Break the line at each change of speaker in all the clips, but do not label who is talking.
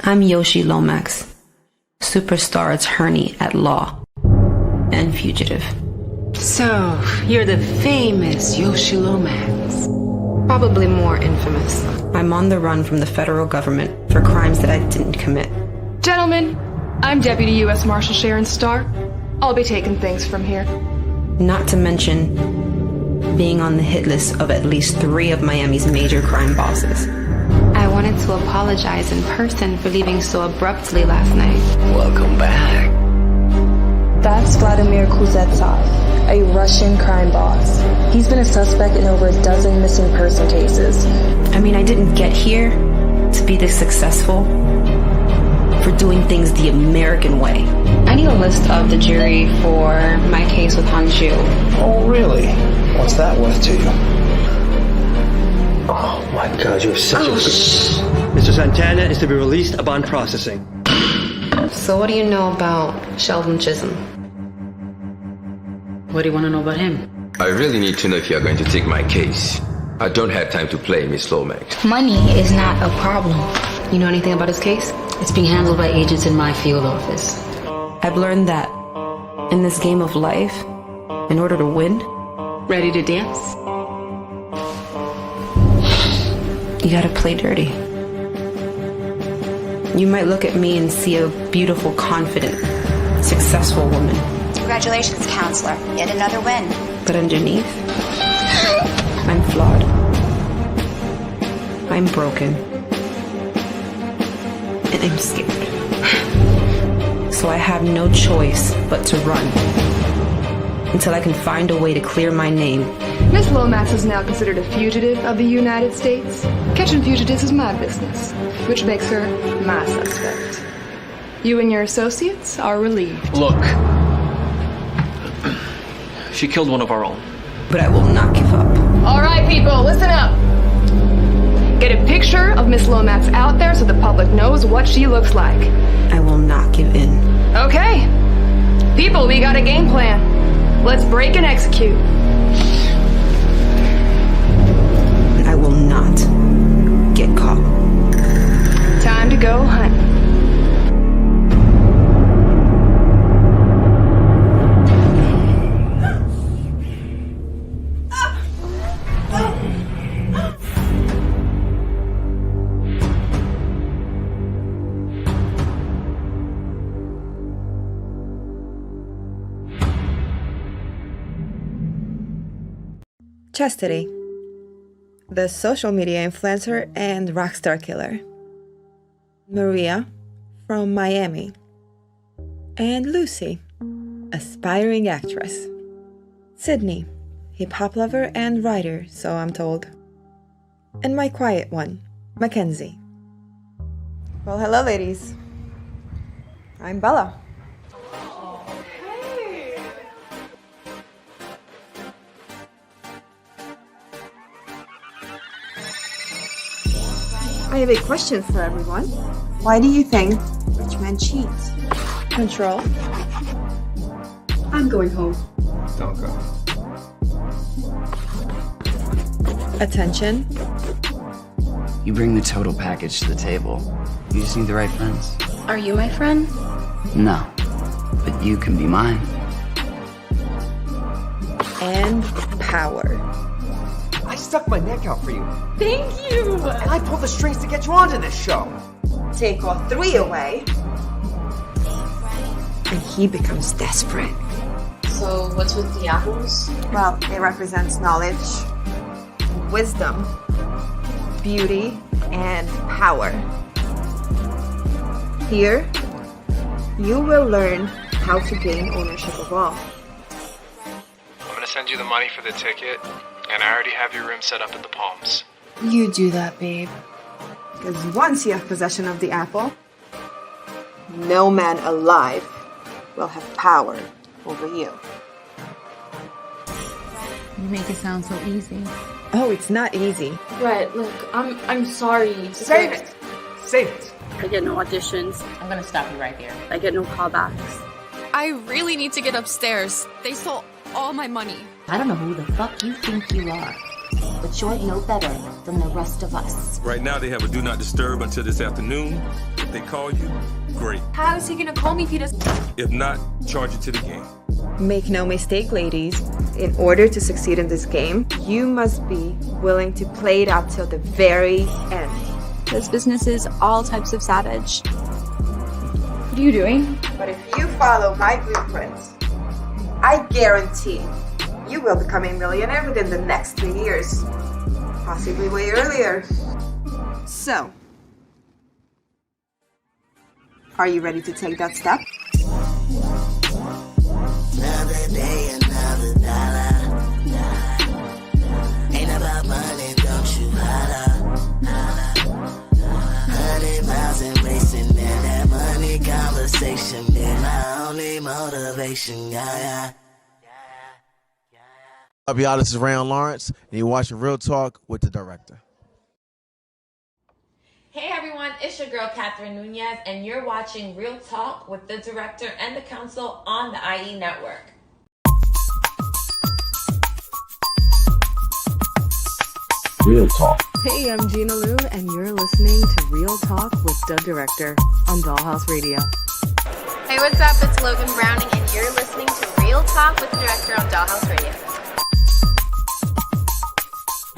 I'm Yoshi Lomax, superstar attorney at law and fugitive.
So, you're the famous Yoshi Lomax. Probably more infamous.
I'm on the run from the federal government for crimes that I didn't commit.
Gentlemen, I'm Deputy U.S. Marshal Sharon Starr. I'll be taking things from here.
Not to mention being on the hit list of at least 3 of Miami's major crime bosses.
I wanted to apologize in person for leaving so abruptly last night.
Welcome back.
That's Vladimir Kuznetsov, a Russian crime boss. He's been a suspect in over a dozen missing person cases.
I mean, I didn't get here to be this successful for doing things the American way.
I need a list of the jury for my case with Hanju.
Oh, really? What's that worth to you? Oh my God, you're such a...
Mr. Santana is to be released upon processing.
So what do you know about Sheldon Chisholm?
What do you want to know about him?
I really need to know if you're going to take my case. I don't have time to play, Miss Lomax.
Money is not a problem. You know anything about his case?
It's being handled by agents in my field office.
I've learned that in this game of life, in order to win,
Ready to dance?
you gotta play dirty. You might look at me and see a beautiful, confident, successful woman.
Congratulations, counselor. Yet another win.
But underneath, I'm flawed. I'm broken. And I'm scared. So I have no choice but to run until I can find a way to clear my name.
Miss Lomax is now considered a fugitive of the United States. Catching fugitives is my business, which makes her my suspect. You and your associates are relieved.
Look. She killed one of our own.
But I will not give up.
All right, people, listen up. Get a picture of Miss Lomax out there so the public knows what she looks like.
I will not give in.
Okay. People, we got a game plan. Let's break and execute.
I will not get caught.
Time to go hunt.
Chastity, the social media influencer and rockstar killer. Maria, from Miami. And Lucy, aspiring actress. Sydney, hip-hop lover and writer, so I'm told. And my quiet one, Mackenzie. Well, hello, ladies. I'm Bella. I have a question for everyone. Why do you think rich men cheat? Control.
I'm going home.
Don't go.
Attention.
You bring the total package to the table. You just need the right friends.
Are you my friend?
No, but you can be mine.
And power.
I stuck my neck out for you.
Thank you.
And I pulled the strings to get you onto this show.
Take all 3 away, and he becomes desperate.
So, what's with the apples?
Well, it represents knowledge, wisdom, beauty, and power. Here, you will learn how to gain ownership of all.
I'm gonna send you the money for the ticket, and I already have your room set up at the Palms.
You do that, babe. Because once you have possession of the apple, no man alive will have power over you.
You make it sound so easy.
Oh, it's not easy.
Brett, look, I'm sorry.
Save it! Save it!
I get no auditions.
I'm gonna stop you right there.
I get no callbacks.
I really need to get upstairs. They stole all my money.
I don't know who the fuck you think you are,
but you're no better than the rest of us.
Right now, they have a do not disturb until this afternoon. If they call you, great.
How is he gonna call me if he doesn't?
If not, charge it to the game.
Make no mistake, ladies. In order to succeed in this game, you must be willing to play it out till the very end.
This business is all types of savage.
What are you doing? But if you follow my blueprints, I guarantee you will become a millionaire within the next 3 years. Possibly way earlier. So, are you ready to take that step?
Another day, another dollar. Ain't about money, don't you holla. 100 miles and racing, and that money conversation been my only motivation, yeah.
Up, y'all, this is Rayon Lawrence, and you're watching Real Talk with the Director.
Hey everyone, it's your girl Catherine Nunez, and you're watching Real Talk with the Director and the Council on the IE Network.
Real Talk.
Hey, I'm Gina Lou, and you're listening to Real Talk with the Director on Dollhouse Radio.
Hey, what's up? It's Logan Browning, and you're listening to Real Talk with the Director on Dollhouse Radio.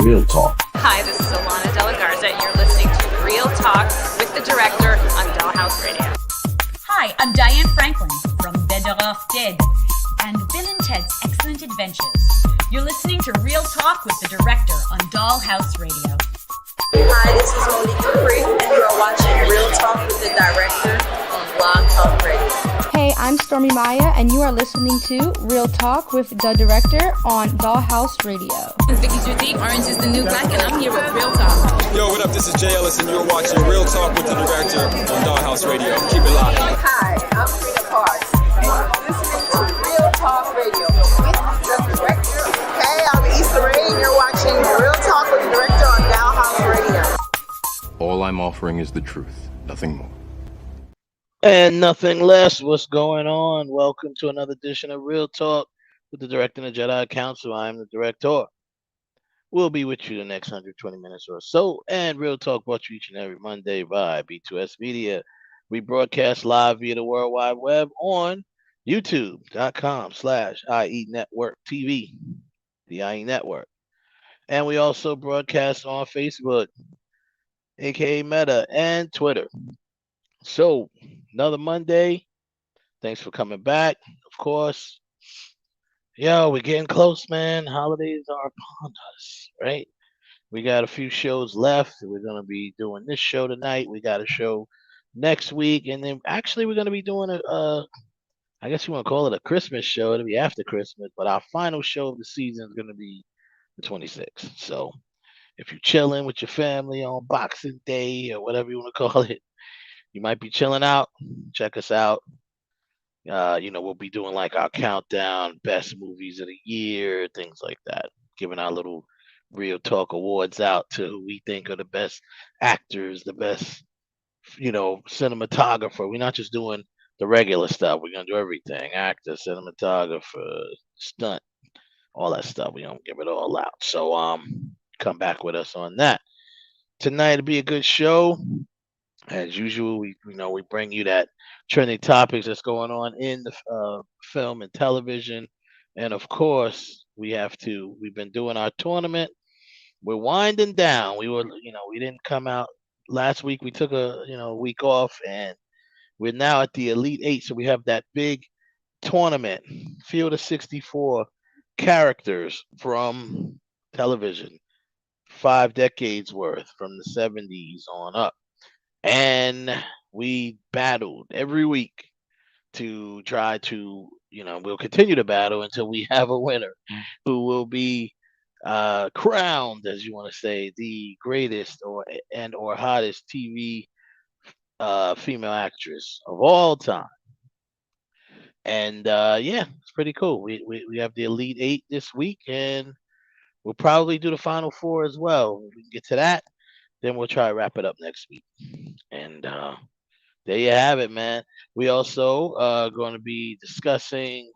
Real Talk.
Hi, this is Alana De La Garza, and you're listening to Real Talk with the Director on Dollhouse Radio.
Hi, I'm Diane Franklin from Better Off Dead and Bill and Ted's Excellent Adventures. You're listening to Real Talk with the Director on Dollhouse Radio.
Hi, this is Monique Dupree, and you are watching Real Talk with the Director on Blog Talk Radio.
Hey, I'm Stormy Maya, and you are listening to Real Talk with the Director on Dollhouse Radio.
This is Vicky Judy, Orange is the New Black, and I'm here with Real Talk.
Yo, what up? This is Jay Ellis, and you're watching Real Talk with the Director on Dollhouse Radio. Keep it locked.
Hi, I'm Trina Parks, and you're listening to Real Talk Radio with the Director. Hey, I'm Issa Rae, and you're watching Real Talk with the Director on Dollhouse Radio.
All I'm offering is the truth, nothing more.
And nothing less. What's going on? Welcome to another edition of Real Talk with the Director and the Jedi Council. I am the Director. We'll be with you the next 120 minutes or so. And Real Talk brought you each and every Monday by B2S Media. We broadcast live via the World Wide Web on youtube.com/IE Network TV, the IE Network. And we also broadcast on Facebook, aka Meta, and Twitter. So, another Monday. Thanks for coming back. Of course, yo, we're getting close, man. Holidays are upon us, right? We got a few shows left. We're going to be doing this show tonight. We got a show next week. And then actually we're going to be doing I guess you want to call it a Christmas show. It'll be after Christmas. But our final show of the season is going to be the 26th. So if you're chilling with your family on Boxing Day or whatever you want to call it, you might be chilling out. Check us out. We'll be doing like our countdown, best movies of the year, things like that. Giving our little Real Talk awards out to who we think are the best actors, the best, cinematographer. We're not just doing the regular stuff. We're going to do everything. Actor, cinematographer, stunt, all that stuff. We're going to give it all out. So come back with us on that. Tonight will be a good show. As usual, we bring you that trending topics that's going on in the film and television, and of course, we've been doing our tournament. We're winding down. We didn't come out last week. We took a week off, and we're now at the Elite Eight. So we have that big tournament, field of 64 characters from television, 5 decades worth from the 70s on up. And we battled every week to try to, we'll continue to battle until we have a winner who will be crowned, as you want to say, the greatest or hottest TV female actress of all time. And it's pretty cool. We have the Elite Eight this week, and we'll probably do the Final Four as well. We can get to that. Then we'll try to wrap it up next week. And there you have it, man. We also going to be discussing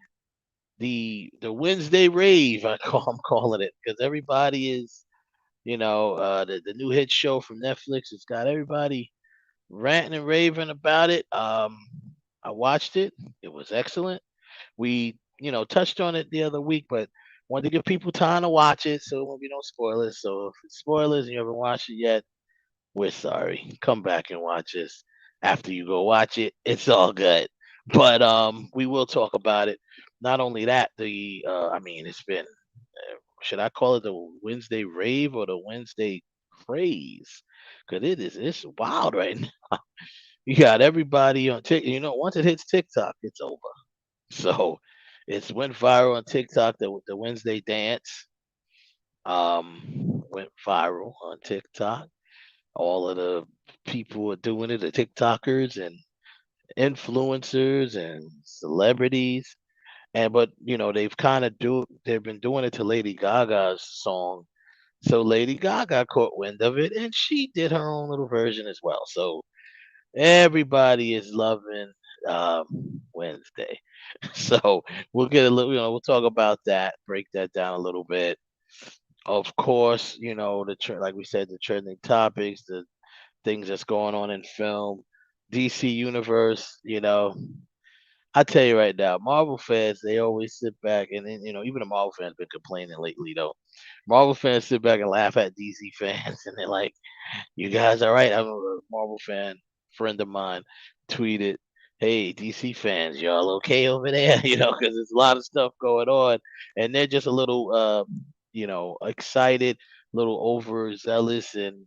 the Wednesday rave. I'm calling it, because everybody is The new hit show from Netflix. It's got everybody ranting and raving about it. I watched it. It was excellent. We, touched on it the other week, but wanted to give people time to watch it so it won't be no spoilers. So if it's spoilers and you haven't watched it yet, we're sorry. Come back and watch this after you go watch it. It's all good. But we will talk about it. Not only that, it's been should I call it the Wednesday rave or the Wednesday craze? Because it's wild right now. You got everybody on TikTok. Once it hits TikTok, it's over. So it's went viral on TikTok. The Wednesday dance went viral on TikTok. All of the people are doing it, the TikTokers and influencers and celebrities. But they've been doing it to Lady Gaga's song. So Lady Gaga caught wind of it and she did her own little version as well. So everybody is loving Wednesday. So we'll get a little, we'll talk about that, break that down a little bit. Of course, like we said, the trending topics, the things that's going on in film, DC Universe. I tell you right now, Marvel fans, they always sit back and then, even the Marvel fans been complaining lately though. Marvel fans sit back and laugh at DC fans and they're like, you guys all right? I know a Marvel fan friend of mine tweeted, "Hey, DC fans, y'all okay over there?" Because there's a lot of stuff going on, and they're just a little, excited, a little overzealous, and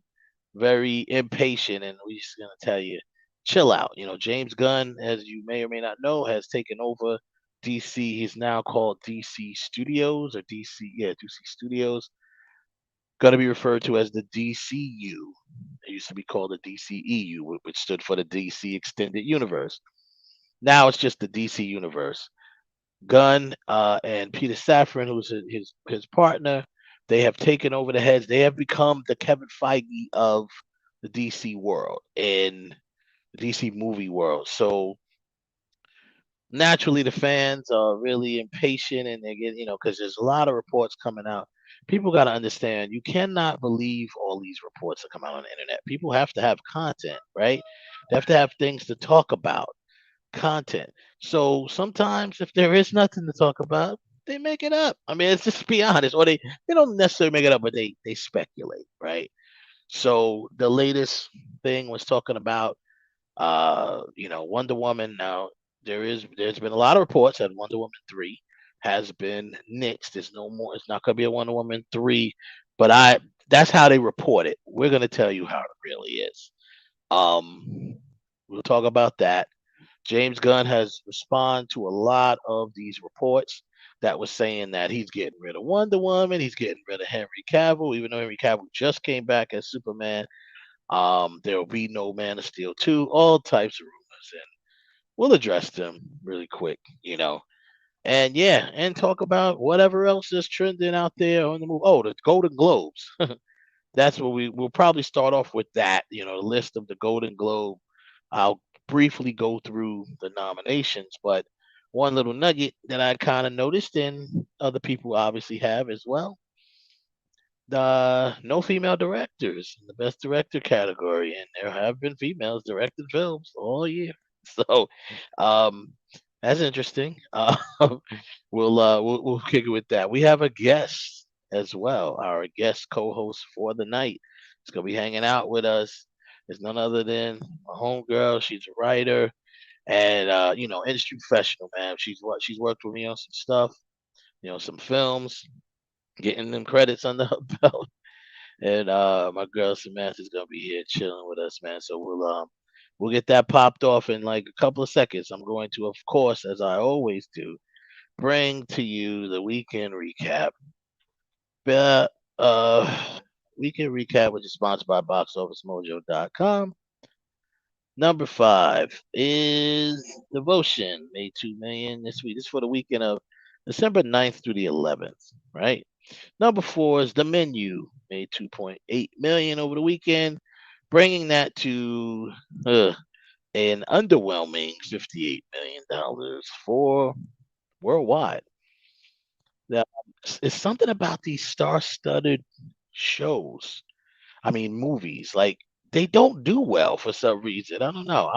very impatient. And we're just gonna tell you, chill out. James Gunn, as you may or may not know, has taken over DC. He's now called DC Studios or DC Studios, going to be referred to as the DCU. It used to be called the DCEU, which stood for the DC Extended Universe. Now it's just the DC Universe. Gunn and Peter Safran, who's his partner, they have taken over the heads. They have become the Kevin Feige of the DC world and the DC movie world. So naturally the fans are really impatient and they get because there's a lot of reports coming out. People got to understand, you cannot believe all these reports that come out on the internet. People have to have content, right? They have to have things to talk about, content. So sometimes if there is nothing to talk about, they make it up. I mean, let's just be honest, or they don't necessarily make it up, but they speculate, right? So the latest thing was talking about Wonder Woman. Now there's been a lot of reports that Wonder Woman 3 has been nixed. There's no more. It's not going to be a Wonder Woman 3, but that's how they report it. We're going to tell you how it really is. We'll talk about that. James Gunn has responded to a lot of these reports that was saying that he's getting rid of Wonder Woman, he's getting rid of Henry Cavill, even though Henry Cavill just came back as Superman. There will be no Man of Steel 2, all types of rumors, and we'll address them really quick, and and talk about whatever else is trending out there on the move. Oh, the Golden Globes. That's what we'll probably start off with that, the list of the Golden Globe. I'll briefly go through the nominations, but one little nugget that I kind of noticed, and other people obviously have as well, no female directors in the best director category, and there have been females directed films all year. So that's interesting. We'll kick it with that. We have a guest as well. Our guest co-host for the night is gonna be hanging out with us. It's none other than my homegirl. She's a writer and industry professional, man. She's worked with me on some stuff, some films, getting them credits under her belt. And my girl Samantha's gonna be here chilling with us, man. So we'll get that popped off in like a couple of seconds. I'm going to, of course, as I always do, bring to you the weekend recap. But weekend recap, which is sponsored by BoxOfficeMojo.com. Number 5 is Devotion, made $2 million this week. This is for the weekend of December 9th through the 11th, right? Number 4 is The Menu, made $2.8 million over the weekend, bringing that to an underwhelming $58 million for worldwide. Now, it's something about these star-studded shows. I mean, movies. Like they don't do well for some reason. I don't know.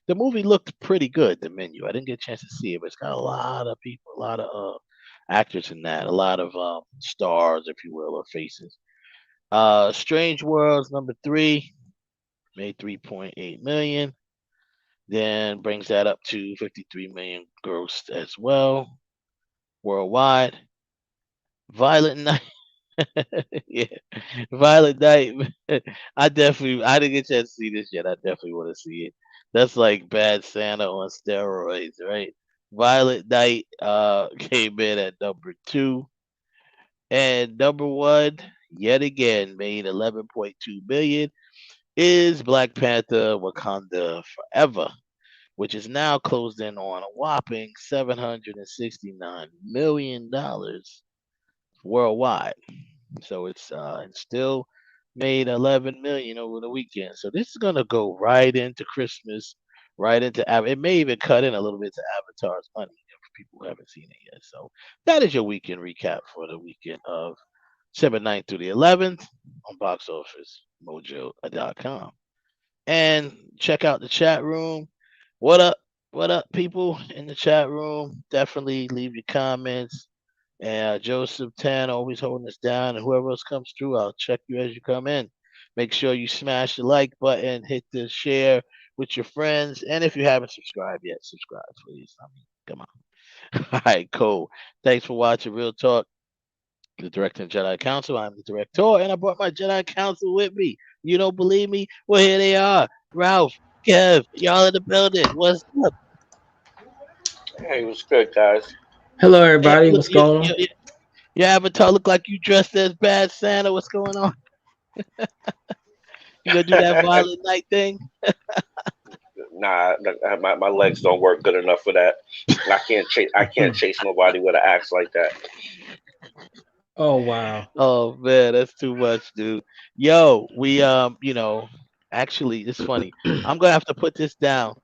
The movie looked pretty good. The Menu. I didn't get a chance to see it, but it's got a lot of people, a lot of actors in that, a lot of stars, if you will, or faces. Strange Worlds #3 made 3.8 million. Then brings that up to 53 million grossed as well worldwide. Violent Night. Yeah, Violent Night. I didn't get a chance to see this yet. I definitely want to see it. That's like Bad Santa on steroids, right? Violent Night came in at #2, and #1 yet again made 11.2 million is Black Panther: Wakanda Forever, which is now closed in on a whopping $769 million worldwide. So it's still made 11 million over the weekend. So this is gonna go right into Christmas, right into it may even cut in a little bit to Avatar's money if people haven't seen it yet. So that is your weekend recap for the weekend of December 9th through the 11th on boxofficemojo.com. And check out the chat room. What up? What up, people in the chat room? Definitely leave your comments. And Joseph Tan always holding us down. And whoever else comes through, I'll check you as you come in. Make sure you smash the like button, hit the share with your friends. And if you haven't subscribed yet, subscribe, please. I mean, come on. All right, cool. Thanks for watching Real Talk, the Director and Jedi Council. I'm the director, and I brought my Jedi Council with me. You don't believe me? Well, here they are. Ralph, Kev, y'all in the building. What's up?
Hey, what's good, guys?
Hello, everybody. What's going on?
Your avatar look like you dressed as Bad Santa. What's going on? You gonna do that Violent Night thing?
Nah, my legs don't work good enough for that. I can't chase nobody with an axe like that.
Oh wow.
Oh man, that's too much, dude. Yo, we actually it's funny. I'm gonna have to put this down.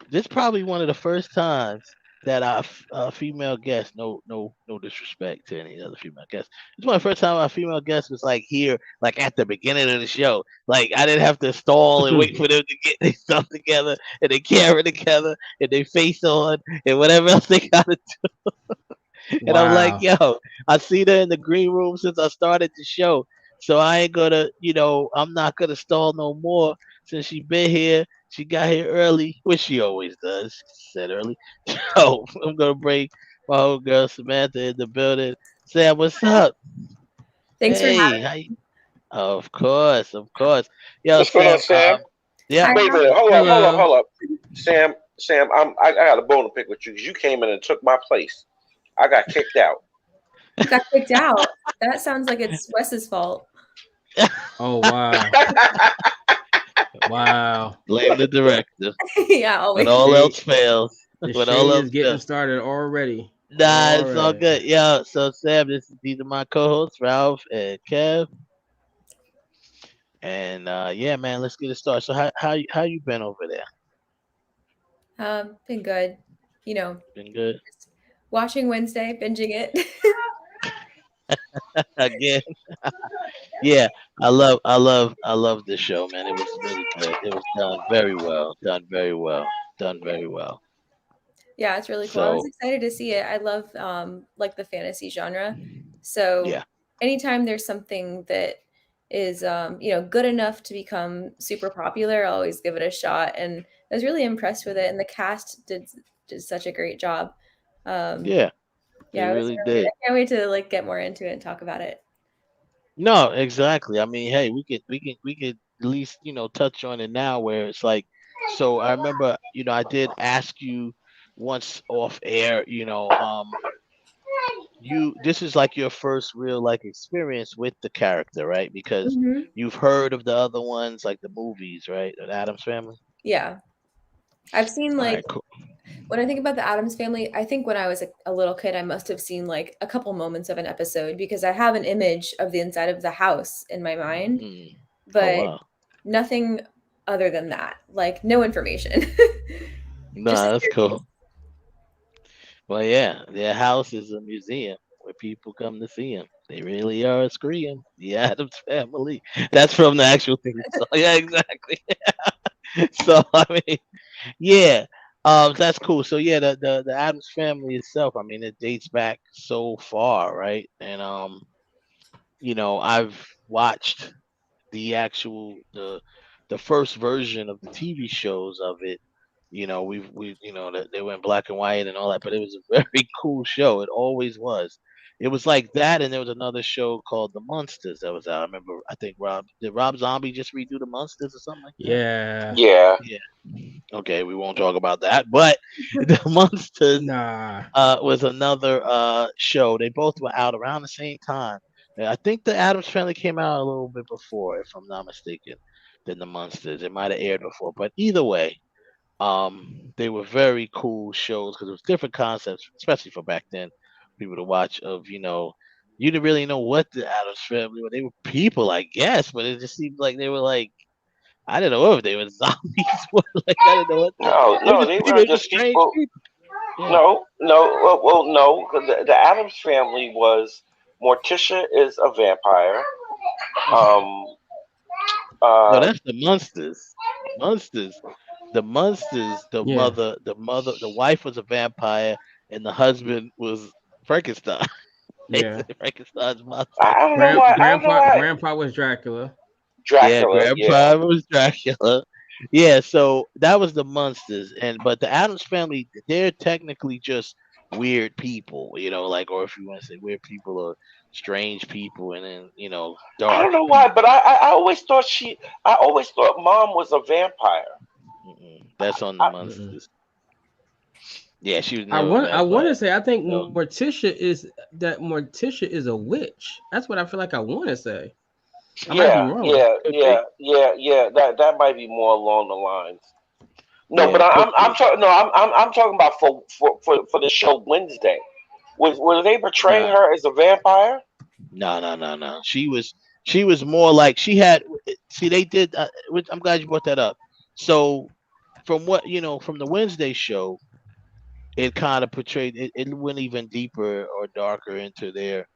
This is probably one of the first times that our female guest, no disrespect to any other female guest. It's one of the first time our female guest was like here, like at the beginning of the show. Like I didn't have to stall and wait for them to get their stuff together and their camera together and their face on and whatever else they gotta do. And I'm like, yo, I see her in the green room since I started the show. So I ain't gonna, I'm not gonna stall no more since she been here. She got here early, which she always does. She said early. So I'm gonna bring my old girl Samantha in the building. Sam, what's up?
Thanks for having
me. Of course. Yo,
what's going on, Sam?
Yeah.
Wait a minute. Hold up. Sam, I got a bone to pick with you because you came in and took my place. I got kicked out.
You got kicked out? That sounds like it's Wes's fault.
Oh wow. Wow.
Blame the director.
Yeah, always.
When all else fails.
The shade is getting started already.
Nah, it's all good. Yo, so Sam, these are my co-hosts, Ralph and Kev. And yeah, man, let's get it started. So how you been over there?
Been good.
Been good.
Watching Wednesday, binging it.
Again. Yeah, I love this show, man. It was really good. It was done very well.
Yeah, it's really cool. I was excited to see it. I love like the fantasy genre. So
yeah,
anytime there's something that is good enough to become super popular, I'll always give it a shot. And I was really impressed with it. And the cast did such a great job.
Yeah,
I
really did.
I can't wait to get more into it and talk about it.
No, exactly. I mean, hey, we could at least touch on it now, where it's like. So I remember, I did ask you once off air, this is like your first real experience with the character, right? Because you've heard of the other ones, like the movies, right? The Addams Family.
Yeah, I've seen
cool.
When I think about the Addams Family, I think when I was a little kid, I must have seen a couple moments of an episode because I have an image of the inside of the house in my mind, but nothing other than that. No information.
Nah, that's cool. Well, yeah, their house is a museum where people come to see them. They really are screaming. The Adams Family. That's from the actual thing. So, yeah, exactly. So I mean, yeah, that's cool. So yeah, the Adams Family itself. I mean, it dates back so far, right? And I've watched the first version of the TV shows of it. That they went black and white and all that, but it was a very cool show. It always was. It was like that, and there was another show called The Munsters that was out. I remember. I think Rob Zombie just redo The Munsters or something like that?
Yeah.
Yeah.
Yeah. Okay, we won't talk about that. But The Munsters was another show. They both were out around the same time. And I think the Adams Family came out a little bit before, if I'm not mistaken, than The Munsters. It might have aired before, but either way, they were very cool shows because it was different concepts, especially for back then, people to watch. You didn't really know what the Adams Family were. They were people, I guess, but it just seemed like they were like, I didn't know if they were zombies. Like I didn't know what.
No, they were just
strange
people.
people. Yeah.
No. The Adams Family was Morticia is a vampire.
No, that's the Munsters. Munsters. The Munsters. The
Yeah.
the wife was a vampire, and the husband was Frankenstein.
Yeah.
Frankenstein's monster.
I don't know why.
Grandpa was Dracula.
Yeah, Grandpa was Dracula. Yeah, so that was the Munsters, but the Adams Family, they're technically just weird people, like, or if you want to say weird people or strange people, and then
I
dark.
don't know why, but I always thought mom was a vampire.
That's on the Munsters. Yeah, she was.
I want to say I think Morticia is a witch. That's what I feel like I want to say. I might be wrong.
Yeah. That might be more along the lines. No,
Yeah,
but I'm talking. No, I'm talking about for the show Wednesday. Was they portraying her as a vampire?
No. She was more like she had. See, they did. I'm glad you brought that up. So, from what from the Wednesday show, it kind of portrayed. It went even deeper or darker into their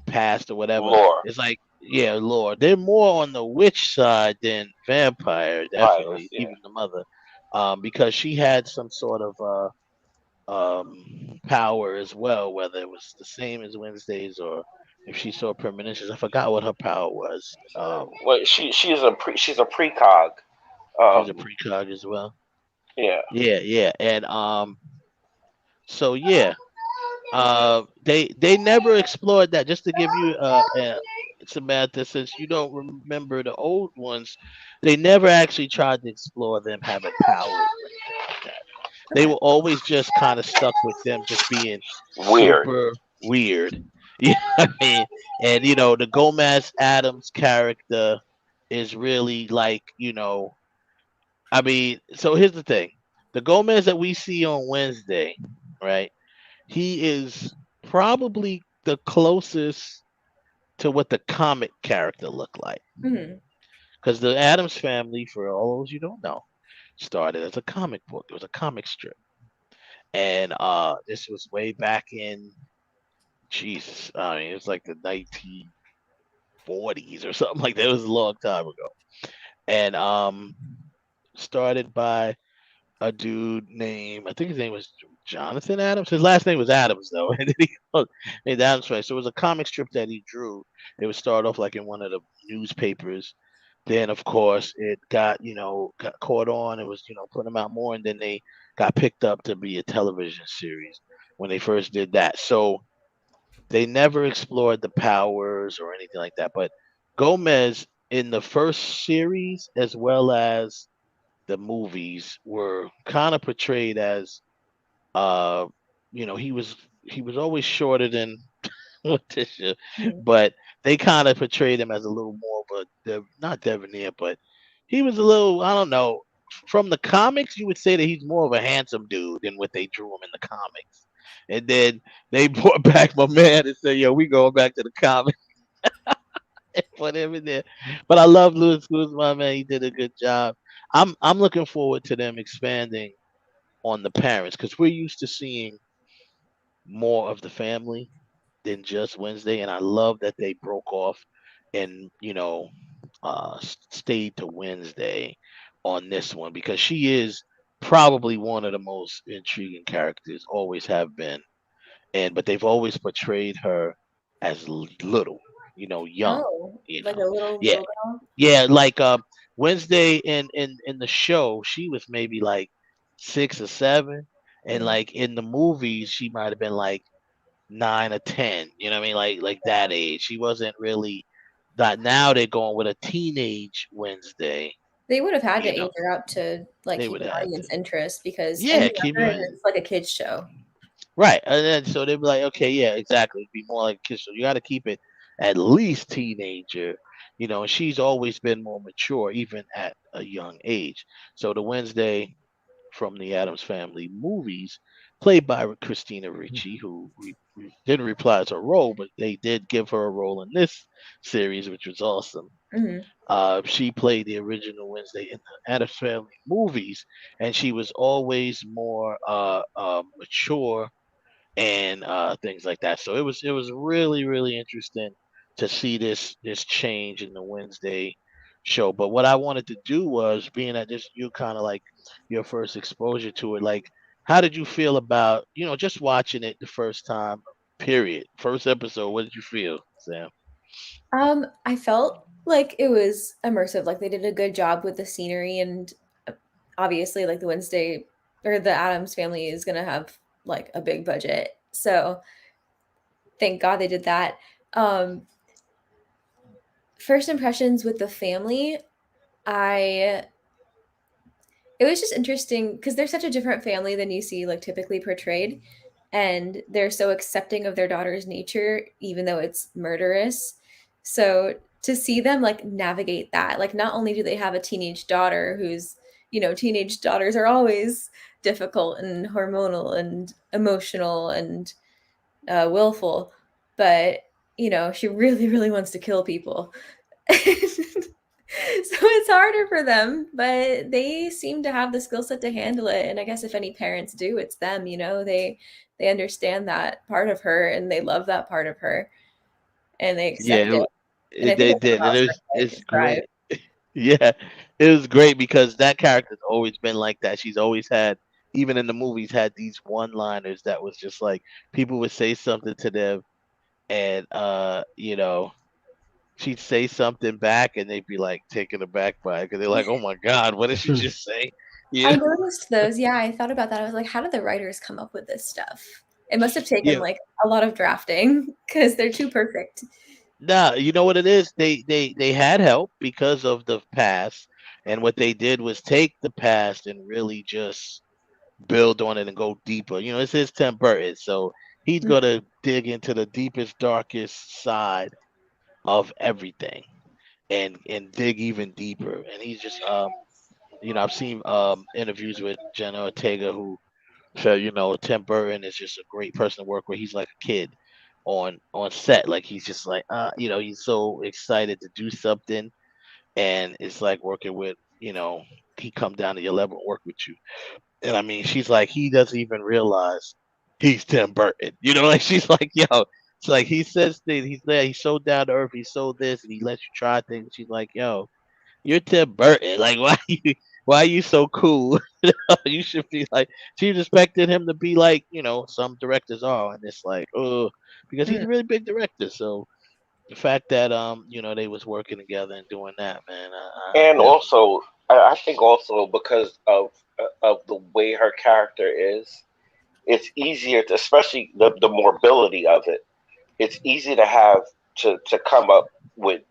past or whatever.
Lore.
It's like, yeah, lore. They're more on the witch side than vampire, definitely.
Yeah.
Even the mother, because she had some sort of power as well, whether it was the same as Wednesdays or if she saw premonitions. I forgot what her power was.
Well, she's a precog.
She's a precog as well.
Yeah.
And so yeah, they never explored that. Just to give you Samantha, since you don't remember the old ones, they never actually tried to explore them having powers or anything like that. They were always just kind of stuck with them just being super weird. You know what I mean? And the Gomez Adams character is really like, I mean, so here's the thing. The Gomez that we see on Wednesday, right? He is probably the closest to what the comic character looked like. Because the Adams Family, for all those you don't know, started as a comic book. It was a comic strip. And this was way back in, Jesus, I mean, it was like the 1940s or something like that. It was a long time ago. And started by a dude named, I think his name was Jonathan Adams. His last name was Adams, though. And then he made the Adams Family. So it was a comic strip that he drew. It would start off like in one of the newspapers. Then, of course, it got caught on. It was, putting them out more. And then they got picked up to be a television series when they first did that. So they never explored the powers or anything like that. But Gomez in the first series, as well as the movies, were kind of portrayed as, he was always shorter than Letitia, but they kind of portrayed him as a little more of a not debonair, but he was a little, I don't know. From the comics, you would say that he's more of a handsome dude than what they drew him in the comics. And then they brought back my man and said, "Yo, we going back to the comics." And put him in there. But I love Louis Guzman, man. He did a good job. I'm looking forward to them expanding on the parents because we're used to seeing more of the family. than just Wednesday, and I love that they broke off and stayed to Wednesday on this one because she is probably one of the most intriguing characters, always have been, but they've always portrayed her as little, young,
Oh, like a
yeah,
little girl.
yeah, like Wednesday in the show, she was maybe like 6 or 7, and
Mm.
like in the movies, she might have been like 9 or 10. You know what I mean? Like that age. She wasn't really that. Now they're going with a teenage Wednesday.
They would have had to
You know,
age her up to like
they
keep
would
an
have to.
audience interest because
Yeah,
any
keep
younger and
it
it's like a kids show.
right. And then so they'd be like, okay, yeah, exactly. It'd be more like kids. So you got to keep it at least teenager. And she's always been more mature, even at a young age. So the Wednesday from the Adams Family movies, played by Christina Ricci, who didn't reprise her role, but they did give her a role in this series, which was awesome.
Hmm.
She played the original Wednesday in the Adams Family movies, and she was always more mature and things like that. So it was really really interesting to see this change in the Wednesday show. But what I wanted to do was, being that this you kind of like your first exposure to it, like how did you feel about just watching it the first time? Period. First episode. What did you feel, Sam?
I felt like it was immersive. Like they did a good job with the scenery, and obviously, like the Wednesday or the Adams Family is gonna have like a big budget, so thank God they did that. Um, First impressions with the family, I it was just interesting because they're such a different family than you see like typically portrayed, and they're so accepting of their daughter's nature even though it's murderous. So to see them like navigate that, like not only do they have a teenage daughter who's, teenage daughters are always difficult and hormonal and emotional and willful, but she really really wants to kill people. So it's harder for them, but they seem to have the skill set to handle it. And I guess if any parents do, it's them. They understand that part of her and they love that part of her and they
Yeah,
accept it. And I think
they
that's what
did, and
allows her to
it's
like thrive.
great. Yeah, it was great because that character's always been like that. She's always had, even in the movies, had these one-liners that was just like people would say something to them, and she'd say something back, and they'd be like taken aback by it because they're like, "Oh my God, what did she just say?" You
I
know?
noticed those. Yeah, I thought about that. I was like, how did the writers come up with this stuff? It must have taken
Yeah.
like a lot of drafting because they're too perfect.
Nah, you know what it is? They had help because of the past, and what they did was take the past and really just build on it and go deeper. It's his Tim Burton, so he's
Mm.
gonna dig into the deepest, darkest side of everything and dig even deeper. And he's just I've seen interviews with Jenna Ortega who said, Tim Burton is just a great person to work with. He's like a kid on set. Like he's just like he's so excited to do something, and it's like working with he come down to your level and work with you. And I mean, she's like, he doesn't even realize he's Tim Burton. Like she's like, yo, it's like he says things. He's there. He's so down to earth. He's so this, and he lets you try things. She's like, yo, you're Tim Burton. Like, why are you so cool? You should be like. She expected him to be like, some directors are, and it's like, oh, because he's
Mm.
a really big director. So the fact that they was working together and doing that, man,
And
definitely.
also, I think also because of the way her character is, it's easier to, especially the mobility of it. It's easy to have to come up with,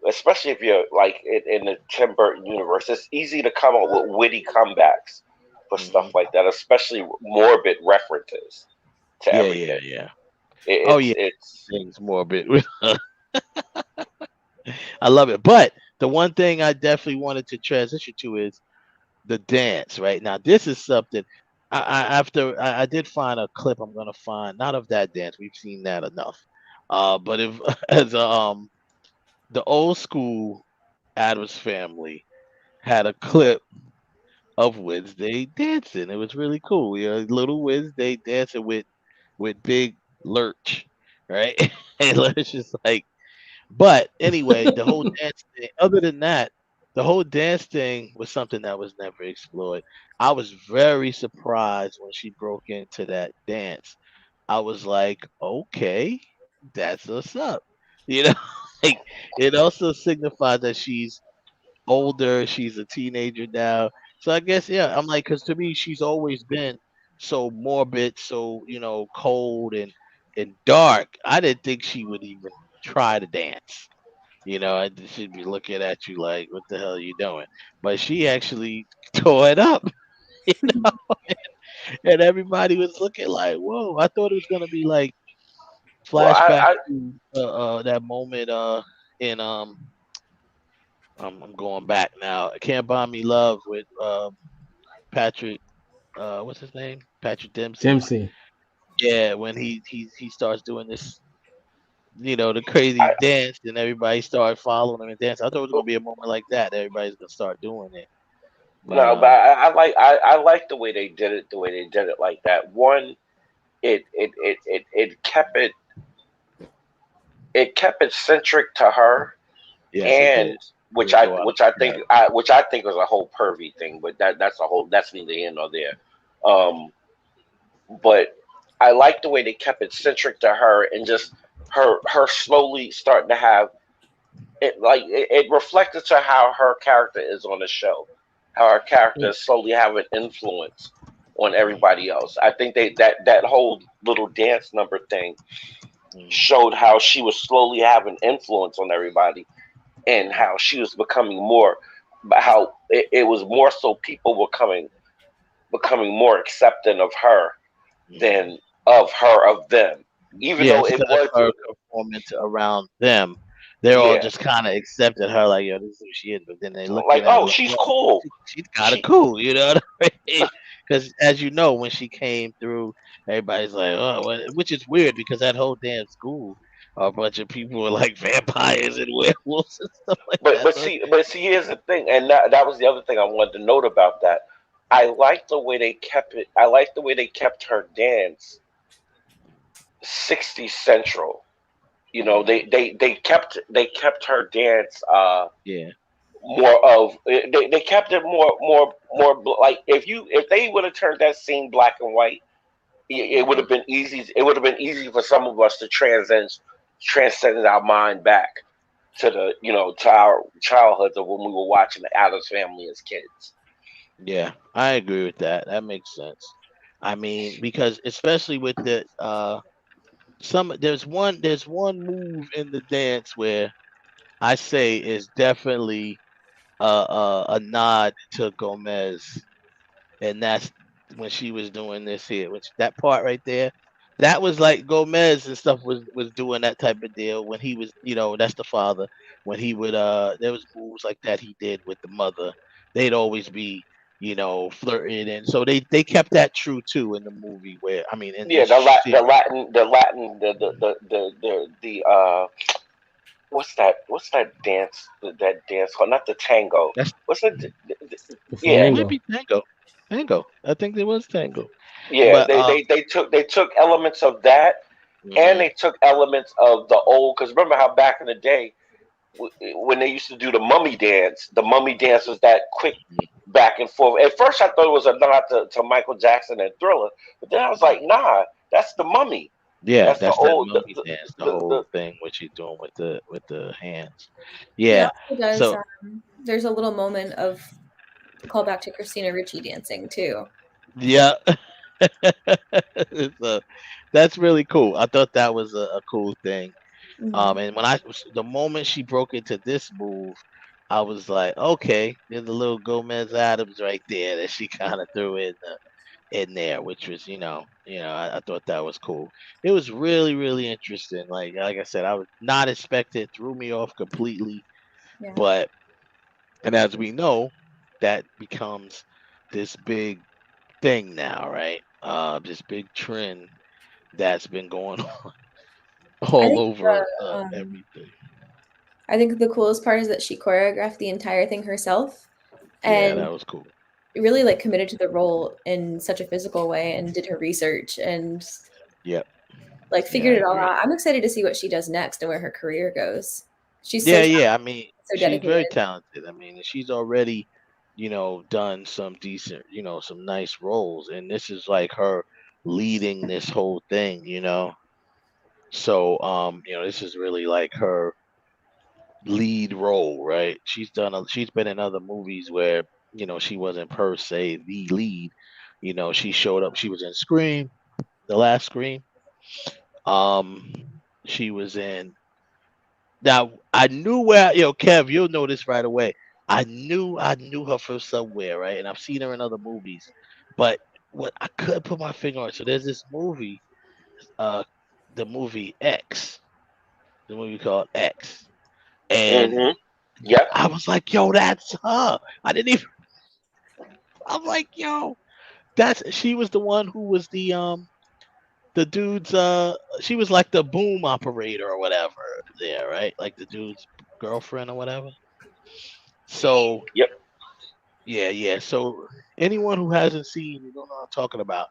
especially if you're like in the Tim Burton universe. It's easy to come up with witty comebacks for stuff like that, especially morbid references to
Yeah,
everything.
yeah, yeah. Oh
It,
yeah,
it's
things more a bit. I love it. But the one thing I definitely wanted to transition to is the dance. Right now, this is something. I did find a clip. I'm gonna find not of that dance. We've seen that enough. But if as the old school Adams Family had a clip of Wednesday dancing. It was really cool. Little Wednesday dancing with Big Lurch, right? And it's just like, but anyway, the whole dance thing. Other than that, the whole dance thing was something that was never explored. I was very surprised when she broke into that dance. I was like, okay, that's what's up. You know, like it also signifies that she's older. She's a teenager now. So I guess yeah, I'm like, because to me, she's always been so morbid, so cold and dark. I didn't think she would even try to dance. She'd be looking at you like, "What the hell are you doing?" But she actually tore it up, you know, and everybody was looking like, "Whoa!" I thought it was gonna be like
Well,
flashback to that moment in I'm going back now. Can't Buy Me Love with Patrick. What's his name? Patrick Dempsey.
Dempsey.
Yeah, when he starts doing this, the crazy dance, and everybody started following him and dance. I thought it was gonna be a moment like that. Everybody's gonna start doing it. But
no, but I like the way they did it. The way they did it like that. One, it kept it centric to her,
yes, it
and
did. It didn't go out.
which I think was a whole pervy thing. But that's neither here nor there. But I like the way they kept it centric to her and just her slowly starting to have it, like it reflected to how her character is on the show, how her character is slowly having influence on everybody else. I think that whole little dance number thing showed how she was slowly having influence on everybody, and how she was becoming more, how it was more so people were becoming more accepting of her than of them. Even
Yeah,
though it
instead of
was
her conforming to around them, they're all just kind of accepted her, like, yo, this is who she is. But then they look
like,
at her
oh,
like,
she's
yo,
cool.
she's kind of cool, you know what I mean? Because as you know, when she came through, everybody's like, oh, which is weird because that whole damn school, a bunch of people were like vampires and werewolves and stuff like that.
But see, here's the thing, and that was the other thing I wanted to note about that. I like the way they kept it. I like the way they kept her dance 60 central. They kept her dance
yeah,
more of they kept it more like if they would have turned that scene black and white, it would have been easy. It would have been easy for some of us to transcend our mind back to to our childhoods of when we were watching the Addams Family as kids.
yeah, I agree with that. That makes sense. I mean, because especially with the there's one move in the dance where I say is definitely a nod to Gomez, and that's when she was doing this here, which that part right there, that was like Gomez and stuff was doing that type of deal when he was, that's the father, when he would there was moves like that he did with the mother. They'd always be, flirting, and so they kept that true too in the movie where I mean in
Yeah,
this series.
the what's that dance called? Not the tango.
That's
What's it? Yeah,
it might be tango. Tango. I think it was tango.
yeah.
But
They took elements of that, and they took elements of the old. Because remember how back in the day, when they used to do the mummy dance was that quick back and forth. At first, I thought it was a nod to Michael Jackson and Thriller, but then I was like, nah, that's the mummy.
yeah,
That's the
that's that
old.
mummy dance, the whole thing what she's doing with the hands.
He
Yeah.
also does.
So
There's a little moment of callback to Christina Ricci dancing too.
yeah. So that's really cool. I thought that was a cool thing. And when the moment she broke into this move, I was like, okay, there's a little Gomez Adams right there that she kind of threw in there, which was, I thought that was cool. It was really, really interesting. Like I said, I was not expected, threw me off completely.
Yeah.
But and as we know, that becomes this big thing now, right? This big trend that's been going on all over everything.
I think the coolest part is that she choreographed the entire thing herself,
Yeah,
and
that was cool.
really committed to the role in such a physical way and did her research and
Yep.
like figured it all out. I'm excited to see what she does next and where her career goes. She's so
I mean,
so
she's
dedicated.
very talented. I mean, she's already, done some decent, some nice roles, and this is like her leading this whole thing, So, this is really like her lead role, right? She's been in other movies where, she wasn't per se the lead. She showed up. She was in Scream, the last Scream. Um, she was in. Now I knew where, Kev, you'll know this right away. I knew her from somewhere, right? And I've seen her in other movies, but what I couldn't put my finger on. So there's this movie, uh, the movie X, the movie called X, and
Yep.
I was like, yo, that's her. I didn't even. I'm like, yo, she was the one who was the dude's she was like the boom operator or whatever there, right? Like the dude's girlfriend or whatever. So
yep.
Yeah. So anyone who hasn't seen, you don't know what I'm talking about.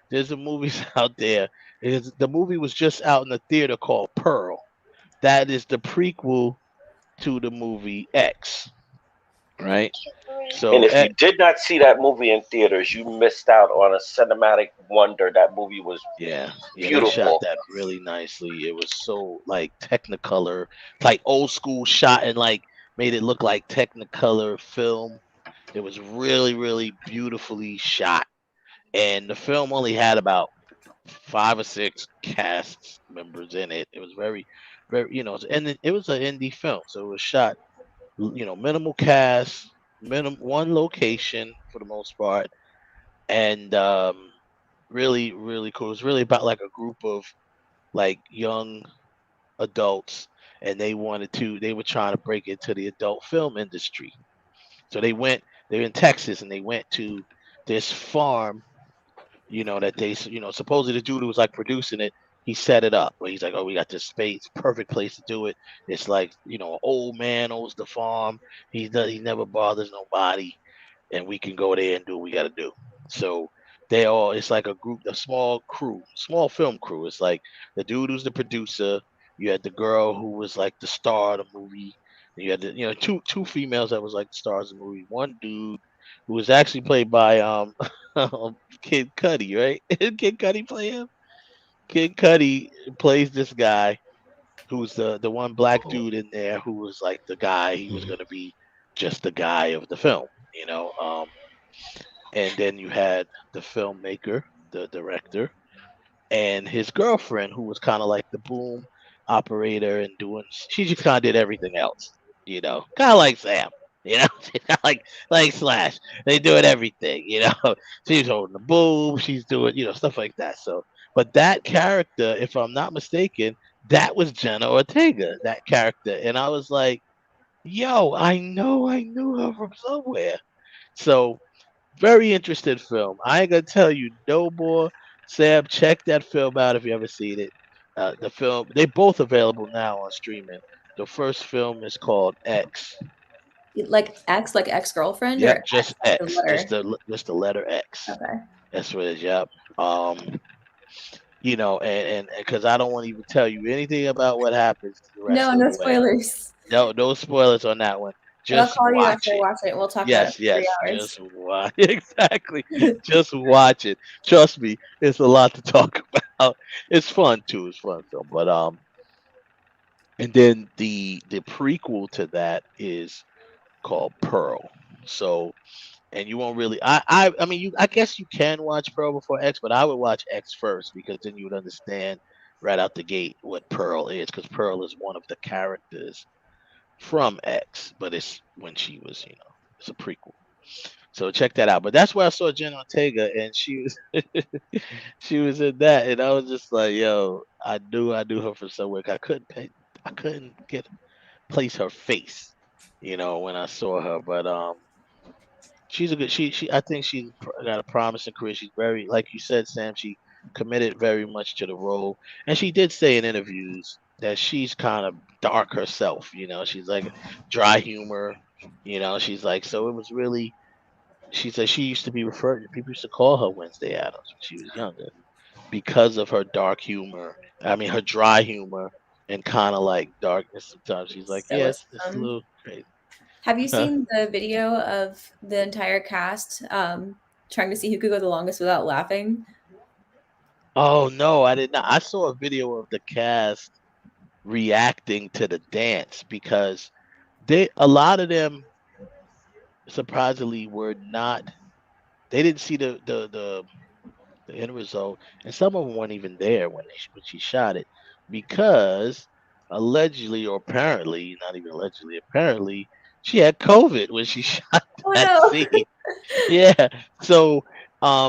There's a movie out there. The movie was just out in the theater called Pearl. That is the prequel to the movie X, right? So
And if you did not see that movie in theaters, you missed out on a cinematic wonder. That movie was beautiful.
They shot that really nicely. It was so like Technicolor, like old school shot, and like made it look like Technicolor film. It was really, really beautifully shot, and the film only had about 5 or 6 cast members in it. It was very, very, and it was an indie film, so it was shot, minimal cast, one location for the most part, and really, really cool. It was really about like a group of like young adults, and they were trying to break into the adult film industry. So they're in Texas, and they went to this farm, that they, supposedly the dude who was like producing it, he set it up where he's like, oh, we got this space, perfect place to do it. It's like, an old man owns the farm. He never bothers nobody, and we can go there and do what we got to do. So it's like a small crew, small film crew. It's like the dude who's the producer. You had the girl who was like the star of the movie. You had two females that was like the stars of the movie. One dude who was actually played by Kid Cudi, right? Kid Cudi play him. Kid Cudi plays this guy who's the one black dude in there who was like the guy. He was gonna be just the guy of the film, and then you had the filmmaker, the director, and his girlfriend, who was kind of like the boom operator and she just kind of did everything else, kind of like Sam, like Slash. They doing everything, She's holding the boom, she's doing, stuff like that. So, but that character, if I'm not mistaken, that was Jenna Ortega, that character, and I was like, yo, I knew her from somewhere. So very interesting film. I ain't gonna tell you no more. Sam, check that film out if you ever seen it. The film, they both available now on streaming. The first film is called X.
Like X, like ex-girlfriend,
Yep,
or
just X, just the letter X.
Okay.
That's what it is. Yep. And because I don't want to even tell you anything about what happens the rest of
no
the
spoilers.
way. No spoilers on that one. Just
I'll call you
watch
after I
it.
watch it. We'll talk
Yes,
about it for 3 hours.
just watch. Exactly. Just watch it. Trust me, it's a lot to talk about. It's fun too. It's fun film. But and then the prequel to that is called Pearl. So, and you won't really. I mean, I guess you can watch Pearl before X, but I would watch X first because then you would understand right out the gate what Pearl is, because Pearl is one of the characters from X, but it's when she was, it's a prequel. So check that out. But that's where I saw Jenna Ortega, and she was she was in that, and I was just like, yo, I knew her from somewhere. I couldn't place her face, when I saw her. But she's a good. I think she's got a promising career. She's very, like you said, Sam. She committed very much to the role, and she did say in interviews that she's kind of dark herself. She's like dry humor. She's like, so it was really. She said she used to be referred. People used to call her Wednesday Addams when she was younger. because of her dark humor. I mean, her dry humor and kind of like darkness. Sometimes she's like, yeah, it's a little crazy.
Have you seen the video of the entire cast trying to see who could go the longest without laughing?
Oh no, I did not. I saw a video of the cast reacting to the dance because a lot of them surprisingly were not. They didn't see the end result, and some of them weren't even there when she shot it because allegedly or apparently, not even allegedly, apparently she had COVID when she shot
Oh
that
no.
scene. Yeah. So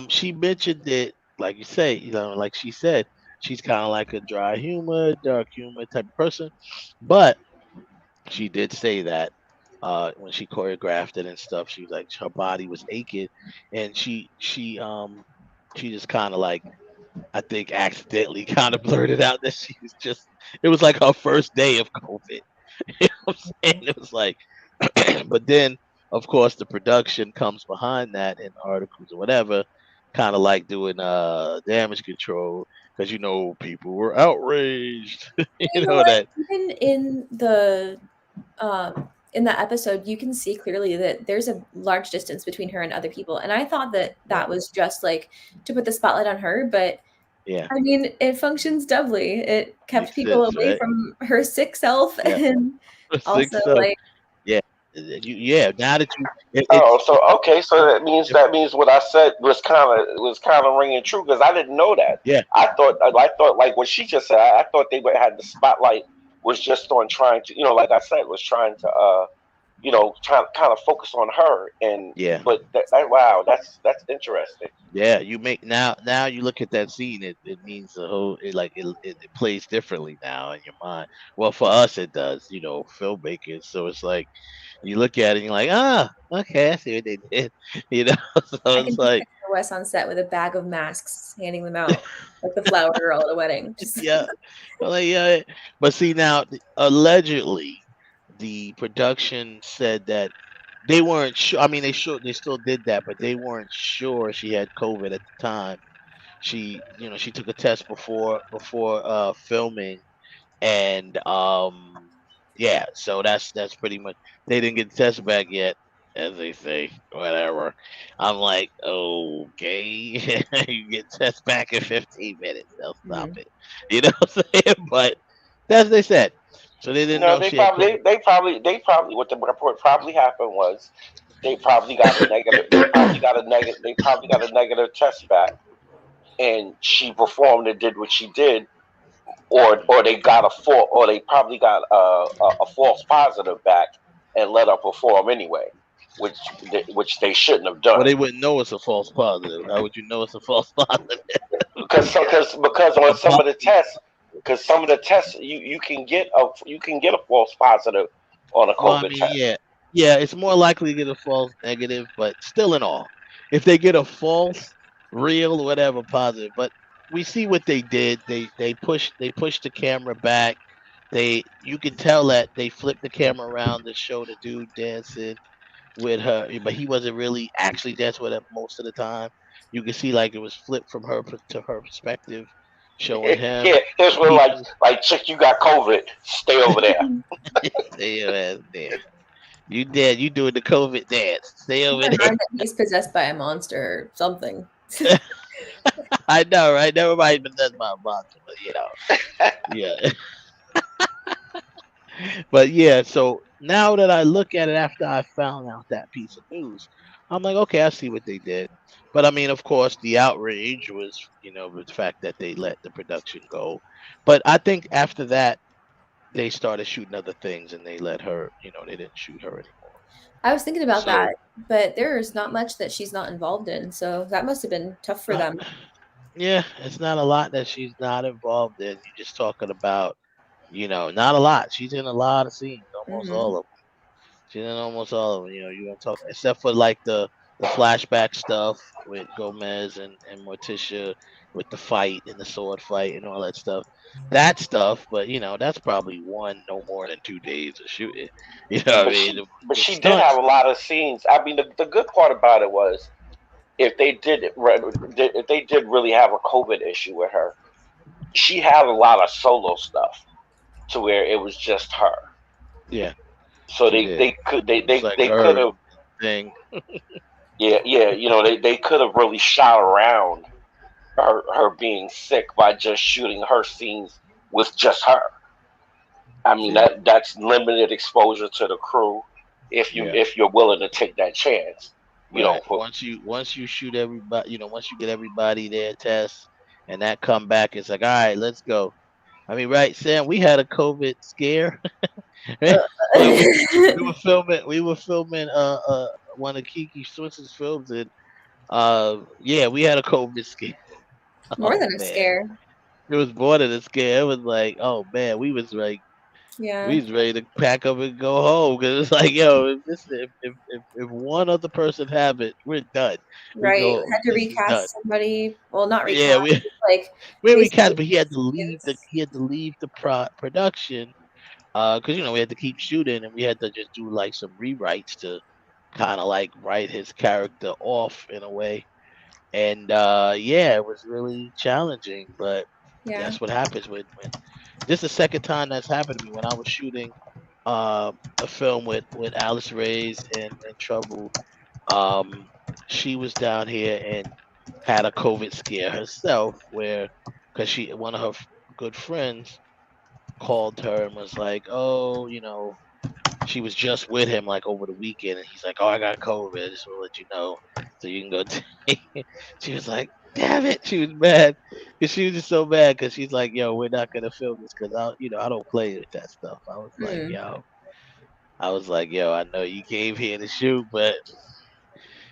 she mentioned it, like you say, like she said, she's kind of like a dry humor, dark humor type of person. But she did say that when she choreographed it and stuff, she was like her body was aching, and she just kind of like I think accidentally kind of blurted out that she was just it was like her first day of COVID. You know what I'm saying? It was like but then of course the production comes behind that in articles or whatever, kind of like doing damage control because people were outraged.
You
You
know
know
what?
that
Even in the episode, you can see clearly that there's a large distance between her and other people, and I thought that that was just like to put the spotlight on her, but
yeah.
I mean, it functions doubly. It kept
Makes
people
sense,
away
right?
from her sick self,
Yeah.
and also
6 so
like
yeah. Yeah, now that you
Oh, so okay, so that means what I said was kind of ringing true because I didn't know that.
yeah.
I thought like what she just said. I thought they would had the spotlight was just on trying to like I said was trying to trying kind of focus on her and
Yeah.
but wow that's interesting.
Yeah, you make now you look at that scene, it means the whole it plays differently now in your mind. Well, for us it does, filmmakers. So it's like you look at it and you're like, okay, I see what they did. You know, so
I
it's
can picture
like
Wes on set with a bag of masks, handing them out like the flower girl at a wedding. Just
yeah. Like, yeah. But see now, allegedly, the production said that they weren't sure. I mean, they still did that, but they weren't sure she had COVID at the time. She took a test before filming, and yeah, so that's pretty much they didn't get the test back yet, as they say, whatever. I'm like, okay, you get test back in 15 minutes, they'll stop
Mhm.
it. You know what I'm saying? But that's they said. So they didn't
No,
know
they
she had
probably
COVID.
they probably what the report probably happened was they probably got a negative test back and she performed and did what she did or they got a full, or they probably got a false positive back and let her perform anyway, which they shouldn't have
Well,
done.
they wouldn't know it's a false positive. How would you know it's a false positive?
Because on some of the tests, you can get a false positive on a
Well, I
COVID
mean,
test.
yeah, it's more likely to get a false negative, but still in all, if they get a false, real, whatever positive, but we see what they did. They pushed the camera back. You can tell that they flipped the camera around to show the dude dancing with her, but he wasn't really actually dancing with her most of the time. You can see like it was flipped from to her perspective, showing him.
Yeah, this was
He
like chick, you got COVID, stay over there.
stay your ass there. You dead. You doing the COVID dance. Stay
keep
over
in
there.
mind that he's possessed by a monster or something.
I know, right? Everybody been done by a monster, but yeah. But yeah, so now that I look at it after I found out that piece of news, I'm like, okay, I see what they did. But I mean, of course, the outrage was, the fact that they let the production go. But I think after that, they started shooting other things and they let her, they didn't shoot her anymore.
I was thinking about
So
that, but there's not much that she's not involved in, so that must have been tough for them.
yeah, it's not a lot that she's not involved in. You're just talking about, not a lot. She's in a lot of scenes, almost
Hmm.
all of them. She's in almost all of them. You want to talk except for like the flashback stuff with Gomez and Morticia with the fight and the sword fight and all that stuff. That stuff, but that's probably no more than 2 days of shooting. You know what I
But
mean?
she but
The
she did have
stunts.
a lot of scenes. I mean, the good part about it was if they did really have a COVID issue with her, she had a lot of solo stuff to where it was just her.
Yeah.
So
She did. It's like
they could
her
have
thing.
yeah, they could have really shot around her being sick by just shooting her scenes with just her. I mean
Yeah.
that's limited exposure to the crew
Yeah.
if you're willing to take that chance.
Right. Once you shoot everybody, once you get everybody their tests and that come back, it's like, all right, let's go. I mean, right, Sam, we had a COVID scare. Right? Like we were filming one of Kiki Swenson films, and yeah, we had a COVID scare.
More
Oh
than a
man.
scare.
It was more than a scare. It was like, oh man,
Yeah.
we was ready to pack up and go home because it's like, yo, if one other person have it, we're done. We
Right.
go,
Had to
this is done.
recast somebody. Well, not
Yeah,
recast. Like
we
basically.
recast, but he had to leave the production because we had to keep shooting and we had to just do like some rewrites to kind of like write his character off in a way. And yeah, it was really challenging, but
Yeah.
that's what happens when this is the second time that's happened to me when I was shooting a film with Alice Reyes and Trouble. Um, she was down here and had a COVID scare herself, where because one of her good friends called her and was like, oh, she was just with him like over the weekend, and he's like, "Oh, I got COVID. I just want to let you know, so you can go." Take it. She was like, "Damn it!" She was mad because she was just so mad because she's like, "Yo, we're not gonna film this because I don't play with that stuff." I was like, "Yo, I know you came here to shoot, but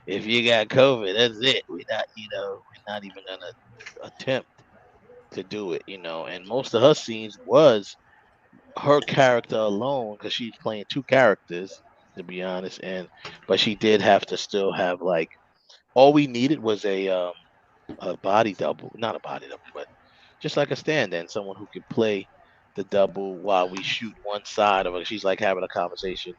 if you got COVID, that's it. We're not even gonna attempt to do it, And most of her scenes was her character alone because she's playing two characters to be honest, but she did have to still have like all we needed was a body double, not a body double, but just like a stand-in, someone who could play the double while we shoot one side of her. She's like having a conversation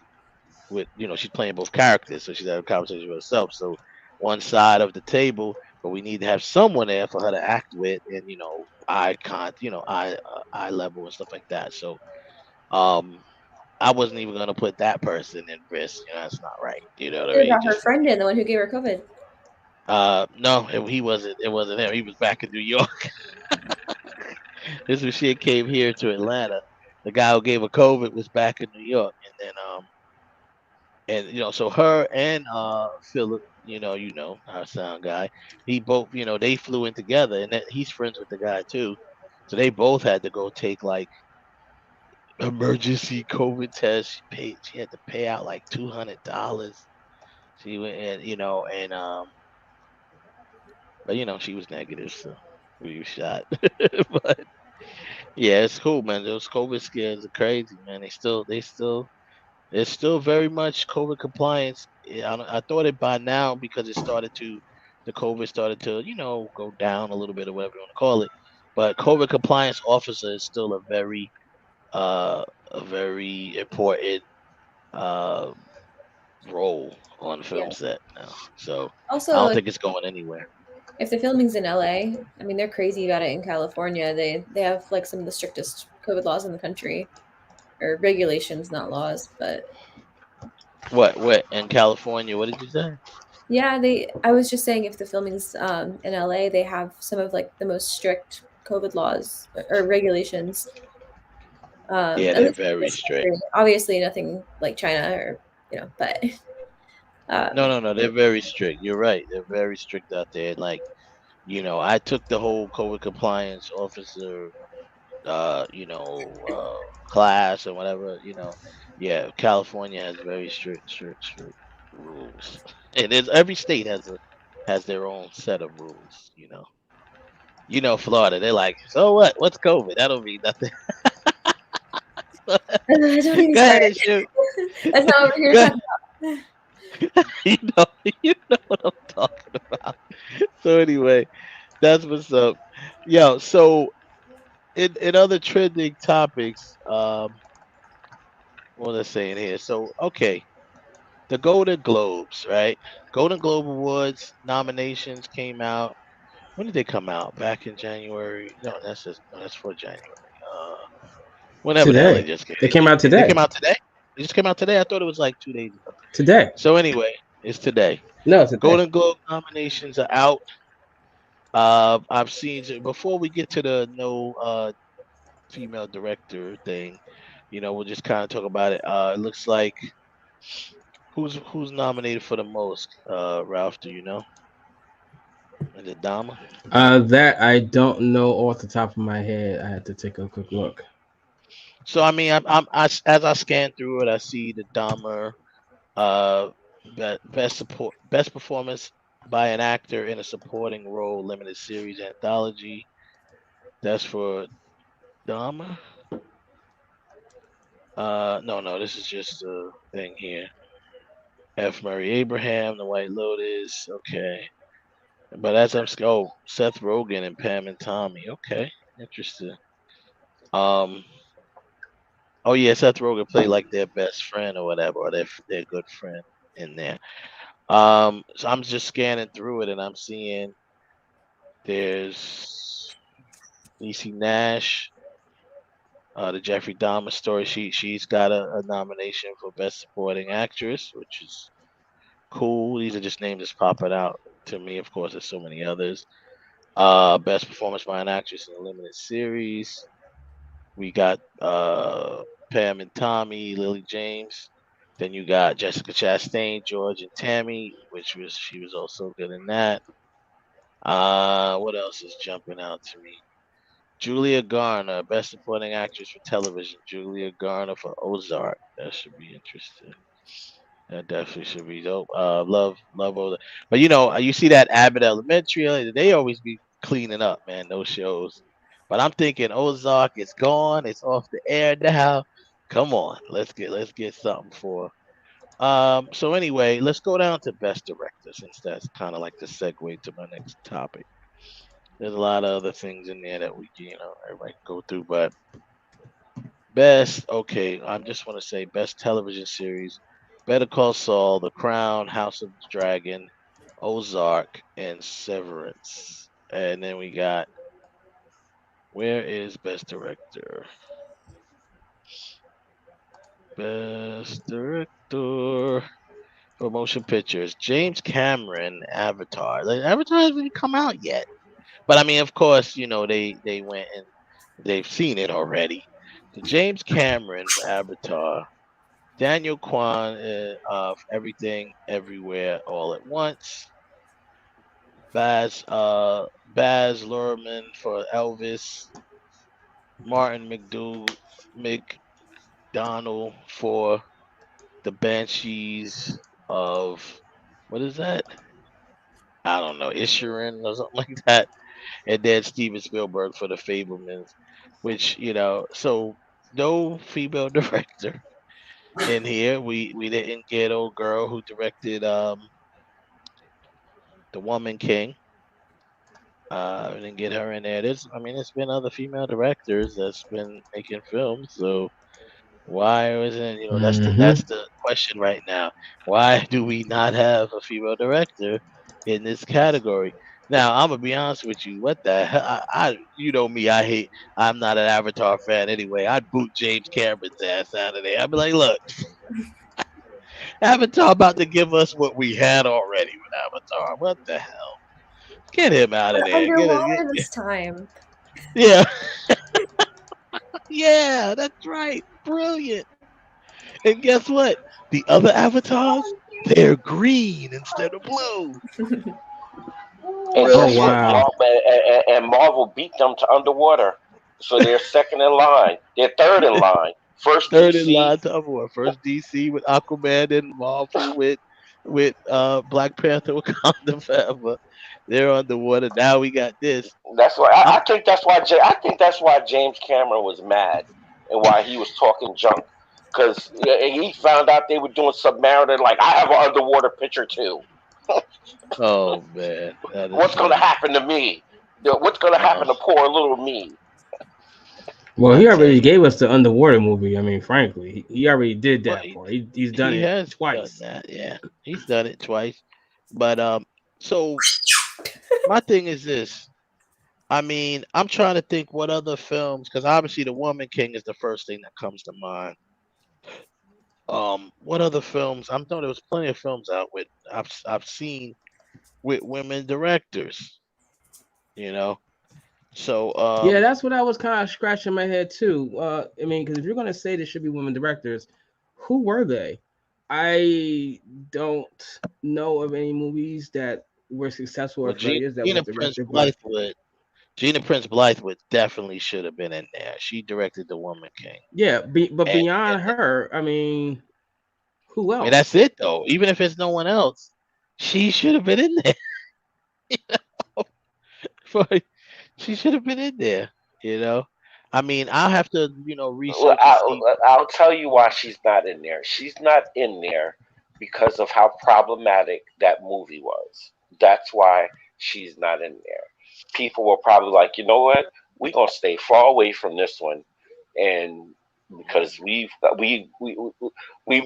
with she's playing both characters, so she's having a conversation with herself. So one side of the table, but we need to have someone there for her to act with, and eye level and stuff like that. So um I wasn't even gonna put that person in risk. That's not right. You know what I
What
mean?
about her friend in the one who gave her COVID?
No, he wasn't. It wasn't him. He was back in New York. This was she came here to Atlanta. The guy who gave her COVID was back in New York, and then so her and Philip, our sound guy, he both, they flew in together, and that he's friends with the guy too, so they both had to go take like emergency COVID test. She had to pay out like $200. She went and but she was negative, so we were shot. But yeah, it's cool, man. Those COVID scares are crazy, man. It's still very much COVID compliance. I thought it by now because the COVID started to go down a little bit or whatever you want to call it. But COVID compliance officer is still a very important uh role on the film set now. So
Also,
I don't think it's going anywhere.
if the filming's in LA, I mean they're crazy about it in California. They have like some of the strictest COVID laws in the country, or regulations, not laws. But
What in California? What did you say?
yeah, I was just saying if the filming's in LA, they have some of like the most strict COVID laws or regulations.
Yeah,
At
they're
least in
very
this
strict.
country. Obviously, nothing like China or but
No, they're very strict. You're right. They're very strict out there. Like, I took the whole COVID compliance officer, class or whatever. Yeah, California has very strict rules, and every state has their own set of rules. Florida, they're like, so what? What's COVID? That don't mean nothing.
don't even
Go
start.
ahead and shoot.
That's not what we're here
Go
to talk about.
you know what I'm talking about. So anyway, that's what's up. Yo, so in other trending topics, what was I saying here? So okay. the Golden Globes, right? Golden Globe Awards nominations came out. When did they come out? Back in January? No, that's for January. Whenever the hell they
Today.
just came.
They came out
They
today.
came out today. They just came out today. I thought it was like 2 days ago.
Today.
So anyway, it's today.
No, it's today.
Golden Globe nominations are out. I've seen before we get to the no female director thing. We'll just kind of talk about it. It looks like who's nominated for the most? Ralph, do you know? Is it Dama?
That I don't know off the top of my head. I had to take a quick look.
So I mean, as I scan through it, I see the Dahmer, best performance by an actor in a supporting role, limited series anthology. That's for Dahmer. No, this is just a thing here. F. Murray Abraham, The White Lotus. Okay, but as I'm Seth Rogen and Pam and Tommy. Okay, interesting. Oh yeah, Seth Rogen played like their best friend or whatever, or their good friend in there. So I'm just scanning through it and I'm seeing there's Niecy Nash, the Jeffrey Dahmer story. She's got a nomination for Best Supporting Actress, which is cool. These are just names that's popping out to me. Of course, there's so many others. Best Performance by an Actress in a Limited Series. We got Pam and Tommy, Lily James. Then you got Jessica Chastain, George, and Tammy, she was also good in that. What else is jumping out to me? Julia Garner, Best Supporting Actress for Television. Julia Garner for Ozark. That should be interesting. That definitely should be dope. Love Ozark. But you see that Abbott Elementary, they always be cleaning up, man, those shows. But I'm thinking Ozark is gone. It's off the air now. Come on, let's get something for. So anyway, let's go down to Best Director since that's kind of like the segue to my next topic. There's a lot of other things in there that we can, everybody can go through, but okay, I just want to say Best Television Series, Better Call Saul, The Crown, House of the Dragon, Ozark, and Severance. And then we got, where is Best Director? Best Director for Motion Pictures, James Cameron, Avatar. Avatar hasn't even come out yet. But I mean, of course, they went and they've seen it already. So James Cameron for Avatar, Daniel Kwan of Everything, Everywhere, All at Once, Baz Luhrmann for Elvis, Martin McDonald for The Banshees of, what is that? I don't know, Isherin or something like that. And then Steven Spielberg for The Fabelmans, which, so no female director in here. We didn't get old girl who directed The Woman King. We didn't get her in there. There's been other female directors that's been making films, so why isn't that's the question right now. Why do we not have a female director in this category? Now I'm gonna be honest with you. What the hell? You know me. I'm not an Avatar fan anyway. I'd boot James Cameron's ass out of there. I'd be like, look, Avatar about to give us what we had already with Avatar. What the hell? Get him out of there.
Underwater this time.
Yeah. Yeah, that's right. Brilliant. And guess what? The other avatars, they're green instead of blue.
Wow. And Marvel beat them to Underwater. So they're second in line. They're third in line. First DC.
In line to Underwater. First DC with Aquaman and Marvel with Black Panther Wakanda Forever. They're underwater. Now we got this.
That's why I think that's why James Cameron was mad and why he was talking junk, because he found out they were doing Submariner. Like, I have an underwater picture too.
Oh man,
what's going to happen to me? What's going to happen to poor little me?
Well, he already gave us the underwater movie. I mean, frankly, he already did that part. He's done
He
it
has
twice.
done that. Yeah, he's done it twice. But so my thing is this. I mean, I'm trying to think what other films, because obviously The Woman King is the first thing that comes to mind. What other films? I'm thought there was plenty of films out with I've seen with women directors. You know, so
Yeah, that's what I was kind of scratching my head too. I mean, because if you're gonna say there should be women directors, who were they? I don't know of any movies that were successful or
well,
failures that was
Gina Prince
directed by.
Blythewood. Gina Prince Blythewood definitely should have been in there. She directed The Woman King.
Yeah, but
And,
beyond her, I mean, who
I mean,
else?
that's it though. Even if it's no one else, she should have been in there. But she should have been in there. You know, I mean, I'll have to
Well,
research and see.
I'll tell you why she's not in there. She's not in there because of how problematic that movie was. That's why she's not in there. People were probably like, you know what? We're gonna stay far away from this one, and because we've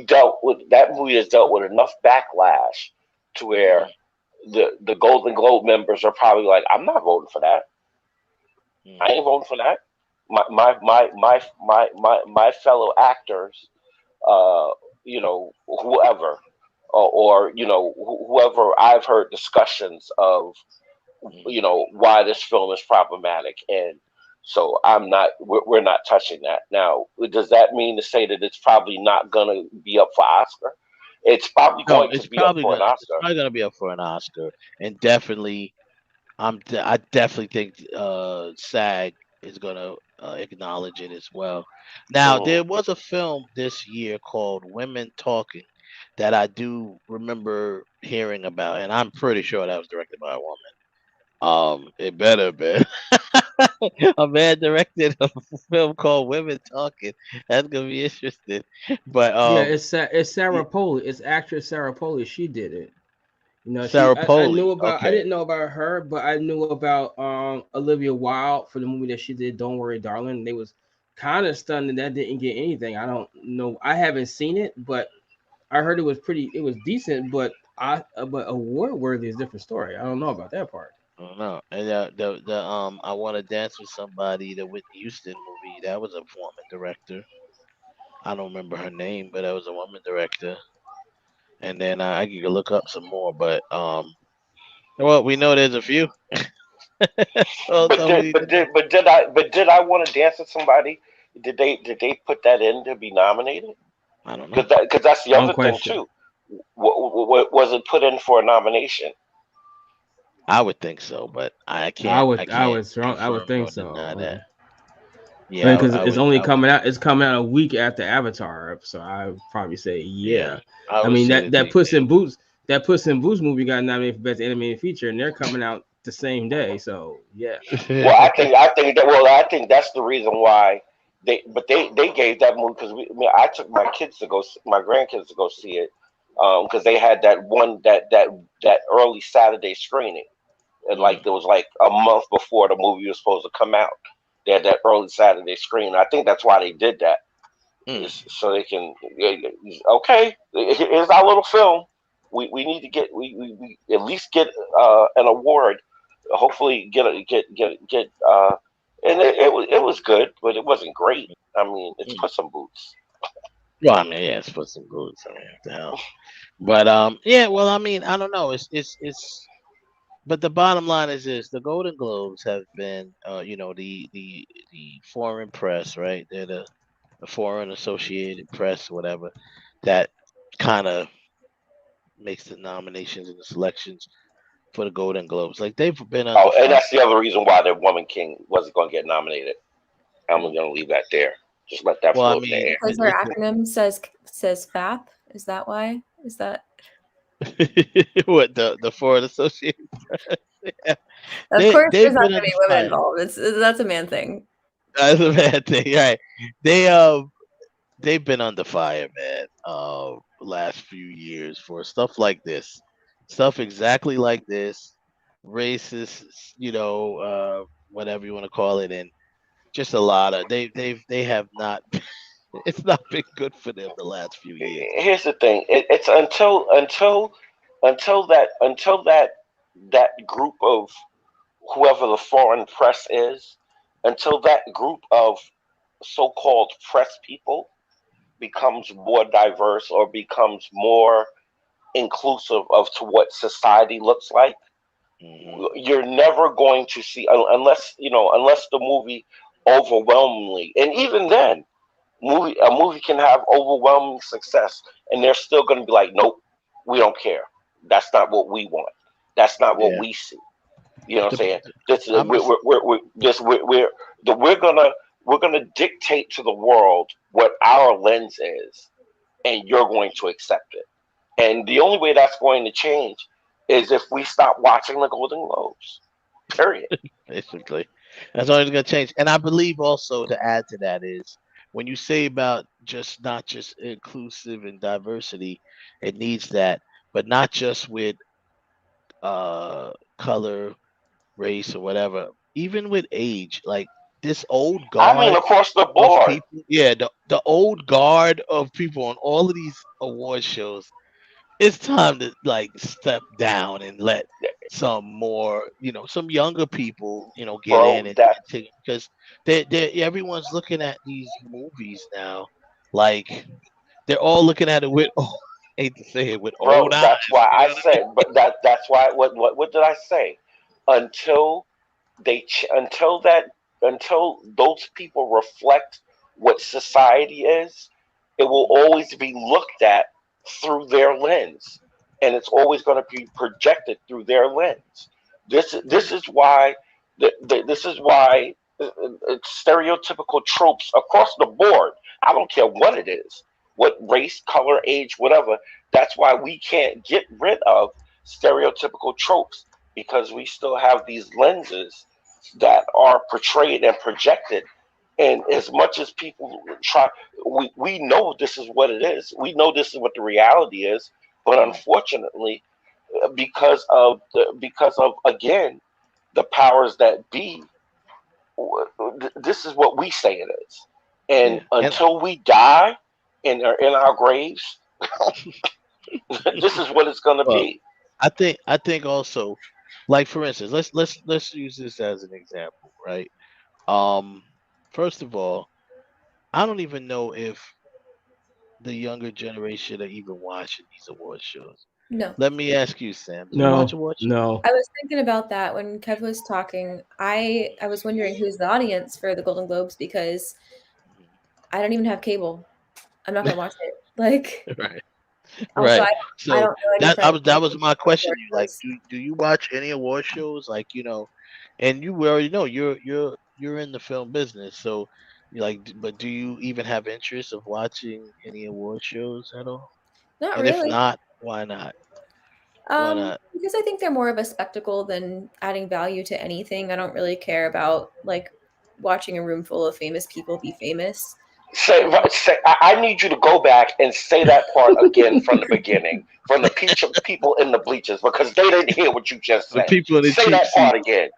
dealt with that movie has dealt with enough backlash to where the Golden Globe members are probably like, I'm not voting for that. I ain't voting for that. My fellow actors, uh, whoever, or whoever I've heard discussions of, why this film is problematic, and so I'm not. We're not touching that. Now, does that mean to say that it's probably not going to be up for Oscar? It's probably
No,
going to be up for an
it's
Oscar.
probably gonna be up for an Oscar, and definitely, I definitely think SAG is gonna acknowledge it as well. Now, there was a film this year called Women Talking that I do remember hearing about, and I'm pretty sure that was directed by a woman. It better have been. A man directed a film called Women Talking. That's gonna be interesting. But
Yeah, it's Sarah Polley. It's actress Sarah Polley. She did it. You know,
Sarah
I knew
Polley.
about. I
Okay.
didn't know about her, but I knew about Olivia Wilde for the movie that she did. Don't Worry, Darling. They was kind of stunned that didn't get anything. I don't know. I haven't seen it, but I heard it was pretty. It was decent, but but award worthy is a different story. I don't know about that part.
I don't know. And the I Want to Dance with Somebody, the Whitney Houston movie, that was a woman director. I don't remember her name, but that was a woman director. And then I could look up some more, but well, we know there's a few.
But did I want to dance with somebody? Did they put that in to be nominated?
I don't know.
Because that's the other thing too. Was it put in for a nomination?
I would think so, but I can't.
I would
confirm
think
nor
so.
deny that.
Yeah,
Yeah,
because
I
it's
would.
only
I would.
coming out. It's coming out a week after Avatar, so I would probably say yeah.
I
I
would
mean
say
that Puss in Boots movie got nominated for best animated feature, and they're coming out the same day. So yeah.
Well, I think that's the reason why they gave that movie because I took my grandkids to go see it because they had that early Saturday screening, and like there was like a month before the movie was supposed to come out. They had that early Saturday screening. I think that's why they did that, so they can okay. Here's our little film. We need to get we at least get an award. Hopefully get and it was good, but it wasn't great. I mean, it's Puss in Boots.
Well, I mean, yeah, it's Puss in Boots. I mean, what the hell. But yeah. Well, I mean, I don't know. It's. But the bottom line is this: the Golden Globes have been, the foreign press, right? They're the foreign associated press, whatever, that kind of makes the nominations and the selections for the Golden Globes. Like they've been under
Oh, and
fire.
that's the other reason why the Woman King wasn't going to get nominated. I'm going to leave that there. Just let that
Well, I
float in the
mean,
air.
Because their acronym says FAP. Is that why? Is that
what the foreign associated press? Yeah.
of course
They've
there's not
been
gonna
under
be women
fire.
involved. That's a man thing.
That's a bad thing, right? They've been under fire, man. Last few years for stuff like this, stuff exactly like this, racist, whatever you want to call it, and just a lot of they have not. It's not been good for them the last few years.
Here's the thing. It's until that group of whoever the foreign press is, until that group of so-called press people becomes more diverse or becomes more inclusive of to what society looks like, you're never going to see unless the movie overwhelmingly, and even then a movie can have overwhelming success and they're still going to be like, nope, we don't care, that's not what we want, that's not what
Yeah.
we see. You know what I'm
The,
saying? This is
I'm a,
we're gonna dictate to the world what our lens is, and you're going to accept it. And the only way that's going to change is if we stop watching the Golden Globes. Period.
basically. That's always going to change. And I believe also to add to that is when you say about just not just inclusive and diversity, it needs that, but not just with color, race, or whatever. Even with age, like this old
I mean,
guard
across the
of
board,
people, yeah, the old guard of people on all of these award shows, it's time to like step down and let some more, some younger people, get
bro.
in and
That
take because they everyone's looking at these movies now, like they're all looking at it with hate to say it with old
bro.
eyes.
That's why
You
I
know what I
said. But that's why. What did I say? Until until those people reflect what society is, it will always be looked at through their lens, and it's always going to be projected through their lens. This is why this is why it's stereotypical tropes across the board. I don't care what it is, what race, color, age, whatever. That's why we can't get rid of stereotypical tropes, because we still have these lenses that are portrayed and projected. And as much as people try, we know this is what it is. We know this is what the reality is. But unfortunately, because of again the powers that be, this is what we say it is. And
mean? Yeah, and
until we die and are in our graves, this is what it's going to
well,
be.
I think also, like for instance, let's use this as an example, right? Um, First of all, I don't even know if the younger generation are even watching these award shows.
No.
Let me ask you, Sam. Do you watch
No,
award shows?
no.
I was thinking about that when Kev was talking. I was wondering who's the audience for the Golden Globes because I don't even have cable. I'm not gonna watch it. Like,
Right.
also,
Right.
I
So
don't know any friends
that
that
was my question
award
to you. Like,
shows.
do you watch any award shows? Like, and you already know you're in the film business, so you like. But do you even have interest of watching any award shows at all?
Not
And if
really.
not, why not? Why not?
Because I think they're more of a spectacle than adding value to anything. I don't really care about like watching a room full of famous people be famous.
I need you to go back and say that part again from the beginning, from the people in the bleachers, because they didn't hear what you just
The
said.
people in the
Say
cheap
that part
seats.
again.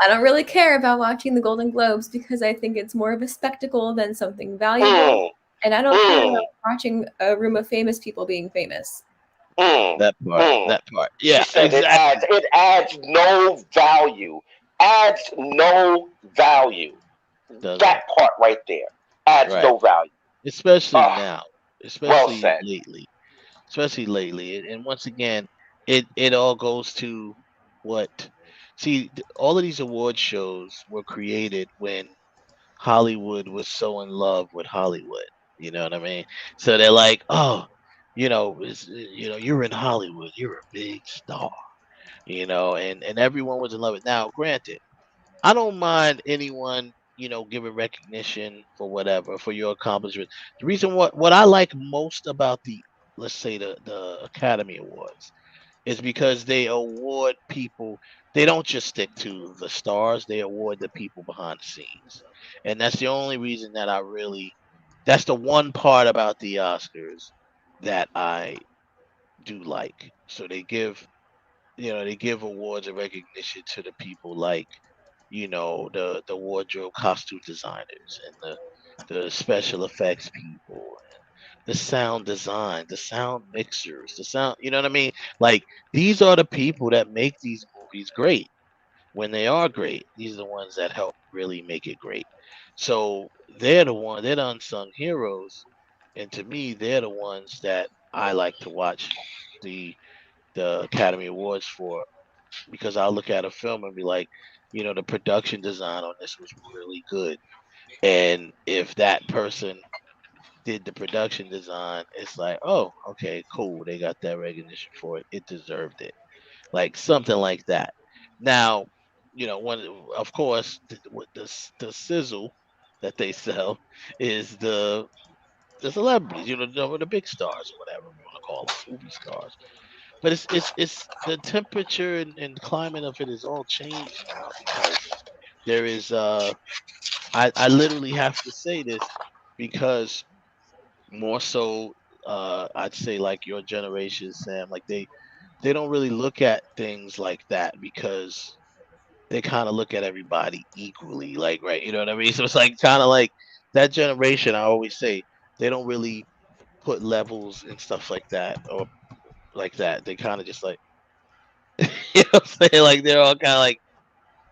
I don't really care about watching the Golden Globes because I think it's more of a spectacle than something valuable.
Mm,
And I don't care
mm,
about watching a room of famous people being famous.
mm,
That part.
mm.
That part.
She
Yeah,
said
exactly.
it adds no value. Adds no value.
Doesn't.
That part right there adds
Right.
no value.
Especially
Ah,
now.
well
Especially
said.
lately. Especially lately. And once again, it all goes to what. See, all of these award shows were created when Hollywood was so in love with Hollywood. You know what I mean? So they're like, oh, you're in Hollywood, you're a big star, and everyone was in love with. Now, granted, I don't mind anyone, giving recognition for whatever for your accomplishment. The reason what I like most about the let's say the Academy Awards is because they award people. They don't just stick to the stars; they award the people behind the scenes, and that's the only reason that I really. That's the one part about the Oscars that I do like. So they give awards and recognition to the people like the wardrobe costume designers and the special effects people, the sound design, the sound mixers, the sound, you know what I mean? Like these are the people that make these movies great. When they are great, these are the ones that help really make it great. So they're the unsung heroes. And to me, they're the ones that I like to watch the Academy Awards for, because I'll look at a film and be like, the production design on this was really good. And if that person did the production design, it's like, oh, okay, cool. They got that recognition for it. It deserved it. Like something like that. Now, one of course the sizzle that they sell is the celebrities, the big stars or whatever we want to call them, movie stars. But it's the temperature and climate of it is all changed now, because there is I literally have to say this, because more so I'd say like your generation, Sam, like they don't really look at things like that, because they kind of look at everybody equally, like, right, you know what I mean? So it's like kind of like that generation, I always say, they don't really put levels and stuff like that, or like that. They kind of just like, you know what I'm saying? Like they're all kind of like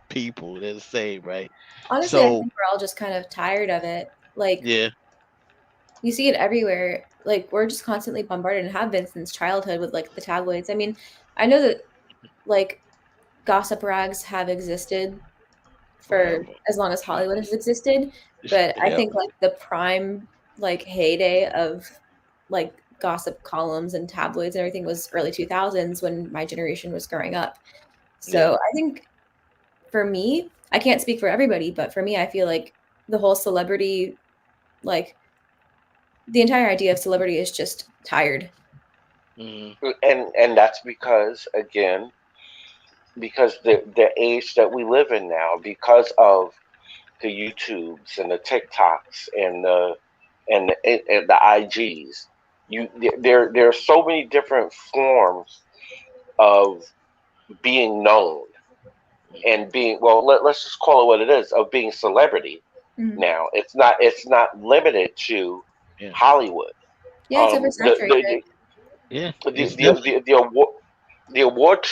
people. They're the same, right?
Honestly, I
So
think we're all just kind of tired of it. Like,
yeah,
you see it everywhere. Like, we're just constantly bombarded and have been since childhood with like the tabloids. I mean, I know that like gossip rags have existed for
forever.
as long as Hollywood has existed, but I
Yep.
think like the prime like heyday of like gossip columns and tabloids and everything was early 2000s when my generation was growing up.
Yeah.
So I think for me, I can't speak for everybody, but for me, I feel like the whole celebrity, like the entire idea of celebrity is just tired.
And that's because, again, because the age that we live in now, because of the YouTubes and the TikToks and the IGs, there are so many different forms of being known and being, well, let's just call it what it is, of being celebrity. Now it's not limited to Hollywood.
Yeah, it's oversaturated.
The award the award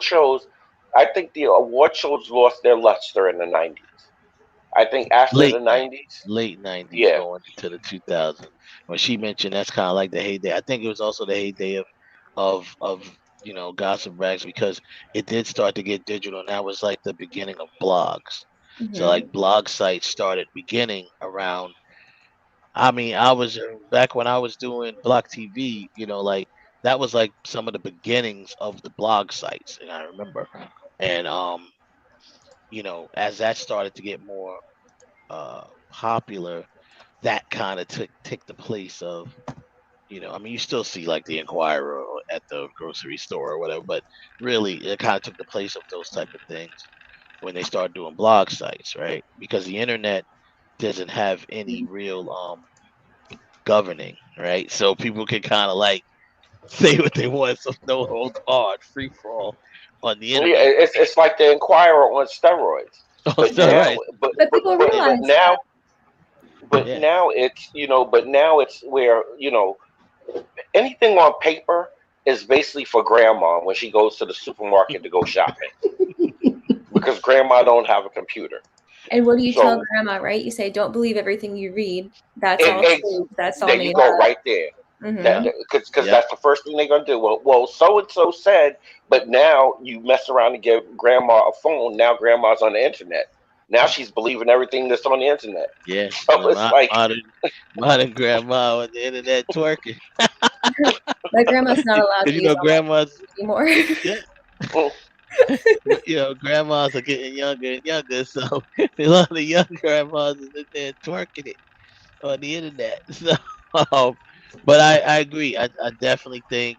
shows, I think the award shows lost their luster in the 90s. I think after the 90s,
late 90s
yeah.
going into the 2000s. When she mentioned that's kind of like the heyday. I think it was also the heyday of gossip rags, because it did start to get digital, and that was like the beginning of blogs. So like blog sites started beginning around. I mean, I was back when I was doing Block TV, like that was like some of the beginnings of the blog sites, and I remember. And as that started to get more popular, that kind of took the place of, I mean, you still see like the Inquirer at the grocery store or whatever, but really it kind of took the place of those type of things when they started doing blog sites, right? Because the internet doesn't have any real governing, right? So people can kind of like say what they want, so no holds barred, free for all on the
Yeah,
internet.
it's like the Inquirer on steroids. But now,
Right.
but
people
but,
realize
now,
Yeah.
but now it's where anything on paper is basically for grandma when she goes to the supermarket to go shopping, because grandma don't have a computer.
And what do you tell
So
grandma, right? You say, don't believe everything you read. That's all true. That's all
there you
made
go,
up.
right there.
Mhm.
Because that's the first thing they're gonna do. Well, so and so said, but now you mess around and give grandma a phone. Now grandma's on the internet. Now she's believing everything that's on the internet.
Yeah.
So it's like,
Modern grandma on the internet twerking.
My grandma's not allowed to use online
grandmas.
anymore.
Yeah. Grandmas are getting younger and younger, so a lot of young grandmas is in there twerking it on the internet. So, but I agree. I definitely think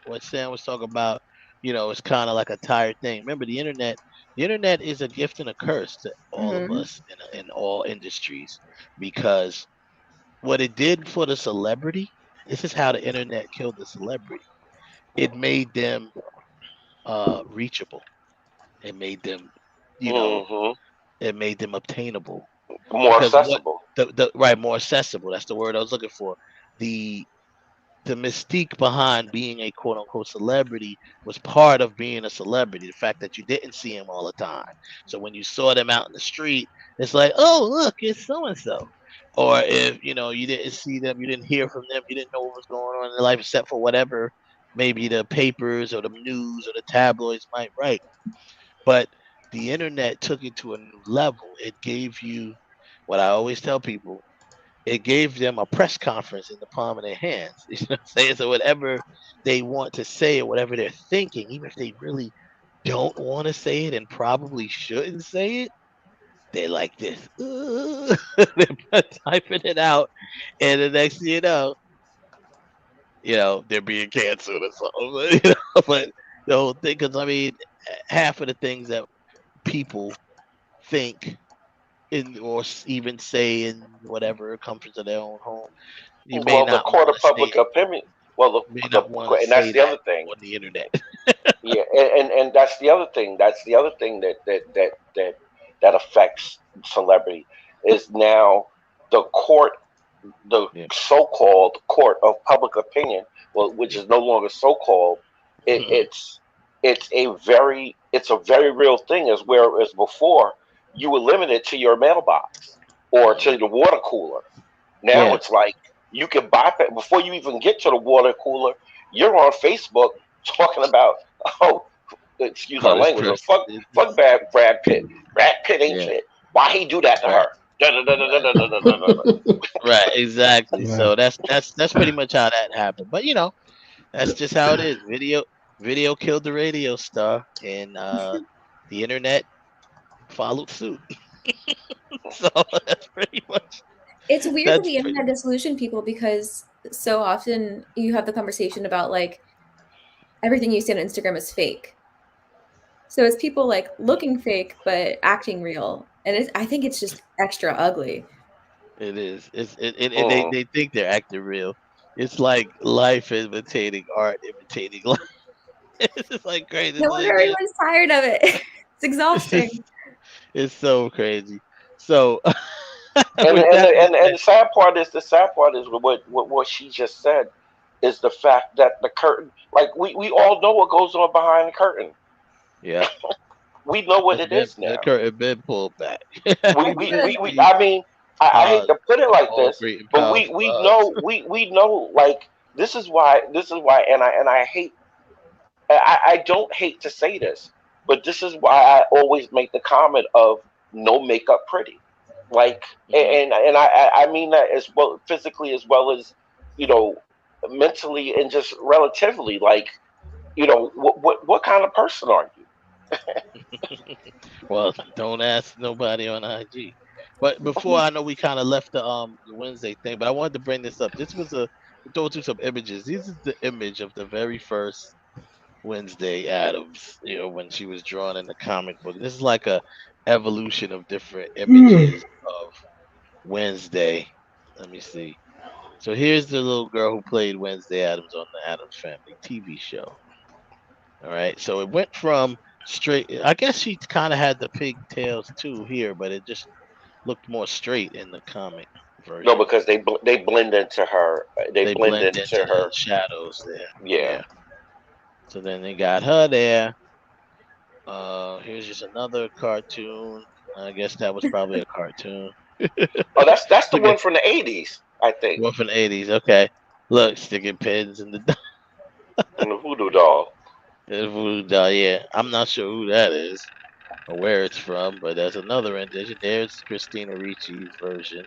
what Sam was talking about, it's kind of like a tired thing. Remember, the internet. The internet is a gift and a curse to all of us in all industries, because what it did for the celebrity. This is how the internet killed the celebrity. It made them reachable. It made them, it made them obtainable.
More accessible.
More accessible. That's the word I was looking for. The mystique behind being a quote unquote celebrity was part of being a celebrity. The fact that you didn't see him all the time. So when you saw them out in the street, it's like, oh, look, it's so and so. Or if you didn't see them, you didn't hear from them, you didn't know what was going on in their life except for whatever maybe the papers or the news or the tabloids might write. But the internet took it to a new level. It gave you what I always tell people, it gave them a press conference in the palm of their hands. You know what I'm saying? So whatever they want to say or whatever they're thinking, even if they really don't want to say it and probably shouldn't say it, they're like this. They're typing it out, and the next thing they're being canceled or something. But the whole thing, because I mean, half of the things that people think or even say in whatever comforts of their own home, you may
The
not
court
want
of
to say
public
it.
opinion. Well,
May not want to
and
say
that's the
that
other thing.
on the internet.
Yeah, and that's the other thing. That's the other thing that affects celebrity is now the court, the so-called court of public opinion, which is no longer so-called. It's a very real thing. As whereas before you were limited to your mailbox or to the water cooler. Now it's like you can bypass before you even get to the water cooler. You're on Facebook talking about excuse my language, but fuck Brad Pitt. Brad Pitt ain't shit. Why he do that to her?
Right, exactly. So that's pretty much how that happened. But that's just how it is. Video killed the radio star, and the internet followed suit. So that's pretty much.
It's weird that the internet disillusioned people because so often you have the conversation about like everything you see on Instagram is fake. So it's people like looking fake but acting real, and I think it's just extra ugly.
It is. They think they're acting real. It's like life imitating art, imitating life. It's just like crazy.
No wonder everyone's tired of it. It's exhausting.
It's so crazy. So,
and the sad part is what she just said is the fact that the curtain, like we all know what goes on behind the curtain.
Yeah,
we know what it is now.
The curtain been pulled back.
I mean, I hate to put it like this, but we know like this is why, and I hate. I don't hate to say this, but this is why I always make the comment of no makeup pretty, like, and I mean that as well physically as well as mentally and just relatively, like, what kind of person are you?
Well, don't ask nobody on IG. But before, I know we kind of left the Wednesday thing, but I wanted to bring this up. This was go through some images. This is the image of the very first Wednesday Addams, when she was drawn in the comic book. This is like a evolution of different images of Wednesday. Let me see. So here's the little girl who played Wednesday Addams on the Addams Family TV show. All right. So it went from straight. I guess she kind of had the pigtails too here, but it just looked more straight in the comic version.
No, because they blend into her. They blend into her
the shadows there.
Yeah.
So then they got her there. Here's just another cartoon. I guess that was probably a cartoon.
Oh, that's the one from the 80s, I think.
One from the 80s. Okay. Look, sticking pins in the
and the voodoo doll.
The voodoo doll, yeah. I'm not sure who that is or where it's from, but there's another rendition. There's Christina Ricci's version.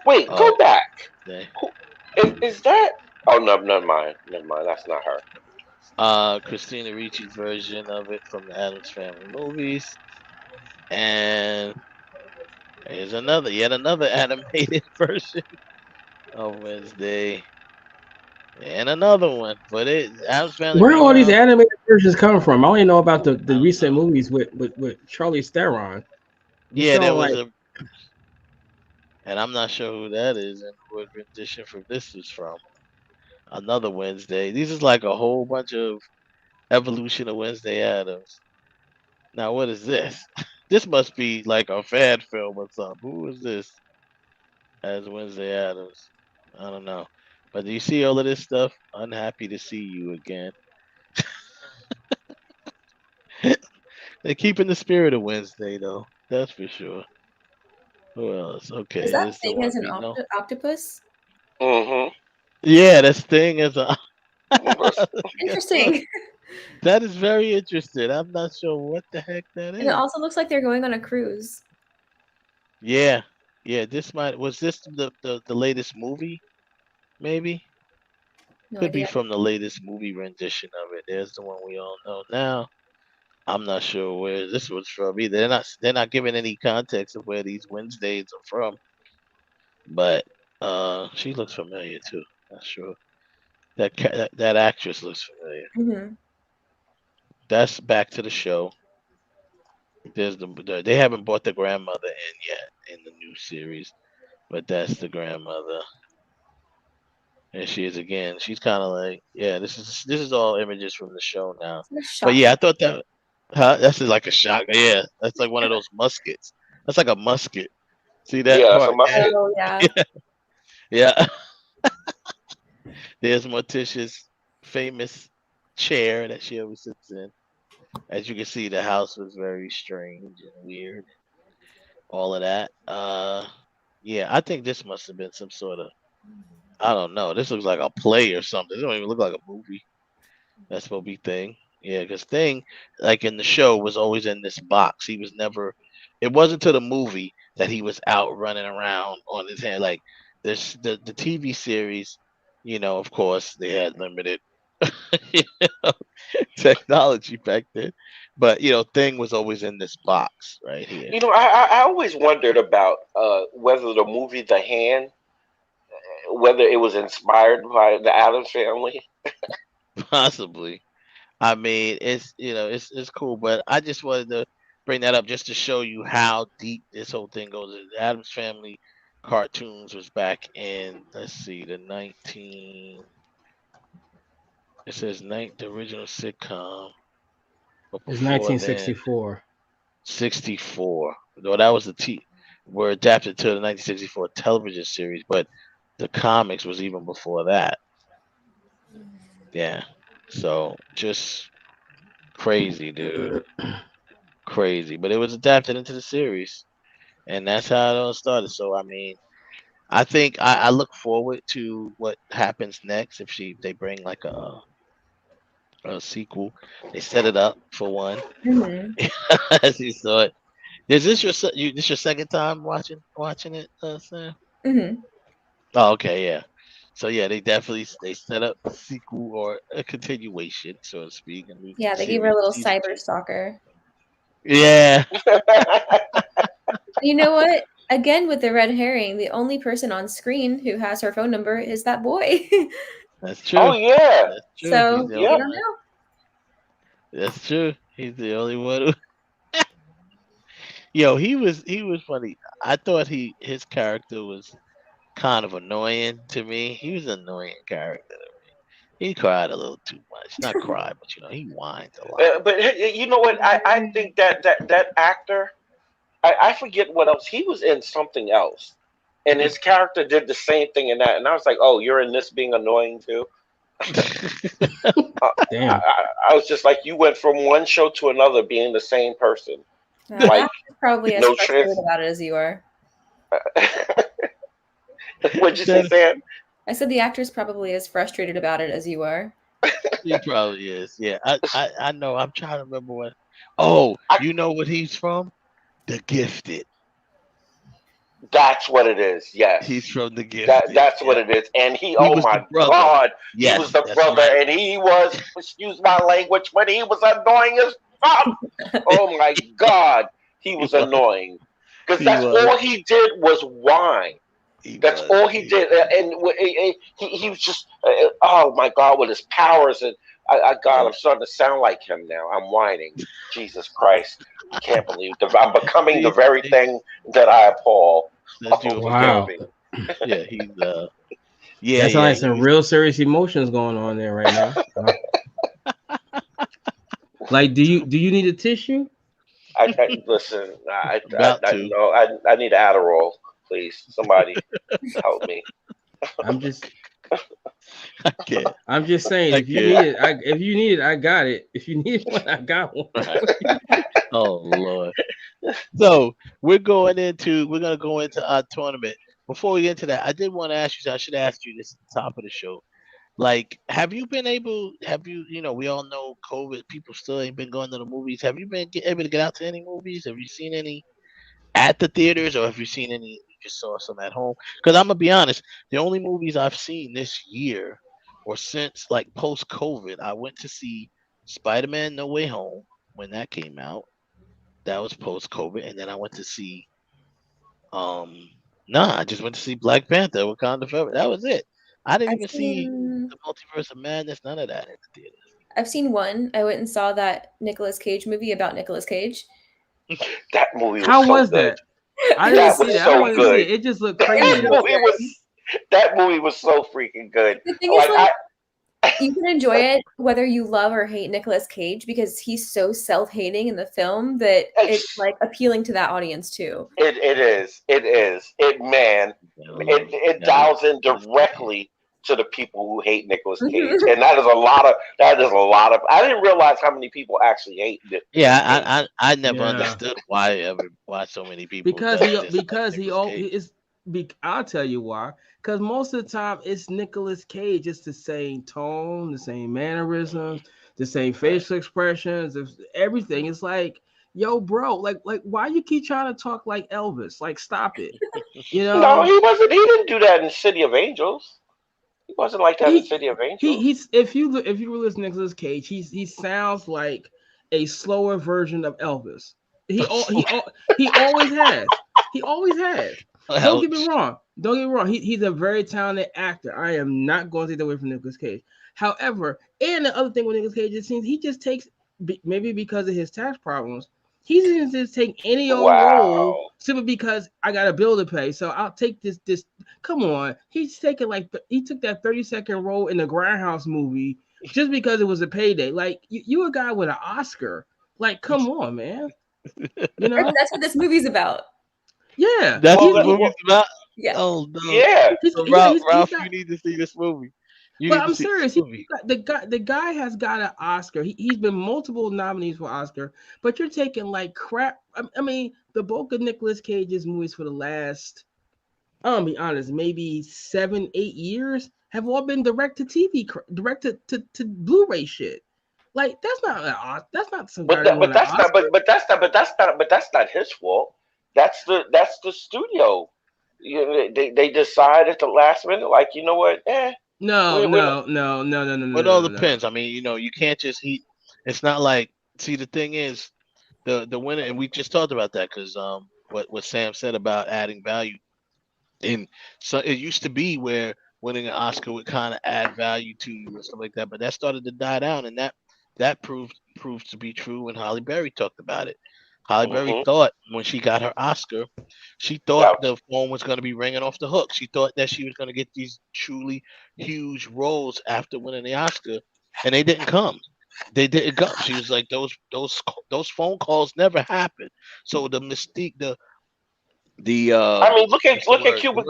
Wait, go back. Is that? Oh no, never mind. That's not her.
Christina Ricci's version of it from the Addams Family movies, and there's yet another animated version of Wednesday, and another one. But Addams Family.
Where are all these animated versions coming from? I only know about the recent movies with Charlize Theron.
Yeah, there was and I'm not sure who that is and what rendition from this is from. Another Wednesday. These is like a whole bunch of evolution of Wednesday Addams. Now, what is this? This must be like a fan film or something. Who is this as Wednesday Adams? I don't know. But do you see all of this stuff? Unhappy to see you again. They're keeping the spirit of Wednesday though. That's for sure. Who else? Okay,
Is that
this is the
thing
one
as an
we know.
octopus?
Mm-hmm.
Yeah, this thing is a.
Interesting.
That is very interesting. I'm not sure what the heck that
And it
is.
also looks like they're going on a cruise.
Yeah, yeah. This was this the latest movie? Maybe
No
could be
idea.
from the latest movie rendition of it. There's the one we all know now. I'm not sure where this was from either. They're not giving any context of where these Wednesdays are from. But she looks familiar too. Not sure that actress looks familiar.
Mm-hmm.
That's back to the show. There's they haven't brought the grandmother in yet in the new series, but that's the grandmother, and she is again. She's kind of like, yeah. This is all images from the show now. But yeah, I thought that, huh? That's just like a shot. Yeah, that's like one of those muskets. That's like a musket. See that
Yeah, it's a
part?
musket.
Oh yeah.
Yeah. There's Morticia's famous chair that she always sits in. As you can see, the house was very strange and weird. All of that. Yeah, I think this must have been some sort of, I don't know. This looks like a play or something. It don't even look like a movie. That's supposed to be Thing. Yeah, because Thing, like in the show, was always in this box. He was never. It wasn't to the movie that he was out running around on his hand. Like this, the TV series, of course, they had limited you know, technology back then, but Thing was always in this box right here.
I always wondered about whether the movie The Hand, whether it was inspired by the Addams Family.
Possibly. I mean, it's cool, but I just wanted to bring that up just to show you how deep this whole thing goes. The Addams Family cartoons was back in, let's see, the it says the original sitcom, but
It's
before then,
1964.
64. No, that was were adapted to the 1964 television series, but the comics was even before that. Yeah. So just crazy, dude. Crazy. But it was adapted into the series. And that's how it all started. So I mean, I think I look forward to what happens next if they bring like a sequel. They set it up for one.
Mm-hmm.
As you saw it. Is this your second time watching it, Sam?
Mm-hmm.
Oh, okay, yeah. So yeah, they set up a sequel or a continuation, so to speak.
Yeah, they gave her a little cyber stalker.
Yeah.
You know what? Again, with the red herring, the only person on screen who has her phone number is that boy.
That's true.
Oh yeah.
That's true.
So you don't know.
That's true. He's the only one who. Yo, he was funny. I thought his character was kind of annoying to me. He was an annoying character to me. He cried a little too much. Not cry, but he whined a lot.
But you know what? I think that actor, I forget what else. He was in something else, and his character did the same thing in that. And I was like, oh, you're in this being annoying too.
Damn.
I was just like, you went from one show to another being the same person.
Like, probably as frustrated about it as you are.
What'd you say, Sam?
I said the actor's probably as frustrated about it as you are.
He probably is. Yeah, I know. I'm trying to remember what. Oh, you know what he's from? The Gifted.
That's what it is. Yes,
he's from The Gifted.
That's what it is. And oh my God,
yes,
he was the brother, right. And he was, excuse my language, but he was annoying as fuck. Oh my God, he was annoying because that's all he did was whine. That's all he did, and he was just oh my God, with his powers and God, I'm starting to sound like him now. I'm whining. Jesus Christ, I can't believe I'm becoming the very thing that I appall.
Wow.
Yeah, he's
yeah. That's like some real serious emotions going on there right now. Like, do you need a tissue?
Listen.
About to.
No. I need Adderall, please. Somebody help me.
I'm just
I can't.
I'm just saying,
I
if you
can't.
need it, I got it. If you need one, I got one.
Oh Lord. So we're gonna go into our tournament. Before we get into that, I did want to ask you. I should ask you this at the top of the show. Like, have you been able? Have you? You know, we all know COVID. People still ain't been going to the movies. Have you been able to get out to any movies? Have you seen any at the theaters, or have you seen any? You just saw some at home? Because I'm gonna be honest, the only movies I've seen this year, or since like post COVID, I went to see Spider-Man: No Way Home when that came out. That was post COVID, and then I went to see nah, I just went to see Black Panther, Wakanda Forever. That was it. I didn't
I've
even see
seen
the Multiverse of Madness. None of that in the theater.
I've seen one. I went and saw that Nicolas Cage movie about Nicolas Cage.
That movie was
How
so
was
good.
that? I didn't
That
see
was
that. I
so
wanted to see
good.
it. It just looked
That
crazy.
movie was so freaking good.
The thing is, like, you can enjoy it whether you love or hate Nicolas Cage because he's so self-hating in the film that it's like appealing to that audience too.
It is. It dials in directly to the people who hate Nicolas Cage, and that is a lot of. I didn't realize how many people actually hate it.
Yeah, I never understood why so many people
I'll tell you why. Because most of the time it's Nicolas Cage. It's the same tone, the same mannerisms, the same facial expressions, everything. It's like, yo, bro, like why you keep trying to talk like Elvis? Like, stop it. You know?
No, he wasn't. He didn't do that in City of Angels. He wasn't like that in City of Angels.
He's if you listen to Nicolas Cage, he sounds like a slower version of Elvis. He always has. He always has. Don't get me wrong. He's a very talented actor. I am not going to take that away from Nicolas Cage. However, and the other thing with Nicolas Cage, it seems he just takes, maybe because of his tax problems, he doesn't just take any old role simply because I got a bill to pay. So I'll take this. Come on, he's taking he took that 30-second role in the Grindhouse movie just because it was a payday. Like you a guy with an Oscar. Like, come on, man. You know
that's what this movie's about.
Yeah,
that's what the movie's about.
Yeah.
Oh no.
Yeah.
So, Ralph, you need to see this movie.
But I'm serious. The guy has got an Oscar. He's been multiple nominees for Oscar. But you're taking like crap. I mean, the bulk of Nicolas Cage's movies for the last, I'll be honest, maybe 7-8 years have all been direct to TV, direct to Blu-ray shit. Like that's not some.
But that's not his fault. That's the studio. They decide at the last minute, like, you know what?
No.
It all depends. I mean, you can't just it's not like, see, the thing is, the winner, and we just talked about that because what Sam said about adding value, and so it used to be where winning an Oscar would kind of add value to you and stuff like that, but that started to die down, and that proved to be true when Halle Berry talked about it. Halle Berry thought when she got her Oscar, she thought the phone was going to be ringing off the hook. She thought that she was going to get these truly huge roles after winning the Oscar, and they didn't come. They didn't come. She was like, those phone calls never happened. So the mystique,
I mean, look at Cuba.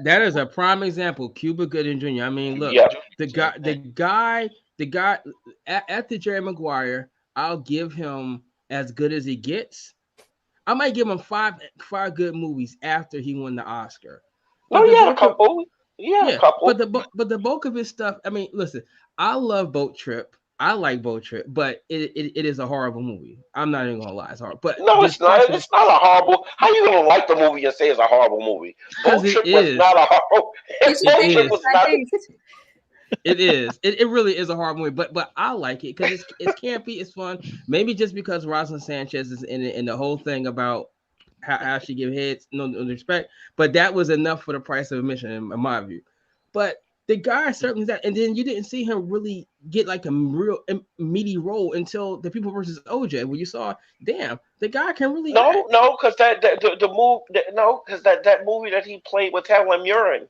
That is a prime example. Cuba Gooding Jr. I mean, look, the guy at the Jerry Maguire, I'll give him as good as he gets. I might give him five good movies after he won the Oscar.
But a couple. A couple.
But the bulk of his stuff. I mean, listen, I love Boat Trip. I like Boat Trip, but it is a horrible movie. I'm not even gonna lie, it's horrible. But
no, it's not. It's not a horrible. How you gonna like the movie and say it's a horrible movie? Boat Trip was not a horrible.
It is. It really is a horrible movie, but I like it because it's campy, it's fun. Maybe just because Rosalind Sanchez is in it, and the whole thing about how she give heads no respect. But that was enough for the price of admission, in my view. But the guy certainly that, and then you didn't see him really get like a real meaty role until The People versus OJ, where you saw, damn, the guy can really
because that movie that he played with Helen Mirren,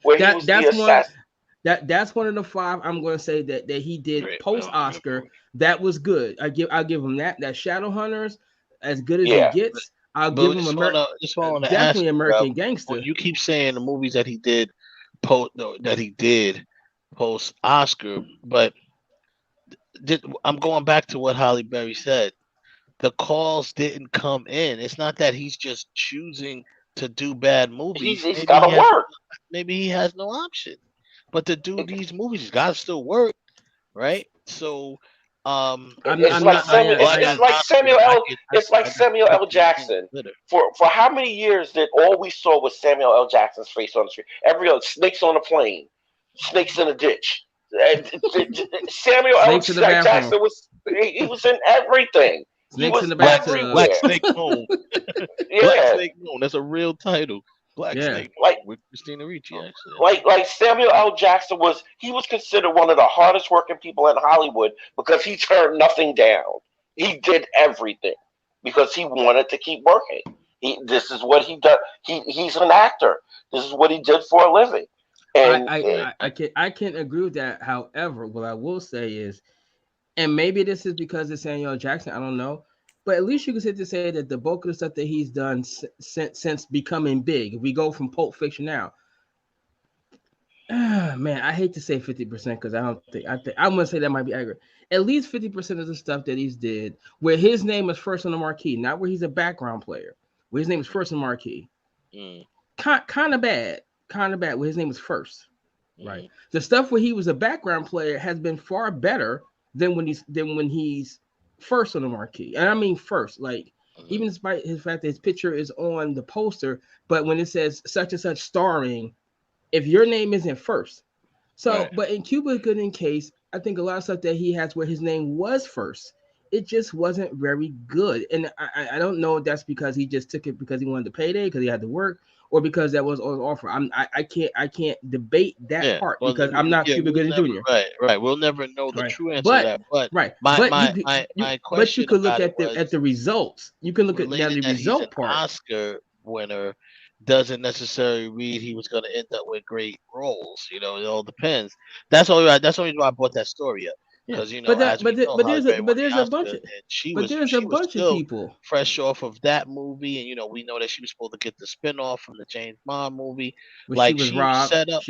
where he was the assassin.
That's one of the 5 I'm going to say that he did post Oscar that was good. I'll give him that. That Shadowhunters, as good as it gets. I'll give him definitely American Gangster.
You keep saying the movies that he did post Oscar, but I'm going back to what Holly Berry said. The calls didn't come in. It's not that he's just choosing to do bad movies.
He's got to work.
Maybe he has no option. But to do these movies, he's got to still work, right? So,
it's like Samuel L. Jackson. For how many years did all we saw was Samuel L. Jackson's face on the street? Every other snakes on a plane, snakes in a ditch. Samuel L. Jackson was in everything.
Snakes in the bathtub.
Black Snake Moan. Black Snake Moan. That's a real title. Black Snake Moan with Christina Ricci. Actually,
like Samuel L. Jackson was considered one of the hardest working people in Hollywood because he turned nothing down. He did everything because he wanted to keep working. This is what he does. He's an actor. This is what he did for a living. And
I can't agree with that. However, what I will say is, and maybe this is because it's Samuel Jackson, I don't know, but at least you can sit to say that the bulk of the stuff that he's done since becoming big, if we go from Pulp Fiction now, man, I hate to say 50% because I'm gonna say that might be accurate. At least 50% of the stuff that he's did where his name is first on the marquee, not where he's a background player, where his name is first on the marquee. Kind of bad where his name was first. Right. The stuff where he was a background player has been far better than when he's first on the marquee. And I mean first, like even despite his fact that his picture is on the poster, but when it says such and such starring, if your name isn't first. So, but in Cuba Gooding case, I think a lot of stuff that he has where his name was first, it just wasn't very good. And I don't know if that's because he just took it because he wanted the payday, because he had to work, or because that was on offer. I can't debate that part because I'm not Cuba Gooding Jr.
Right. We'll never know the true answer to that. But my question,
but you could look at the results. You can look at now the result part.
Oscar winner doesn't necessarily read he was going to end up with great roles. It all depends. That's only why I brought that story up. Because there's
a bunch of people
fresh off of that movie, and we know that she was supposed to get the spinoff from the James Bond movie.
Like she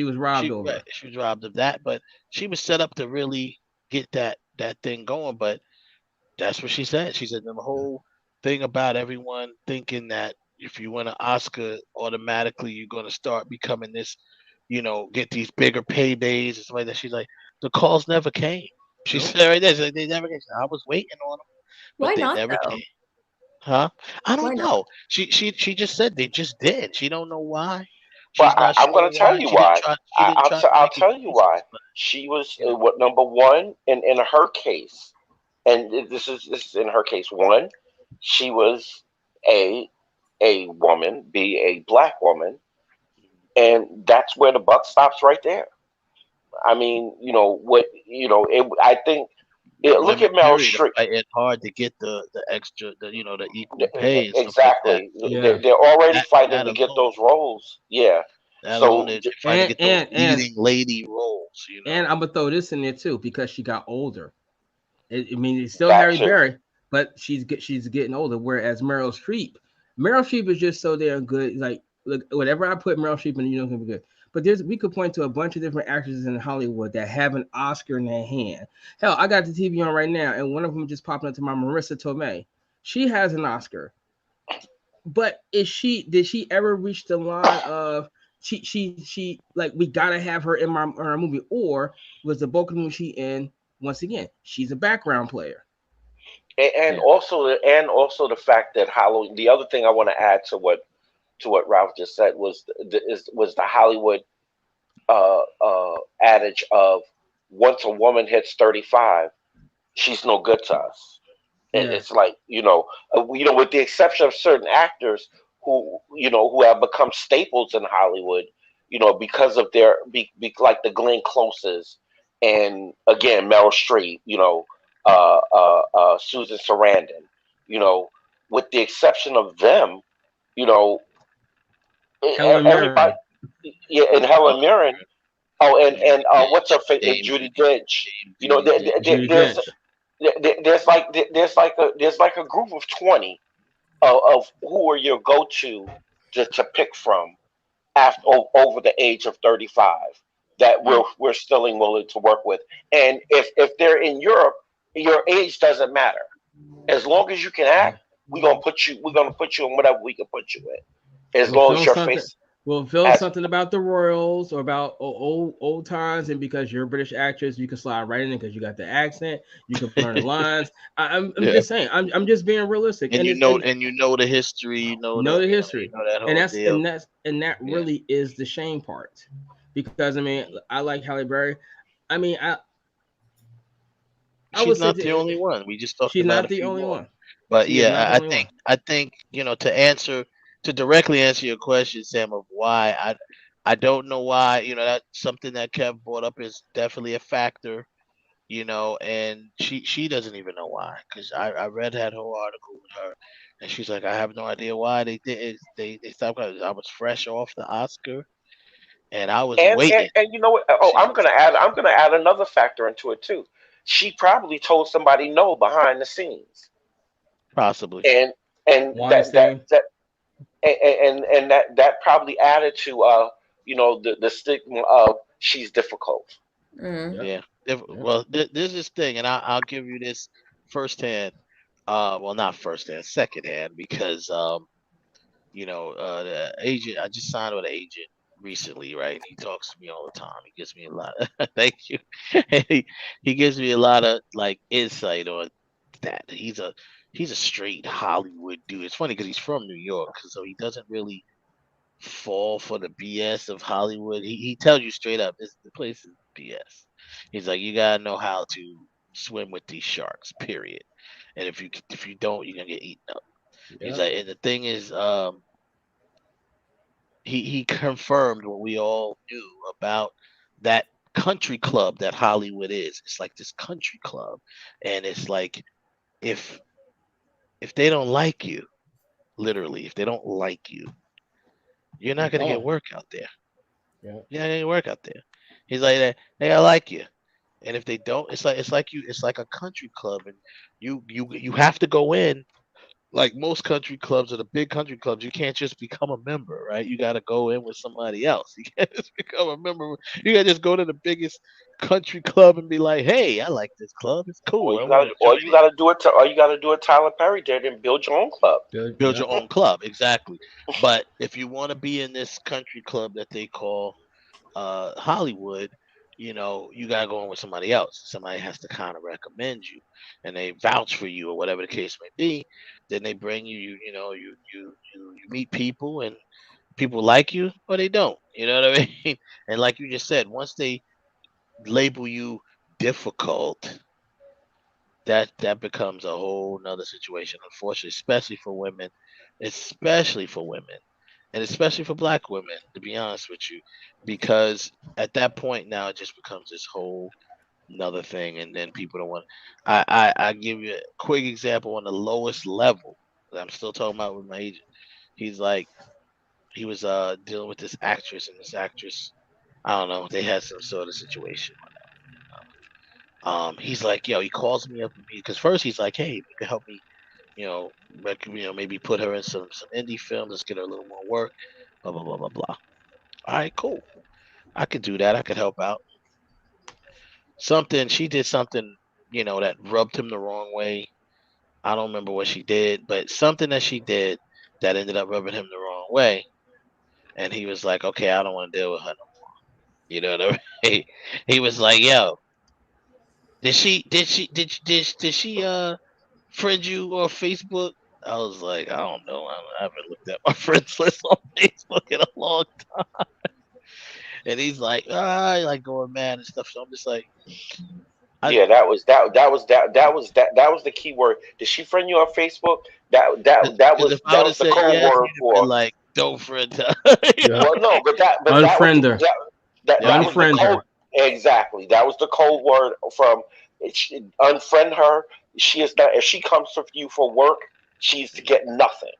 was robbed
of that, but she was set up to really get that thing going. But that's what she said. She said the whole thing about everyone thinking that if you win an Oscar, automatically you're going to start becoming this, get these bigger paydays and stuff like that. She's like, the calls never came. She said right there, they never came. I was waiting on them.
Why not? Never came.
Huh? I don't know. She just said they just did. She don't know why.
Well, I'm going to tell you why. I'll tell you why. She was number one in her case, and this is in her case. One, she was a woman, be a black woman, and that's where the buck stops right there. I mean, I think look at Meryl Streep.
It's hard to get the extra, the equal pay.
Exactly. Like they're already fighting to get those roles. Yeah.
So trying to get those leading lady roles.
And I'm gonna throw this in there too because she got older. It's still Harry Berry, but she's getting older. Whereas Meryl Streep is just so damn good. Like, look, whatever I put Meryl Streep in, it's gonna be good. But we could point to a bunch of different actresses in Hollywood that have an Oscar in their hand. Hell, I got the TV on right now, and one of them just popping up to my Marissa Tomei. She has an Oscar, but did she ever reach the line of she like we gotta have her in our movie, or was the bulk of the movie she in? Once again, she's a background player.
And also the fact that Halloween. The other thing I want to add to what Ralph just said was the Hollywood adage of once a woman hits 35, she's no good to us. And it's like, with the exception of certain actors who have become staples in Hollywood, because of their like the Glenn Closes and again Meryl Streep, Susan Sarandon, with the exception of them,
Helen Mirren.
And Helen Mirren. Oh, and what's her face? Judy Dench. You know,
Judy Dench.
there's like a group of 20 of who are your go-to to pick from after over the age of 35 that we're still willing to work with. And if they're in Europe, your age doesn't matter. As long as you can act, we're gonna put you in whatever we can put you in. As long as your face.
Well, film something about the royals or about old times, and because you're a British actress, you can slide right in because you got the accent. You can learn the lines. I'm just saying. I'm just being realistic.
And you know the history. You know
the history.
You know that whole deal.
That really is the shame part, because I mean I like Halle Berry. I mean
she's not the only one. We just talked about
she's not
a
the
few
only
more.
one.
But yeah, I think to directly answer your question, Sam, of why I don't know why, you know, that's something that Kev brought up is definitely a factor, you know, and she doesn't even know why, because I read that whole article with her, and she's like, I have no idea why they did it. They stopped. I was fresh off the Oscar, and I was waiting.
And you know what? Oh, I'm gonna add another factor into it too. She probably told somebody no behind the scenes.
Possibly.
And that probably added to you know, the stigma of she's difficult.
Yeah. Well, there's this thing, and I'll give you this firsthand. Well, not firsthand, secondhand, because you know, the agent. I just signed with an agent recently, right? And he talks to me all the time. He gives me a lot. Thank you. He gives me a lot of like insight on that. He's a straight Hollywood dude. It's funny because he's from New York, so he doesn't really fall for the BS of Hollywood. He tells you straight up, the place is BS. He's like, you gotta know how to swim with these sharks, period. And if you don't, you're gonna get eaten up. He's like, and the thing is, he confirmed what we all knew about that country club that Hollywood is. It's like this country club, and it's like if they don't like you, literally, if they don't like you, you're not gonna get work out there.
Yeah,
you're not gonna get work out there. He's like, they gotta like you, and if they don't, it's like a country club, and you have to go in. Like most country clubs or the big country clubs, you can't just become a member, right? You got to go in with somebody else. You can't just become a member. You got to just go to the biggest country club and be like, "Hey, I like this club. It's cool."
All you gotta do it. Tyler Perry did and build your own club.
Build your own club, exactly. But if you want to be in this country club that they call Hollywood, you know, you gotta go in with somebody else. Somebody has to kind of recommend you, and they vouch for you, or whatever the case may be. Then they bring you, you meet people, and people like you or they don't. You know what I mean? And like you just said, once they label you difficult, that becomes a whole nother situation. Unfortunately, especially for women, and especially for Black women, to be honest with you, because at that point now it just becomes this whole another thing, and then people don't want. I give you a quick example on the lowest level that I'm still talking about with my agent. He's like, he was dealing with this actress, and this actress, I don't know, they had some sort of situation. He's like, yo, he calls me up because first he's like, hey, you can help me, maybe put her in some indie films, let's get her a little more work, blah blah blah blah blah. All right, cool. I could do that. I could help out. She did something, that rubbed him the wrong way. I don't remember what she did, but something that she did that ended up rubbing him the wrong way. And he was like, okay, I don't want to deal with her no more. You know what I mean? He was like, yo, did she friend you on Facebook? I was like, I don't know. I haven't looked at my friends list on Facebook in a long time. And he's like, I like going mad and stuff. So I'm just like,
yeah, that was the key word. Did she friend you on Facebook? That was the code word for
like, don't friend her.
Well, no, but
unfriend her.
That was the code. Exactly. That was the code word from unfriend her. She is not. If she comes to you for work, she's to get nothing.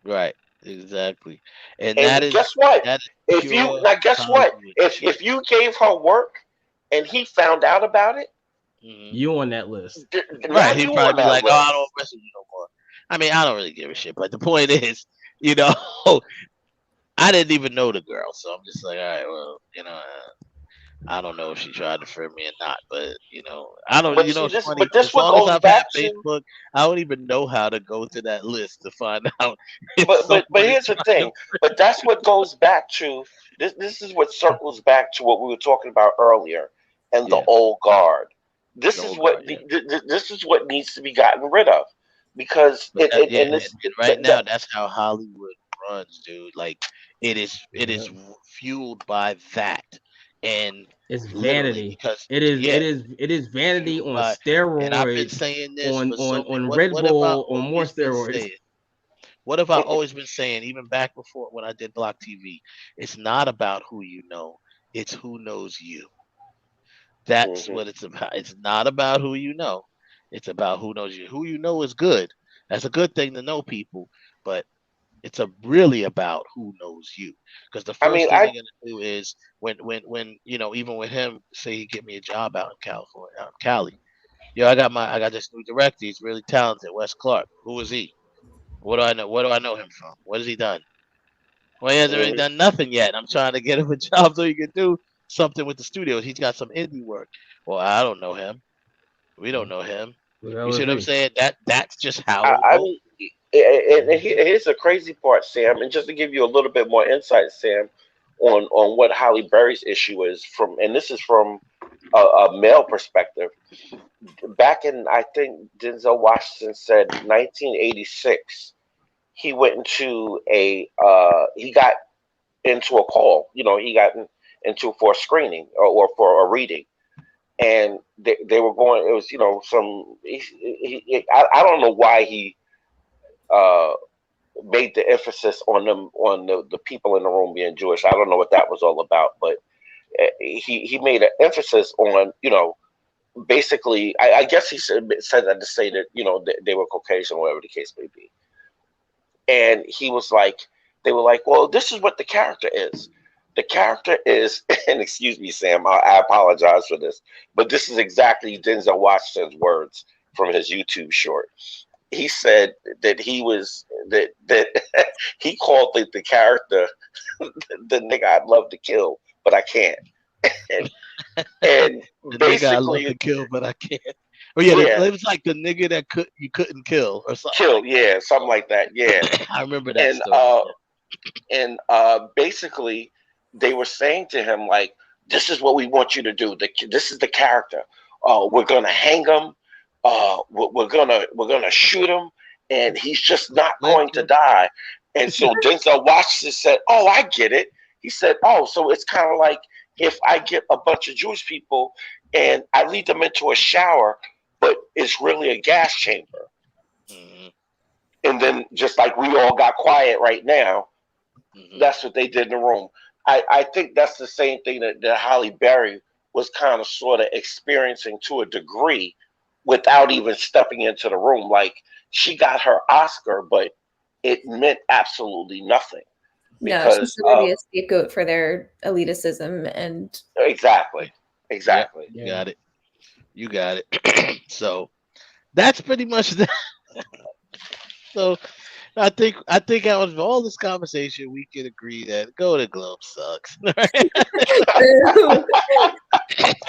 Right. Exactly. And
And guess what?
that is
If you
pure
now guess what?
Hollywood
If
shit.
you gave her work and he found out about it,
You on that list.
now
Right. He'd
you
probably
on
be
that
like, "Oh, I
list.
don't mess with you no more." I mean, I don't really give a shit. But the point is, you know, I didn't even know the girl, so I'm just like, all right, well, I don't know if she tried to friend me or not, but I don't.
But see
It's
this,
funny.
but this
As
what
long as
goes
I've had
back to.
Facebook, I don't even know how to go to that list to find out if
But
someone is
here's the
trying to.
thing. But that's what goes back to this. This is what circles back to what we were talking about earlier, and the
Yeah,
old guard.
the
This is
old
what
guard. Yeah,
this is what needs to be gotten rid of, because
but
and this
and right now that's how Hollywood runs, dude. Like it is fueled by that, and
It's
literally
vanity.
because
It is
yeah,
it is it is vanity
fueled
on
by. And I've been
steroids,
saying this
on
for
on
so many.
on
What
Red
what have I
Bull, on more
always been
steroids.
saying? What have I always been saying, even back before when I did Block TV? It's not about who you know, it's who knows you. That's
Mhm.
what it's about. It's not about who you know, it's about who knows you. Who you know is good. That's a good thing to know people, but it's really about who knows you. Because the
I
first
mean,
thing they're gonna do is when even with him, say he get me a job out in California, out in Cali. Yo, I got this new director. He's really talented. Wes Clark. Who is he? What do I know? What do I know him from? What has he done? Well, he hasn't really
mhm.
done nothing yet. I'm trying to get him a job so he can do something with the studios. He's got some indie work. Well, I don't know him. We don't know him.
That
You see
was
what I'm
he.
saying? That's just how it
I
goes.
mean, here's the crazy part, Sam, and just to give you a little bit more insight, Sam, on what Holly Berry's issue is from, and this is from a male perspective. Back in, I think Denzel Washington said 1986, he went into he got into a call. He got into for a screening, or for a reading, and they were going. It was some. I don't know why he uh, made the emphasis on them, on the people in the room being Jewish. I don't know what that was all about, but he made an emphasis on basically. I guess he said that to say that they were Caucasian, whatever the case may be. And he was like, they were like, well, this is what the character is. The character is, and excuse me, Sam, I apologize for this, but this is exactly Denzel Washington's words from his YouTube short. He said that that he called the character the nigga I'd love to kill, but I can't. And, and
The nigga I love to
basically,
kill, but I can't. Oh yeah,
yeah,
it was like the nigga that you couldn't kill or something
kill,
like
yeah, something like that, yeah.
that. I remember that
And
story.
basically they were saying to him like, this is what we want you to do. This is the character. We're gonna hang him. We're gonna shoot him, and he's just not going to die. And so Denzel Washington said, oh, I get it. He said, oh, so it's kind of like if I get a bunch of Jewish people and I lead them into a shower, but it's really a gas chamber.
Mhm.
And then just like we all got quiet right now,
Mhm.
that's what they did in the room. I think that's the same thing that Holly Berry was kind of sort of experiencing to a degree without even stepping into the room. Like, she got her Oscar, but it meant absolutely nothing
No, she's
because
going to be a scapegoat for their elitism and
exactly.
Yeah, you got it. You got it. So that's pretty much that. So I think out of all this conversation, we can agree that Golden Globe sucks.
Wait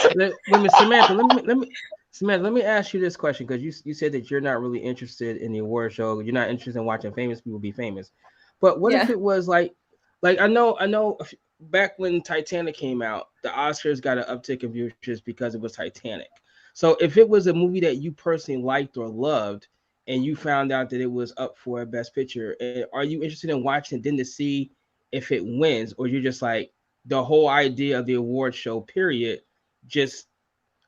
a minute, Samantha. Samantha, let me ask you this question, because you said that you're not really interested in the award show. You're not interested in watching famous people be famous. But what if
Yeah.
it was like I know back when Titanic came out, the Oscars got an uptick in viewership because it was Titanic. So if it was a movie that you personally liked or loved, and you found out that it was up for a Best Picture, are you interested in watching it then to see if it wins, or you're just like, the whole idea of the award show period just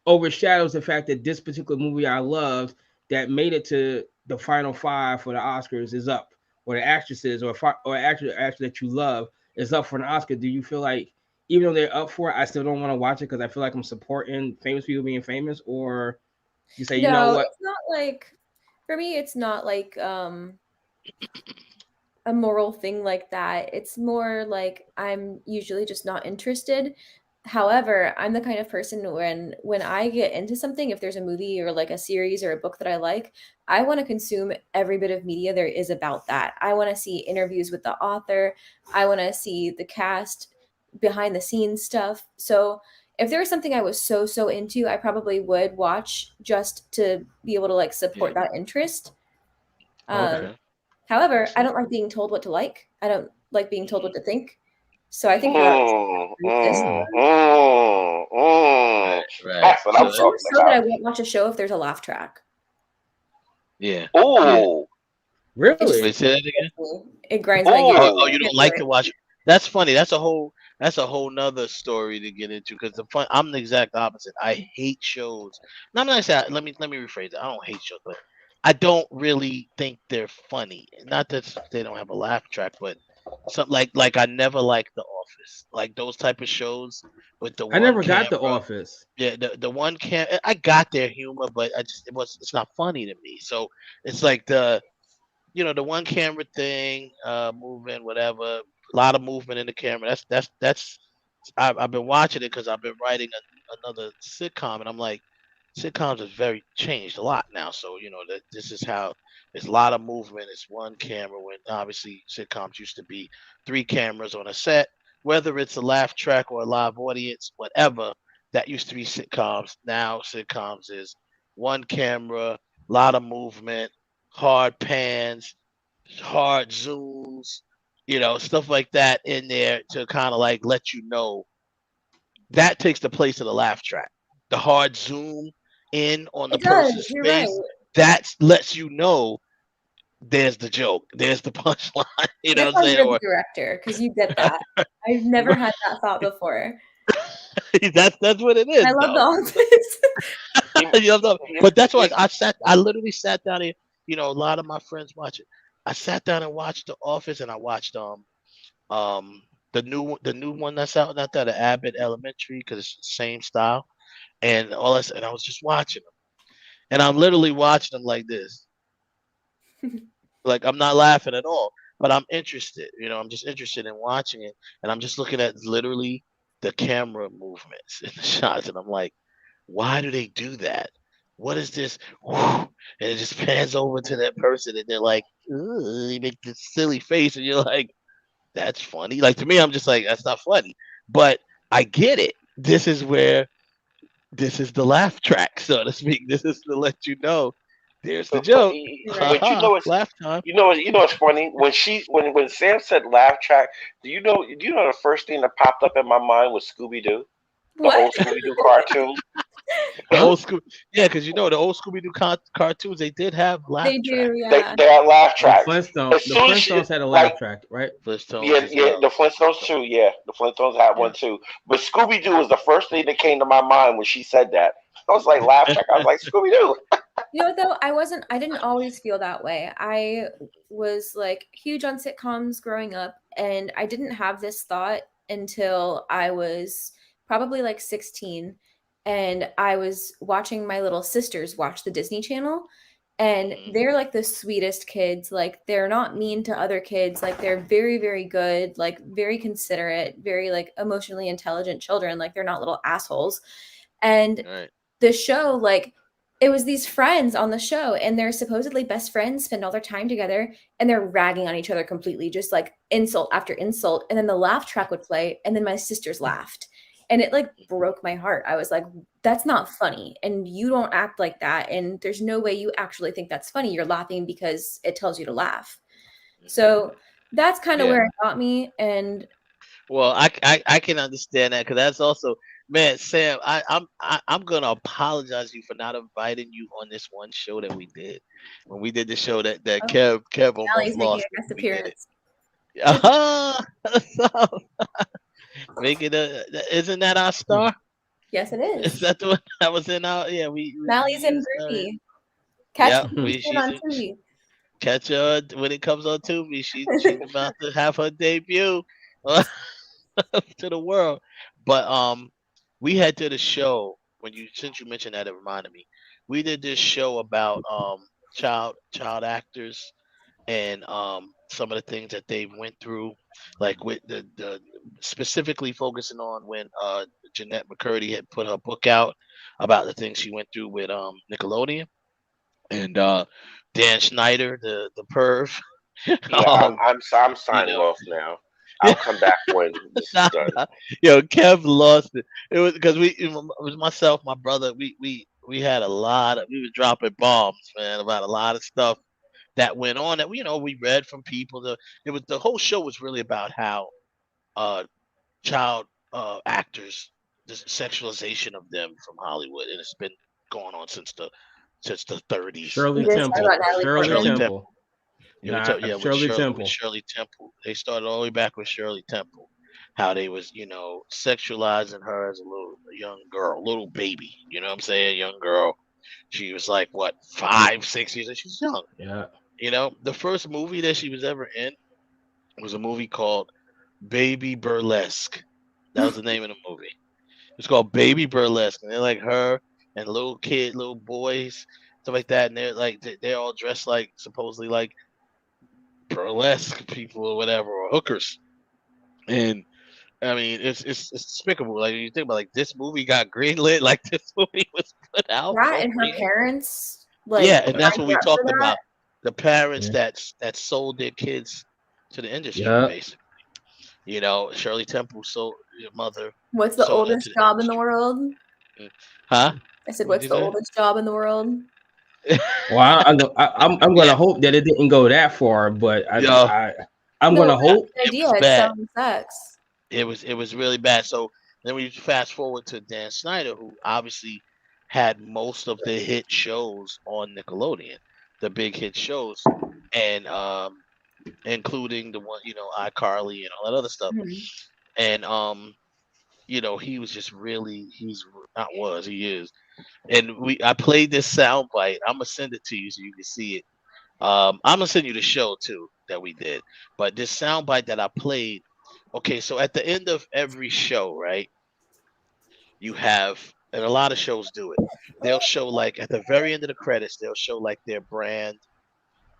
overshadows the fact that this particular movie I loved that made it to the final five for the Oscars is up, or the actresses or actor that you love is up for an Oscar? Do you feel like even though they're up for it, I still don't want to watch it because I feel like I'm supporting famous people being famous? Or you say, you know
No,
what?
it's not like, for me, it's not like a moral thing like that. It's more like I'm usually just not interested. However, I'm the kind of person when I get into something, if there's a movie or like a series or a book that I like, I want to consume every bit of media there is about that. I want to see interviews with the author. I want to see the cast, behind the scenes stuff. So if there was something I was so into, I probably would watch just to be able to like support that interest.
Okay.
However, I don't like being told what to like. I don't like being told what to think. So I think that's
Right.
That's what I'm
I'm so
talking
that I
about.
won't watch a show if there's a laugh track.
Yeah.
Ooh.
Really?
Wait, say that again.
It grinds my gears.
Oh, you don't like to watch? That's funny. That's a whole nother story to get into because I'm the exact opposite. I hate shows. No, I'm not saying. Let me rephrase it. I don't hate shows, but I don't really think they're funny. Not that they don't have a laugh track, but something like I never liked The Office, like those type of shows with the
I
one
never got The
camera.
Office.
Yeah, the one I got their humor, but it's not funny to me. So it's like the one camera thing, moving, whatever, a lot of movement in the camera. I've been watching it because I've been writing another sitcom, and I'm like, sitcoms has very changed a lot now. So that this is how there's a lot of movement. It's one camera when obviously sitcoms used to be three cameras on a set, whether it's a laugh track or a live audience, whatever. That used to be sitcoms. Now sitcoms is one camera, a lot of movement, hard pans, hard zooms, stuff like that in there to kind of like let you know that takes the place of the laugh track. The hard zoom in on the
It does.
person's
You're right.
face, that lets you know there's the joke, there's the punchline. You know
That's
what I'm
why
saying?
you're
Or
the director, because you get that. I've never had that thought before.
that's what it is.
I love
though.
The Office.
But that's why I literally sat down here. A lot of my friends watch it. I sat down and watched The Office, and I watched the new one that's out, not that the Abbott Elementary, because it's the same style and all that. And I was just watching them, and I'm literally watching them like this, like I'm not laughing at all, but I'm interested. I'm just interested in watching it, and I'm just looking at literally the camera movements in the shots, and I'm like, why do they do that? What is this? And it just pans over to that person, and they're like, "Ugh," they make this silly face, and you're like, that's funny. Like to me, I'm just like, that's not funny. But I get it. This is the laugh track, so to speak. This is to let you know there's the joke.
But
Laugh time.
It's funny when Sam said laugh track. Do you know the first thing that popped up in my mind was Scooby Doo, the old Scooby Doo cartoon.
The old Scooby, yeah, because the old Scooby Doo cartoons, they did have laugh
They
track.
do, yeah.
They had laugh
The
tracks.
Flintstones had a laugh track, right?
Flintstones.
Yeah, the Flintstones too. Yeah, the Flintstones had one too. But Scooby Doo was the first thing that came to my mind when she said that. I was like laugh track. I was like Scooby Doo.
You know what though? I didn't always feel that way. I was like huge on sitcoms growing up, and I didn't have this thought until I was probably like 16, and I was watching my little sisters watch the Disney Channel, and they're like the sweetest kids. Like they're not mean to other kids. Like they're very, very good, like very considerate, very like emotionally intelligent children. Like they're not little assholes. And the show, like it was these friends on the show, and they're supposedly best friends, spend all their time together, and they're ragging on each other completely, just like insult after insult. And then the laugh track would play, and then my sisters laughed. And it like broke my heart. I was like, that's not funny. And you don't act like that. And there's no way you actually think that's funny. You're laughing because it tells you to laugh. So that's kind of where it got me. And
well, I can understand that, because that's also, man, Sam, I'm gonna apologize to you for not inviting you on this one show that we did when we did the show that Kev almost
Mally's making
lost.
a guest appearance.
Making isn't that our star?
Yes, it is.
Is that the one that was in our? Yeah,
Mally's in Groupie. Catch
on
Tubi.
Catch her when it comes on Tubi. She's about to have her debut to the world. But we had did a show since you mentioned that, it reminded me. We did this show about child actors and some of the things that they went through, like with the specifically focusing on when Jeanette McCurdy had put her book out about the things she went through with Nickelodeon, and Dan Schneider, the perv.
Yeah, I'm signing off now. I'll come back when this is done.
Yo, Kev lost it. It was because it was myself, my brother. We had a lot of, we were dropping bombs, man, about a lot of stuff that went on that we read from people. The whole show was really about how child actors, the sexualization of them from Hollywood, and it's been going on since the 30s.
Shirley Temple. Shirley Temple.
With Shirley Temple. They started all the way back with Shirley Temple. How they was, sexualizing her as a young girl, little baby. You know what I'm saying? Young girl. She was like, what, 5, 6 years old? She was young.
Yeah.
The first movie that she was ever in was a movie called Baby Burlesque. That was the name of the movie. It's called Baby Burlesque. And they're like her and little boys, stuff like that. And they're like, they're all dressed like, supposedly like burlesque people or whatever, or hookers. And I mean, it's despicable. Like, you think about, like, this movie got greenlit, like this movie was put out.
That and her parents, like,
yeah, and that's what we talked about. The parents that sold their kids to the industry, basically. Shirley Temple sold your mother.
What's the oldest job in the world?
Huh?
I said, what's the oldest job in the world?
Well, I'm going to hope that it didn't go that far, but I'm going to hope.
Idea, it's selling sex.
It was really bad. So then we fast forward to Dan Schneider, who obviously had most of the hit shows on Nickelodeon, the big hit shows, and including the one, iCarly and all that other stuff. And he was just really, he is. And I played this sound bite. I'm gonna send it to you so you can see it. I'm gonna send you the show too that we did. But this sound bite that I played, okay, so at the end of every show, right? You have, and a lot of shows do it. They'll show, like, at the very end of the credits, they'll show like their brand,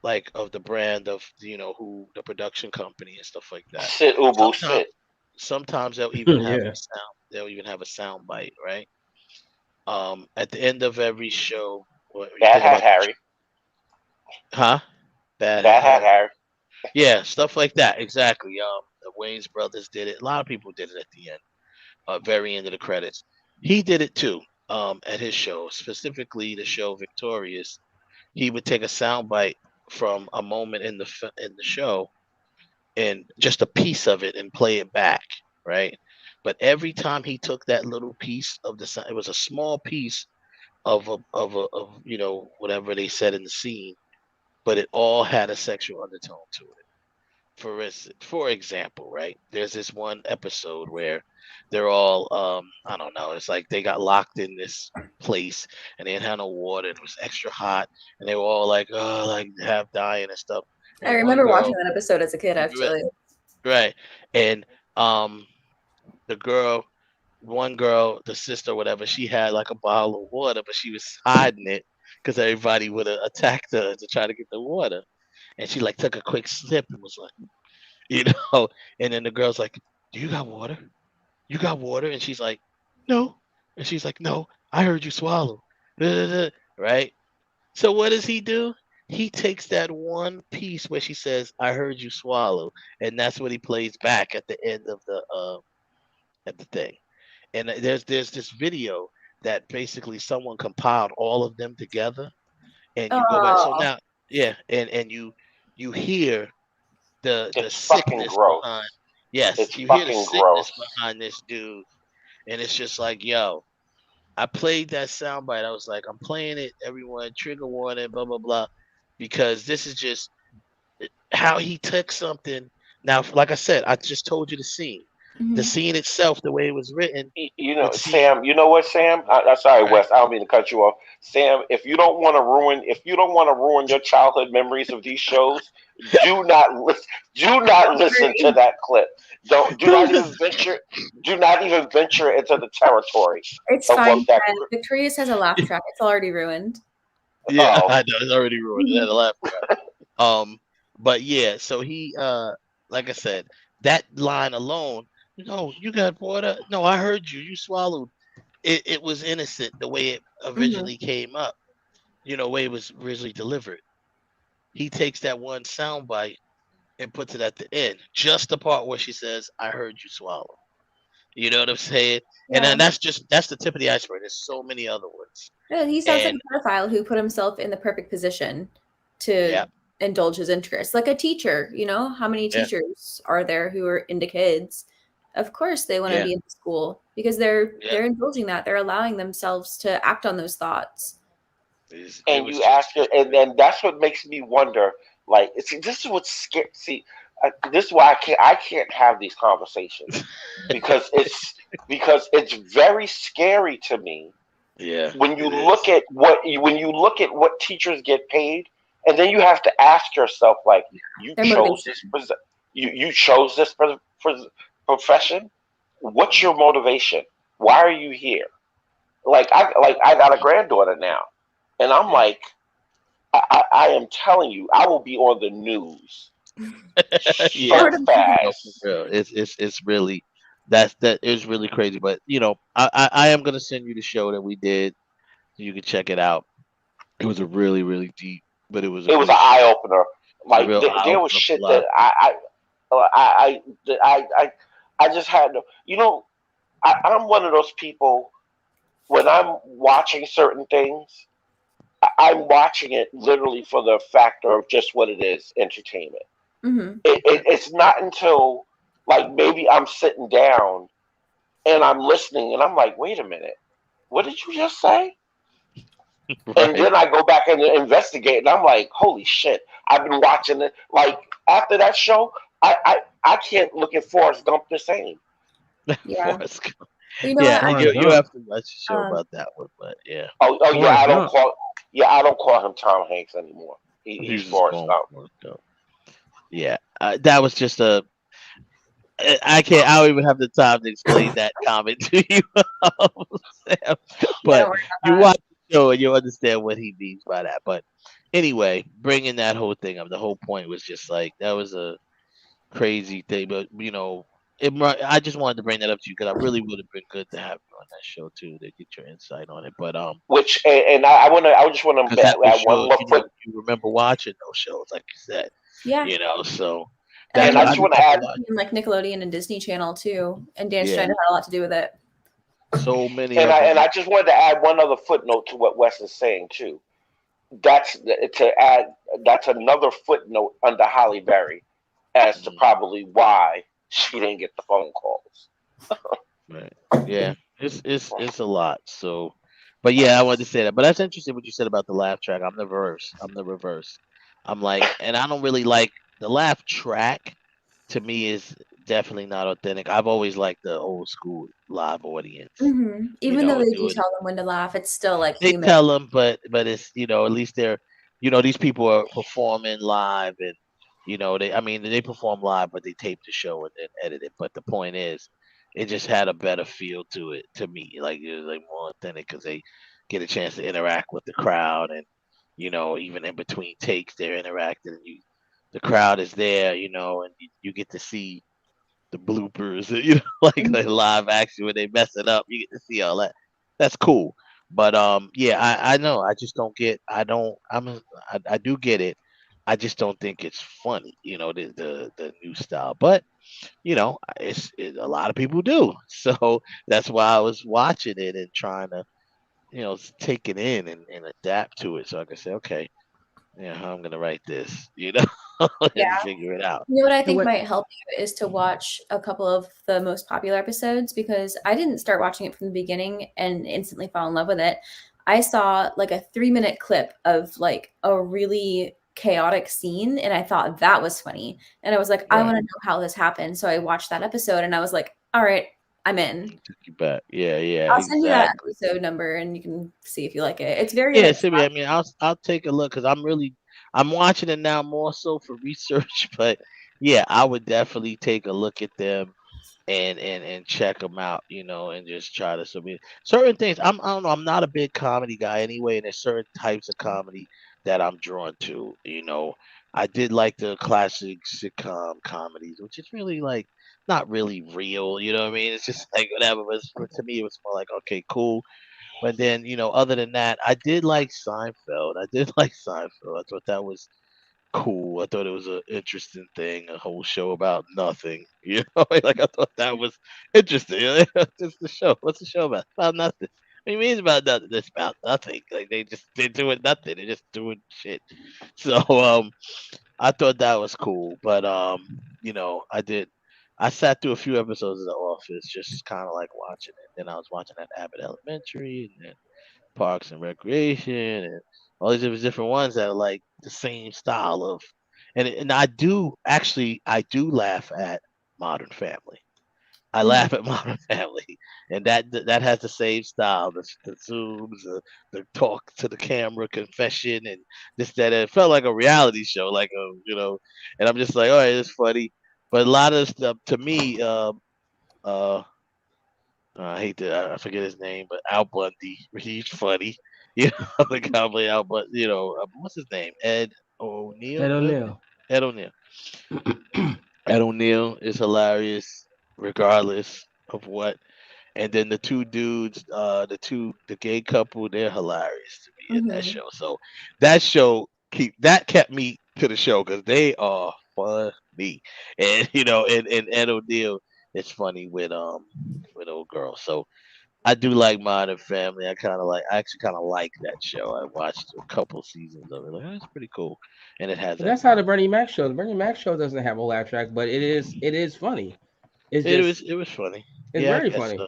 like of the brand of who the production company and stuff like that. Sometimes they'll even have a sound. They'll even have a sound bite, right? At the end of every show,
Bad Hat Harry.
Huh? Bad
Hat Harry.
Yeah, stuff like that. Exactly. The Wayans brothers did it. A lot of people did it at the end, very end of the credits. He did it too. At his show, specifically the show Victorious, he would take a sound bite from a moment in the show, and just a piece of it, and play it back, right? But every time he took that little piece of the sound, it was a small piece of whatever they said in the scene, but it all had a sexual undertone to it. For example, right? There's this one episode where they're all I don't know, it's like they got locked in this place and they didn't have no water, and it was extra hot, and they were all like, oh, like half dying and stuff. And
I remember watching that episode as a kid, actually.
Right. And one girl, the sister, whatever, she had like a bottle of water, but she was hiding it because everybody would have attacked her to try to get the water. And she like took a quick sip and was like, and then the girl's like, do you got water? You got water? And she's like, no. And she's like, no, I heard you swallow. Right? So what does he do? He takes that one piece where she says, I heard you swallow. And that's what he plays back at the end of the thing. And there's this video that basically someone compiled all of them together, and you go back. So now, and you hear the sickness behind. Yes, you hear the sickness behind this dude, and it's just like, yo, I played that soundbite. I was like, I'm playing it. Everyone, trigger warning, blah blah blah, because this is just how he took something. Now, like I said, I just told you the scene. The scene itself, the way it was written.
Sam. You know what, Sam? Sorry, right. Wes. I don't mean to cut you off, Sam. If you don't want to ruin your childhood memories of these shows, do not listen to that clip. Do not even venture into the territory.
It's fine. Victorious has a laugh track. It's already ruined.
Yeah, I know, it's already ruined. It had a laugh track. But yeah, so he like I said, that line alone, no, you got water. No, I heard you. You swallowed. It was innocent the way it
Mhm.
originally came up, the way it was originally delivered. He takes that one sound bite and puts it at the end, just the part where she says, "I heard you swallow." You know what I'm saying? And
Yeah.
then that's the tip of the iceberg. There's so many other ones.
Yeah, he sounds like
And
a pedophile who put himself in the perfect position to
yeah,
indulge his interests. Like a teacher, how many
yeah,
teachers are there who are into kids? Of course they want to
yeah,
be in school because they're
yeah.
they're indulging that. They're allowing themselves to act on those thoughts.
It
And
was
you ask
just
it, and then that's what makes me wonder. Like, see, this is what's scary. See, this is why I can't have these conversations because it's very scary to me
yeah,
when you
it
look
is.
at what teachers get paid, and then you have to ask yourself, like, you
Their
chose
motivation.
this you chose this for profession. What's your motivation? Why are you here? Like I got a granddaughter now, and I'm
Yeah,
like, I am telling you, I will be on the news
yeah.
so
No, for
fast.
real. It's really that is really crazy. But I am gonna send you the show that we did. So you can check it out. It was a really, really deep, but it was a
It was an
good show.
eye opener.
It was a
Like
real eye
there was
opener for a
shit
lot
that
of
I just had to, I'm one of those people when I'm watching certain things, I'm watching it literally for the factor of just what it is, entertainment.
Mhm.
It's not until like maybe I'm sitting down and I'm listening and I'm like, wait a minute, what did you just say?
people.
And
Right.
then I go back and investigate and I'm like, holy shit, I've been watching it. Like after that show, I can't look at Forrest Gump the same.
Yeah.
Forrest Gump.
You know
Yeah,
what?
Forrest
you
Gump.
have to watch the show
Um,
about that one, but yeah,
Oh yeah,
Forrest Gump.
I don't call him Tom Hanks anymore. He's
he was just
Forrest
going
Gump.
Forrest Gump. Yeah, that was just a. I can't. I don't even have the time to explain that comment to you, Sam.
yeah, don't
But
worry
you
about that.
watch the show and you understand what he means by that. But anyway, bringing that whole thing up, the whole point was just like that was a crazy thing. But I just wanted to bring that up to you because I really would have been good to have you on that show too to get your insight on it. But
Which and I just want
because
to
that was
add one
shows,
more foot,
you remember watching those shows, like you said,
Yeah.
so
And I
that's
and
mean,
I
what I
just
just
want to
have to
add
watch.
like Nickelodeon and Disney Channel too, and Dan
Yeah,
Schneider had a lot to do with it.
so many
and
of them.
I just wanted to add one other footnote to what Wes is saying too. That's to add. That's another footnote under Holly Berry as to probably why she didn't get the phone calls.
Right. Yeah. It's a lot. So, but yeah, I wanted to say that. But that's interesting what you said about the laugh track. I'm the reverse. I'm the reverse. I'm like, and I don't really like the laugh track. To me, is definitely not authentic. I've always liked the old school live audience.
Even though they do
Doing
tell them when to laugh, it's still like
they
human.
tell them, but it's at least they're these people are performing live and they perform live, but they tape the show and then edit it. But the point is, it just had a better feel to it to me. Like it was like more authentic because they get a chance to interact with the crowd and even in between takes they're interacting and the crowd is there, and you get to see the bloopers, like live action when they mess it up. You get to see all that. That's cool. But yeah, I know. I just don't get. I don't. I do get it. I just don't think it's funny. The new style. But a lot of people do. So that's why I was watching it and trying to take it in and adapt to it. So I can say, okay, yeah, how I'm gonna write this,
Yeah.
and figure it out.
You know what I
Hey,
think
what?
might help you is to watch a couple of the most popular episodes because I didn't start watching it from the beginning and instantly fall in love with it. I saw like a 3-minute clip of like a really chaotic scene and I thought that was funny. And I was like, I
Right.
want to know how this happened. So I watched that episode and I was like, all right, I'm in.
Took you back. Yeah, yeah,
I'll send you that
exactly.
episode number and you can see if you like it. It's very
Yeah,
like
Simi, I mean, I'll take a look because I'm watching it now more so for research, but yeah, I would definitely take a look at them and check them out, and just try to submit certain things. I don't know. I'm not a big comedy guy anyway, and there's certain types of comedy that I'm drawn to. I did like the classic sitcom comedies, which is really like not really real. You know what I mean? It's just like whatever. But to me, it was more like okay, cool. But then other than that, I did like Seinfeld. I did like Seinfeld. I thought that was cool. I thought it was an interesting thing, a whole show about nothing. Like I thought that was interesting. Just the show. What's the show about? About nothing. What do you mean it's about nothing? It's about nothing. Like they're doing nothing. They're just doing shit. So I thought that was cool. But I sat through a few episodes of The Office, just kind of like watching it. Then I was watching that Abbott Elementary, and then Parks and Recreation, and all these different ones that are like the same style of, and I do laugh at Modern Family. I laugh at Modern Family, and that has the same style, the zooms, the talk to the camera, confession, and this that. It felt like a reality show, like and I'm just like, all right, it's funny, but a lot of stuff to me, uh, I hate to I forget his name, but Al Bundy, he's funny. The cowboy Al Bundy. What's his name? Ed O'Neill.
Ed
Is that his name?
O'Neill.
Ed O'Neill. Ed O'Neill is hilarious, regardless of what. And then the two dudes, the gay couple, they're hilarious to me in that
Mhm.
show. So that show kept me to the show because they are funny, and and Ed O'Neill is funny with old girl. So I do like Modern Family. I actually kind of like that show. I watched a couple seasons of it. Like, it's pretty cool, and it has
But
that
that's how the Bernie Mac show. The Bernie Mac show doesn't have a laugh track, but it is funny. It's just
it was funny.
it's
Yeah, I
very
guess
funny.
so.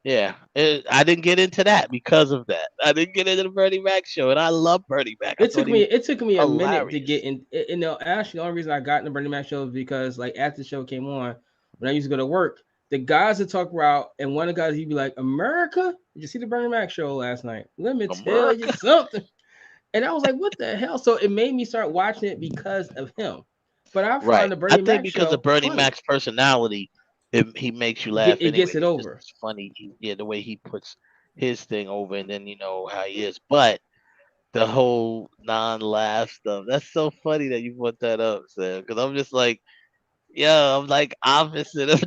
Yeah, I didn't get into that because of that. I didn't get into the Bernie Mac show, and I love Bernie Mac. I
It
thought
took
he
me
was
it took me a minute to
hilarious.
get in. Actually, the only reason I got in the Bernie Mac show is because like after the show came on, when I used to go to work, the guys that talk about, and one of the guys he'd be like, "America, did you see the Bernie Mac show last night? Let me tell you
America.
something." And I was like, "What the hell?" So it made me start watching it because of him. But I
Right.
find the
I
Bernie
think
Mac
because of
show
Bernie
funny.
Mac's personality, he makes you laugh
It
anyway.
gets it
He's just
over.
funny. The way he puts his thing over, and then how he is. But the whole non-laugh stuff, that's so funny that you put that up, Sam. Because I'm just like, yeah, I'm like opposite of.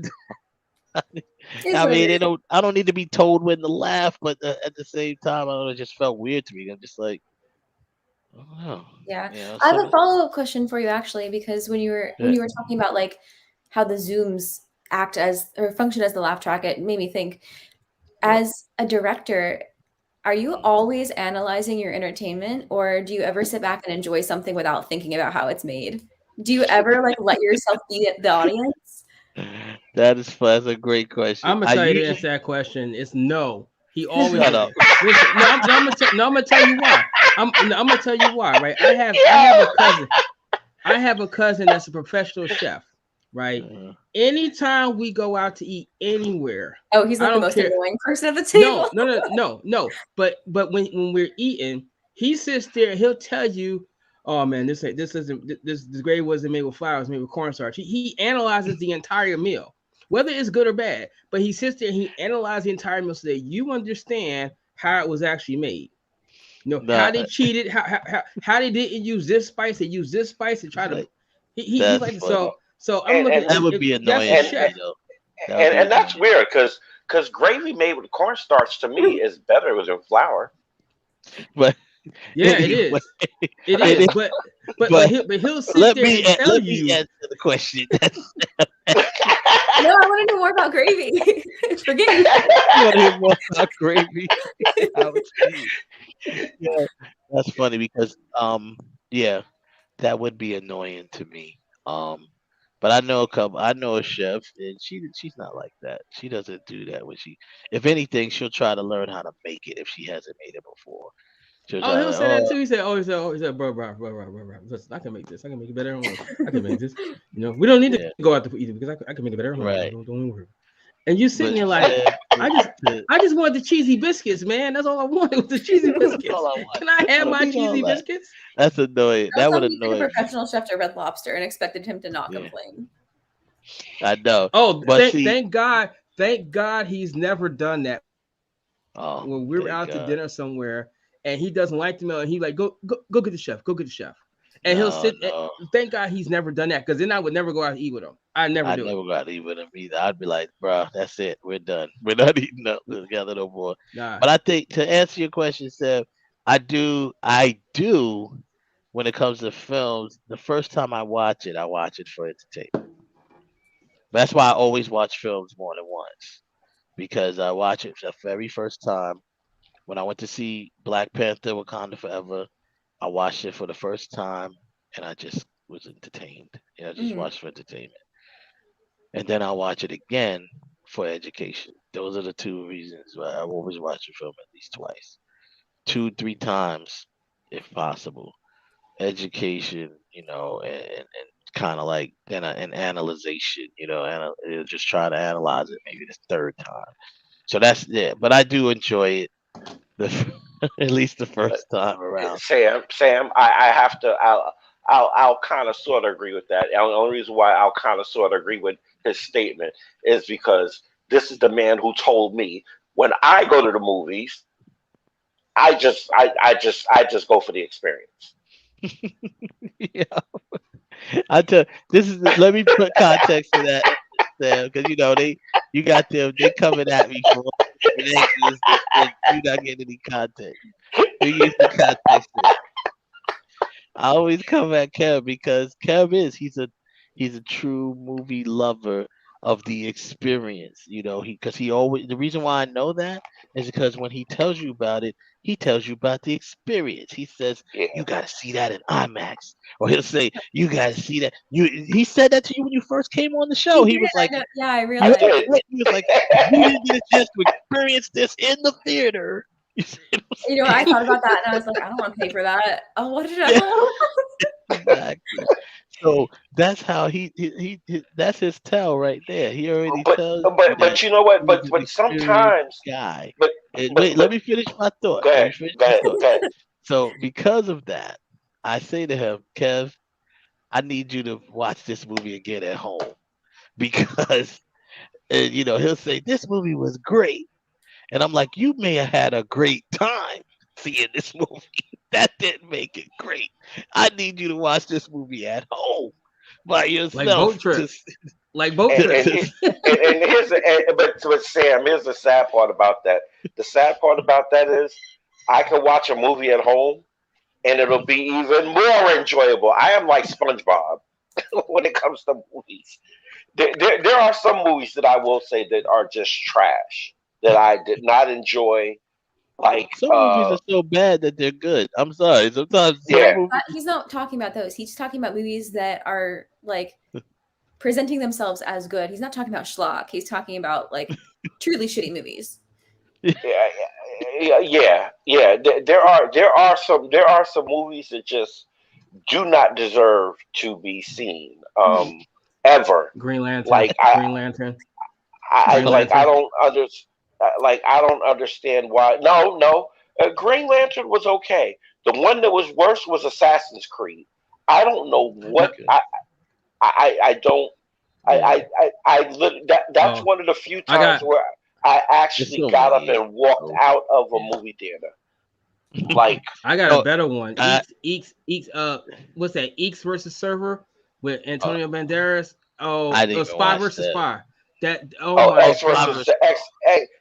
It's
I
what it
mean,
is.
I don't need to be told when to laugh, but at the same time, I don't know, it just felt weird to me. I'm just like, I don't know.
Yeah. I have
Some
a follow-up question for you actually, because when you were
yeah.
talking about like how the zooms act as or function as the laugh track, it made me think, as a director, are you always analyzing your entertainment, or do you ever sit back and enjoy something without thinking about how it's made? Do you ever like let yourself be the audience?
That's a great question.
I'm gonna
I
tell you the answer
usually
to that question. It's no. He always
shut
is
up.
it. Listen, I'm gonna tell you why. I'm gonna tell you why. Right? I have a cousin. I have a cousin that's a professional chef. Right? Anytime we go out to eat anywhere,
Oh, he's
I
like the
don't
most
care.
annoying person at the
No,
table.
no, no, no, no. But when we're eating, he sits there. And he'll tell you, "Oh man, this gravy wasn't made with flour. It's made with cornstarch." He analyzes the entire meal, whether it's good or bad. But he sits there and he analyzes the entire meal so that you understand how it was actually made. How
Nah,
they cheated, how they didn't use this spice, they used this spice to try to.
like,
He
that's
like
funny.
so I'm
And
looking.
and
That would
If
be
that's a
annoying to
and
chef.
me though. That would be
and that's
annoying.
weird because gravy made with cornstarch to me is better than flour.
But
Yeah, it
anyway,
is. It
it
is.
is.
But
But
he'll sit there and tell
let me
you.
answer the question.
No, I want to know more about gravy. Forget you.
You want to hear more about gravy? How it's made. Yeah, that's funny because yeah, that would be annoying to me. But I know a couple. I know a chef, and she's not like that. She doesn't do that. If anything, she'll try to learn how to make it if she hasn't made it before. She'll
Oh,
try
he'll
to,
say that
oh
too. He said, bro. Listen, I can make this. I can make it better at home. I can make this. We don't need to
yeah,
go out to eat it because I can make it better at home.
right.
Don't worry. And you sitting
But
there like,
Chef,
I just wanted the cheesy biscuits, man. That's all I wanted was the cheesy
that's
biscuits.
all I want.
Can I
I
have
don't
my
need all
cheesy
that.
biscuits?
That's annoying.
That's
That would
like you took a
annoy me.
professional chef to Red Lobster and expected him to not
Yeah,
complain.
I know.
Oh,
But see,
thank God he's never done that.
oh,
When we're
thank
out to
God.
dinner somewhere and he doesn't like the meal and he like go get the chef, go get the chef. And he'll sit. Thank God he's never done that, because then I would never go out to eat with him. I'd never
go out to eat with him either. I'd be like, bro, that's it. We're done. We're not eating up together no more.
Nah.
But I think, to answer your question, Seb, I do. When it comes to films, the first time I watch it for entertainment. That's why I always watch films more than once, because I watch it the very first time. When I went to see Black Panther: Wakanda Forever, I watched it for the first time, and I just was entertained. I just watched for entertainment. And then I'll watch it again for education. Those are the two reasons why I always watch a film at least twice. 2-3 times, if possible. Education, and kind of like an analyzation, and just try to analyze it maybe the third time. So that's it. But I do enjoy it at least the first time around.
Sam, I have to. I'll kind of sort of agree with that. And the only reason why I'll kind of sort of agree with his statement is because this is the man who told me, when I go to the movies, I just go for the experience.
Yeah. Let me put context to that, Sam, because you got them, they coming at me for you not getting any context. We use the context to that. I always come at Kev because he's a true movie lover of the experience, because he always, the reason why I know that is because when he tells you about it, he tells you about the experience. He says, you got to see that in IMAX, or he'll say, you got to see that. He said that to you when you first came on the show. He was like,
I realized.
He was like, you didn't get a chance to experience this in the theater.
I thought about that, and I was like, I don't want to pay for that. I'll watch it at home.
Exactly. So that's how he that's his tell right there. He already tells.
But you know what? But sometimes,
guy.
But
wait, let me finish my thought.
Go ahead.
So because of that, I say to him, Kev, I need you to watch this movie again at home, because he'll say this movie was great, and I'm like, you may have had a great time seeing this movie. That didn't make it great. I need you to watch this movie at home by yourself.
Like boat trip. Like boat trip.
But Sam, here's the sad part about that. The sad part about that is I can watch a movie at home and it'll be even more enjoyable. I am like SpongeBob when it comes to movies. There are some movies that I will say that are just trash, that I did not enjoy. Like
some movies are so bad that they're good. I'm sorry. Sometimes
he's not talking about those. He's talking about movies that are like presenting themselves as good. He's not talking about schlock. He's talking about like truly shitty movies.
Yeah. There are some movies that just do not deserve to be seen. Ever.
Green Lantern. Green Lantern.
I don't understand why. No. Green Lantern was okay. The one that was worse was Assassin's Creed. I don't know what that's one of the few times where I actually got up and walked out of a movie theater. Like
I got a better one. Eeks, what's that? Eeks versus Server with Antonio Banderas. It was Spy versus Spy.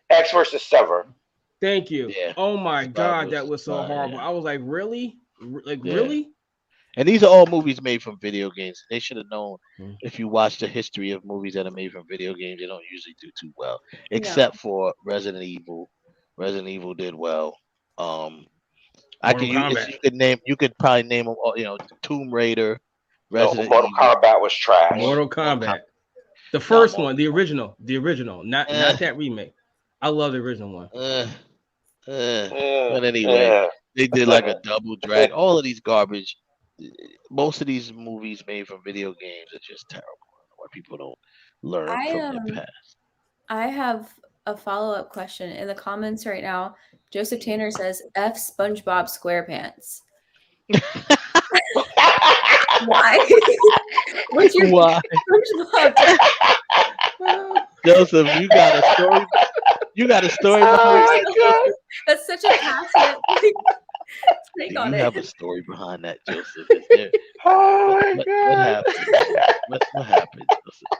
X versus Sever.
Thank you. Yeah. Oh my God, that was so horrible. I was like, really? Really?
And these are all movies made from video games. They should have known. If you watch the history of movies that are made from video games, they don't usually do too well, except for Resident Evil. Resident Evil did well. You could probably name them. Tomb Raider.
Mortal Kombat was trash.
Mortal Kombat. The first one, the original, not that remake. I love the original one.
But anyway, they did like a double drag. All of these garbage. Most of these movies made from video games are just terrible. Where people don't learn from their past.
I have a follow-up question in the comments right now. Joseph Tanner says, "F SpongeBob SquarePants." Why? What's your SpongeBob?
Joseph, you got a story. You got a story.
Oh my God. That's such a passionate take
Do
on
you
it.
have a story behind that, Joseph? Is there, what happened? What happened, Joseph?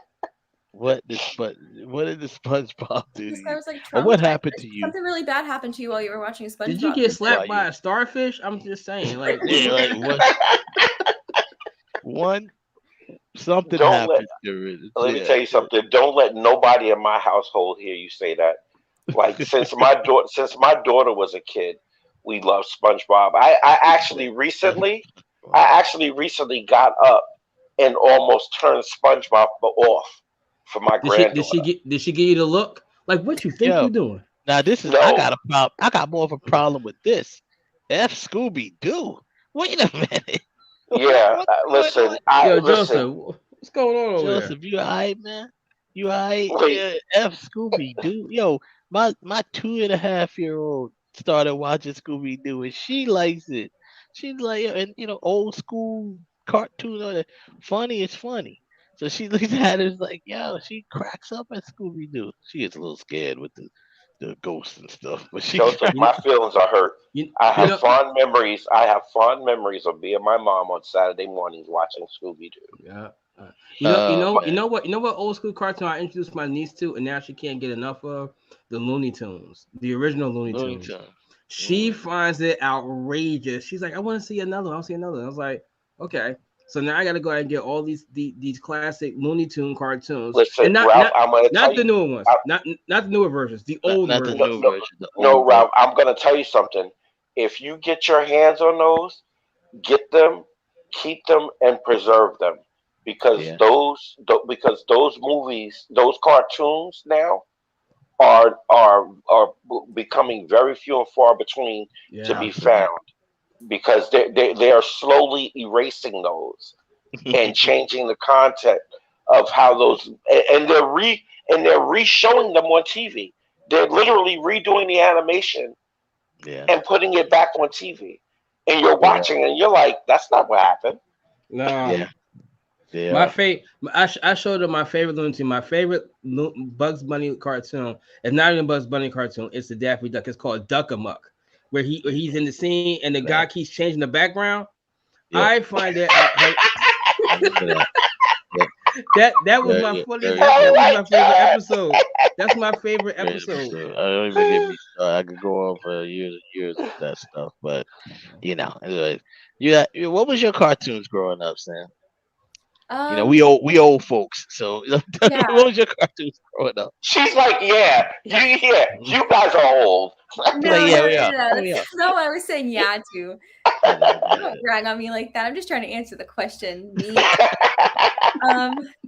What did the SpongeBob do to
This guy
you?
was like
Or what
traumatized.
happened to you?
Something really bad happened to you while you were watching SpongeBob.
Did you get slapped
Why
by
you?
a starfish? I'm just saying, like,
Yeah, like one something
Don't let.
happened to it.
Let me
Yeah,
tell you something. Don't let nobody in my household hear you say that. Like since my daughter was a kid, we loved SpongeBob. I actually recently got up and almost turned SpongeBob off for my granddaughter.
Did she give you the look? Like, what you think
Yo,
you're doing?
now this is
No.
I got a problem. I got more of a problem with this. F Scooby Doo. Wait a minute.
Yeah,
What's going
listen.
on?
Yo,
Listen.
Joseph, what's going on over there?
Joseph, you alright, man? You alright?
Wait.
Yeah, F Scooby Doo. Yo, my 2.5-year-old started watching Scooby Doo and she likes it. She's like, and old school cartoon, funny is funny. So she looks at it like, yo, she cracks up at Scooby Doo. She gets a little scared with the ghosts and stuff, but she.
Joseph, my feelings are hurt. I
you
have
know-
fond memories. I have fond memories of being my mom on Saturday mornings watching Scooby Doo.
Yeah.
Oh,
You know what old school cartoon I introduced my niece to, and now she can't get enough of? The Looney Tunes, the original Looney Tunes. She finds it outrageous. She's like, I want to see another one. I want to see another one. I was like, okay. So now I got to go ahead and get all these classic Looney Tune cartoons.
Listen,
and
Ralph, I'm going to tell
not the
you,
newer ones, not the newer versions, the old
not
versions.
the new version. The
no,
old
Ralph, I'm going to tell you something. If you get your hands on those, get them, keep them, and preserve them, because
Yeah.
those movies, those cartoons now are becoming very few and far between to be found, because they are slowly erasing those and changing the content of how those, and they're re-showing them on TV. They're literally redoing the animation
Yeah.
and putting it back on TV, and you're watching and you're like, that's not what happened.
No.
Yeah.
My favorite. I showed her my favorite Looney Tune. My favorite Bugs Bunny cartoon. It's not even Bugs Bunny cartoon. It's the Daffy Duck. It's called Duck 'Em Up, where he's in the scene and the guy keeps changing the background.
Yep.
I find that that was my funniest.
Oh
That was
my
my favorite
God.
episode. That's my favorite episode.
I don't even get me started. I could go on for years and years with that stuff, but anyway, what was your cartoons growing up, Sam? We old folks, so
Yeah.
what was your cartoons growing up?
She's like, you guys are old.
Like, yeah, we are.
That's not what I was saying yeah to. Don't brag on me like that. I'm just trying to answer the question. Me.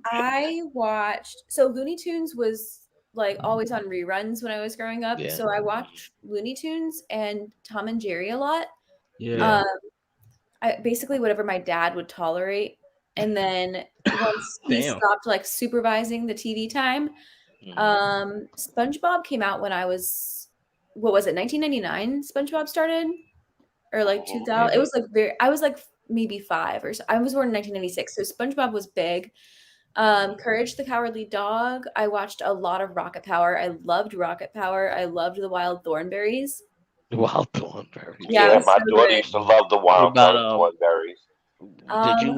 I watched, so Looney Tunes was like always on reruns when I was growing up.
Yeah.
So I watched Looney Tunes and Tom and Jerry a lot.
Yeah.
I basically whatever my dad would tolerate. And then once he stopped like supervising the TV time, SpongeBob came out when I was, what was it, 1999 SpongeBob started? Or like 2000. It was like I was like maybe 5 or so. I was born in 1996. So SpongeBob was big. Courage the Cowardly Dog. I watched a lot of Rocket Power. I loved Rocket Power. I loved the Wild Thornberries.
Wild Thornberries.
Yeah, my daughter used to love the Wild Thornberries.
Did you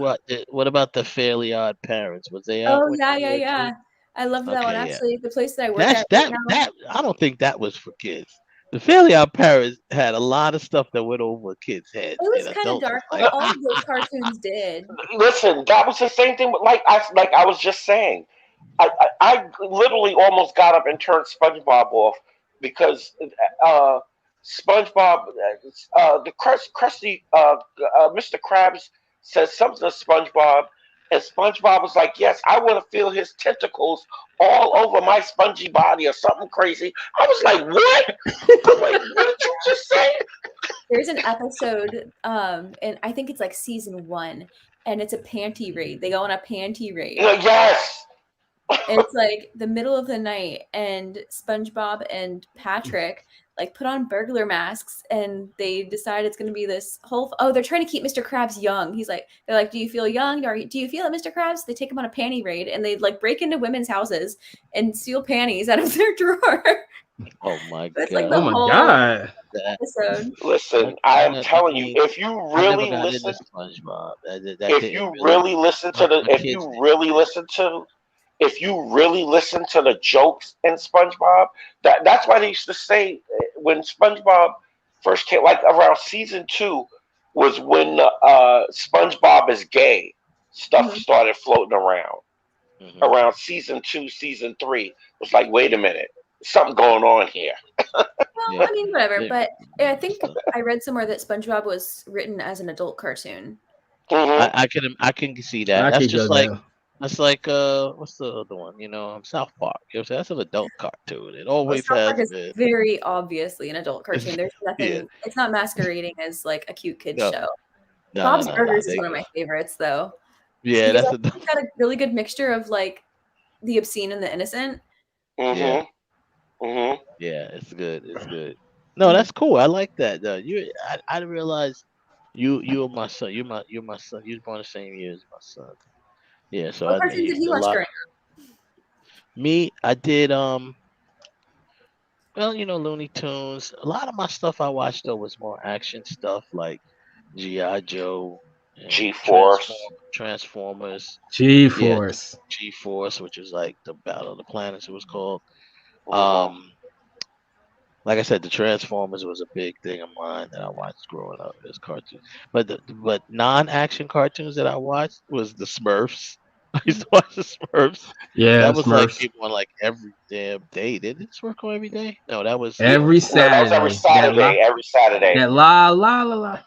what about the Fairly Odd Parents? Was they out?
Oh yeah. I loved that one. Actually, the place that I work at right now.
That I don't think that was for kids. The Fairly Odd Parents had a lot of stuff that went over kids' heads.
It was kind of dark. Like all of those cartoons did.
Listen, that was the same thing. Like I was just saying, I literally almost got up and turned SpongeBob off because SpongeBob, the Krusty, Mr. Krabs says something to SpongeBob, and SpongeBob was like, "Yes, I want to feel his tentacles all over my spongy body," or something crazy. I was like, "What?" I'm like, "What did you just say?"
There's an episode, and I think it's like season 1, and it's a panty raid. They go on a panty raid.
Yes.
And it's like the middle of the night, and SpongeBob and Patrick like put on burglar masks, and they decide it's going to be this whole. Oh, they're trying to keep Mr. Krabs young. They're like, "Do you feel young? Do you feel it, Mr. Krabs?" They take him on a panty raid, and they like break into women's houses and steal panties out of their drawer.
Oh my
That's
god!
like the
Oh my
whole
god!
episode.
Listen, I am telling you, if you
I never
really
got
listen,
into SpongeBob. That
if
didn't
you
really.
really listen to
My
if
kids
you
didn't.
really listen to, if you really listen to the jokes in SpongeBob, that's why they used to say when SpongeBob first came, like around season 2, was when SpongeBob is gay stuff
Mhm.
started floating around.
Mhm.
Around season 2, season 3, it's like, wait a minute, something going on here.
Well, I mean, whatever. But I think I read somewhere that SpongeBob was written as an adult cartoon.
Mhm.
I can see that.
I
That's
could
just
go
like
there.
that's like what's the other one? South Park. You know what I'm saying? That's an adult cartoon. It
Well,
always
South
has
Park is
been.
very obviously an adult cartoon. There's
Yeah.
nothing. It's not masquerading as like a cute kid
No.
show.
No.
Bob's
No. No. No.
Burgers is one of my favorites, though,
Yeah.
because
That's
I
a.
think it's got a really good mixture of like the obscene and the innocent.
Yeah.
Mhm.
Yeah. It's good. It's good. No, that's cool. I like that. Though. I didn't realize you are my son. You're my son. You was born the same year as my son. Yeah. So
What
I
cartoons did
used
he
a
watch
lot.
growing
Me, I did well, Looney Tunes. A lot of my stuff I watched though was more action stuff like G.I. Joe and
G-Force.
Transformers. Yeah,
G-Force.
G-Force, which is like the Battle of the Planets it was called.
Mhm.
Like I said, the Transformers was a big thing of mine that I watched growing up as cartoons. But non-action cartoons that I watched was the Smurfs. I used to watch the Smurfs.
Yeah,
That was like
Smurfs.
came on like every damn day. Did this work on every day? No, that was
Every
No, that was every
Saturday.
Saturday. Every Saturday.
That la la la la.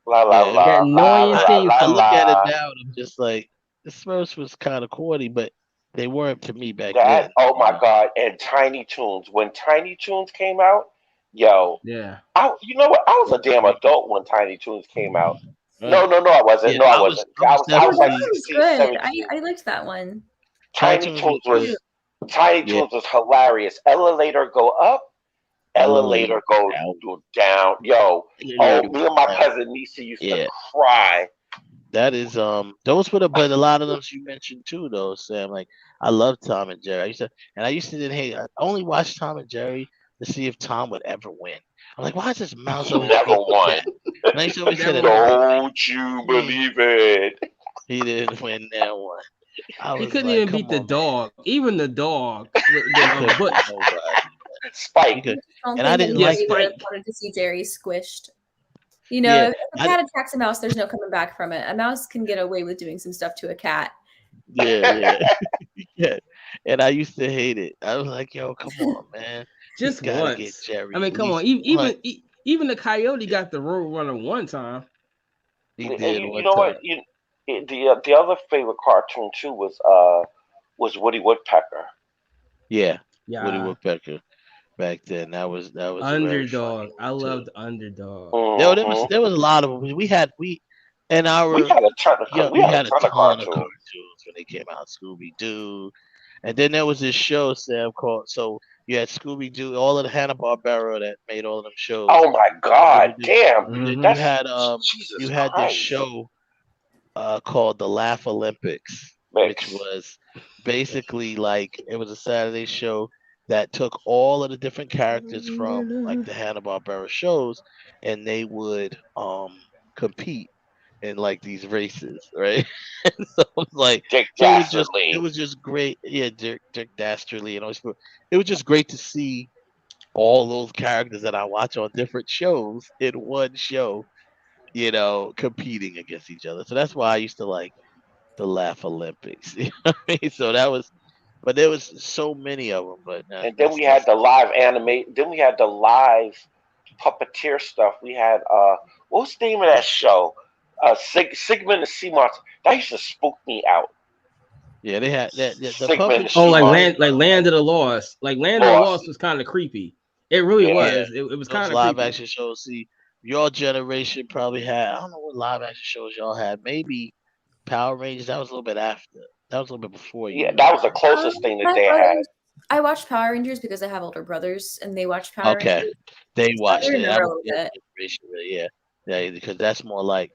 La la
yeah.
la
That
la
annoying
la
theme
la
I look
song.
at it
la.
now and I'm just like the Smurfs was kind of corny, but they weren't to me back
That,
then.
oh my God, and Tiny Toons. When Tiny Toons came out, yo,
Yeah.
you know what? I was a damn adult when Tiny Toons came out.
Right.
No, I wasn't.
Yeah,
No, I
I was
wasn't.
I was
I
Oh,
was
that
like
definitely
one was
16,
good.
17.
I liked that one.
Tiny Toons was good.
Tiny
Yeah.
Toons was hilarious. Elevator go up,
Oh,
elevator go down. Yo, oh, me and my cousin Nisa used to
yeah.
cry.
That is those were but a lot of those you mentioned too though, Sam. Like I love Tom and Jerry. I used to didn't hate I only watched Tom and Jerry to see if Tom would ever win. I'm like, why does this mouse
He
always
never
beat the
won.
cat? And I used to always say that
Don't you believe it?
he didn't win that one. I
He
was
couldn't
like,
even beat
come
the
on, man.
dog. Even the dog.
He couldn't
But
beat nobody.
Spike.
He could,
Don't
and I
think
didn't
anybody
like
would
that.
have wanted to see Jerry squished. You know,
Yeah,
if a cat attacks a mouse, there's no coming back from it. A mouse can get away with doing some stuff to a cat.
yeah. Yeah. And I used to hate it. I was like, yo, come on, man.
just
You gotta get
once.
Jerry
I mean,
at
come on.
least once.
Even the coyote got the road runner one time.
He
And
did
you
one
know what?
time.
The other favorite cartoon too was Woody Woodpecker.
Yeah. Woody
Yeah.
Woodpecker back then. That was very funny
Underdog. I
one too.
loved Underdog.
There was a lot of them. We had
a ton of
we had a ton of
cartoons.
cartoons when they came out. Scooby Doo, and then there was this show Sam called. So you had Scooby Doo, all of the Hanna Barbera that made all of them shows.
Oh my God, damn!
And then
That's
you
Jesus
had this
Christ.
show called the Laugh Olympics, which was basically like it was a Saturday show that took all of the different characters from like the Hanna Barbera shows, and they would compete in like these races, right? And so it was like
Dick
so
Dastardly.
it was just great. Yeah, Dick Dastardly, and it was just great to see all those characters that I watch on different shows in one show, competing against each other. So that's why I used to like the Laugh Olympics. You know what I mean? So but there was so many of them. But
And then we had the live animate. Then we had the live puppeteer stuff. We had what was the name of that show? Sigmund the Sea Monster. That used to spook me out.
Yeah, they had that. The
Sigmund
puppet.
Oh, like Land of the Lost. Like Land of the Lost was kind of creepy. It really was. It was
Those
kind of
live
creepy.
action shows. See, your generation probably had. I don't know what live action shows y'all had. Maybe Power Rangers. That was a little bit after. That was a little bit before you.
Yeah, that was the closest thing that
My
they had.
brothers, I watched Power Rangers because I have older brothers, and they watched Power
Okay,
Rangers.
they
So
watched
I
it. That
remember a
was
little
your
bit.
generation, really, yeah, because that's more like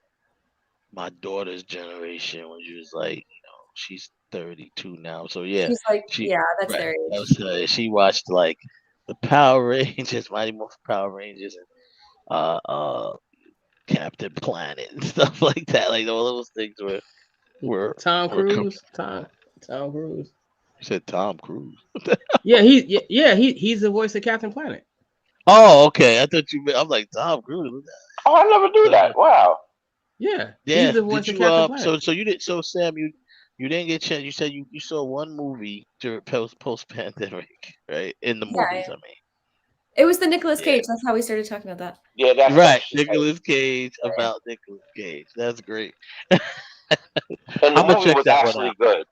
my daughter's generation when she was like, she's 32 now. So yeah,
She's like,
she
yeah, that's
right.
their
That
age.
was she watched like the Power Rangers, Mighty Morphin Power Rangers, and Captain Planet and stuff like that. Like all those things were
Tom Cruise. Tom Cruise.
You said Tom Cruise.
Yeah, he's the voice of Captain Planet.
Oh, okay. I thought you meant. I'm like Tom Cruise.
Oh, I never knew that. Wow.
Yeah,
Yeah.
he's the voice
Did
of
you
Captain Planet.
so you did so Sam you didn't get a chance. You said you saw one movie during post pandemic, right? In the movies, I mean.
It was the Nicolas Cage. That's how we started talking about that.
Yeah, that's
right. Nicolas Cage about Nicolas Cage. That's great.
And the
I'm gonna
movie
check
was
that one
actually
out.
good.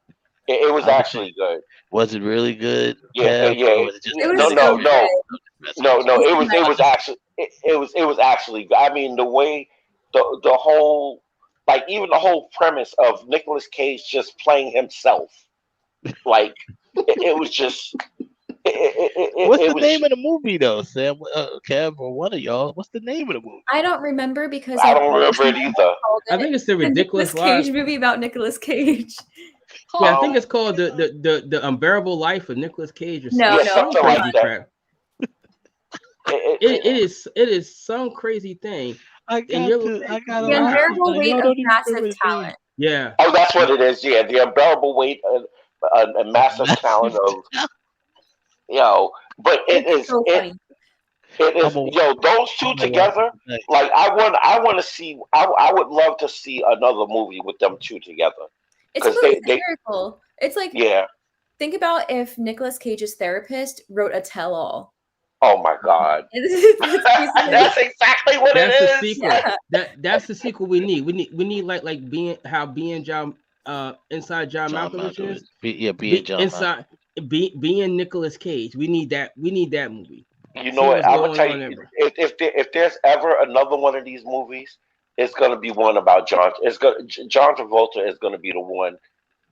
It was actually good.
Was it really good?
Yeah,
Kev,
yeah.
or was it just
No, It was actually it was actually good. I mean, the way the whole like even the whole premise of Nicolas Cage just playing himself, like it was just.
What's the
Was,
name of the movie though, Sam? Kev, or one of y'all? What's the name of the movie?
I don't remember because
I don't remember it either.
I think it's the
Nicolas
Ridiculous
Cage
Life.
movie about Nicolas Cage.
Yeah, I think it's called the Unbearable Life of Nicolas Cage or
No,
some
something
crazy
like that.
crap. It is some crazy thing.
I
The unbearable weight of massive talent.
Yeah.
Oh, that's what it is. Yeah, the unbearable weight and massive talent of but it is
so funny.
it is those two together. Like I want to see. I would love to see another movie with them two together.
It's really hysterical. It's like think about if Nicolas Cage's therapist wrote a tell-all.
Oh my God! That's exactly what it is.
That's the sequel. Yeah. That's the sequel we need. We need like being John inside John Malkovich is.
Being John
inside being Nicolas Cage. We need that. We need that movie.
You know what? I would tell you if there's ever another one of these movies, it's going to be one about John. John Travolta is going to be the one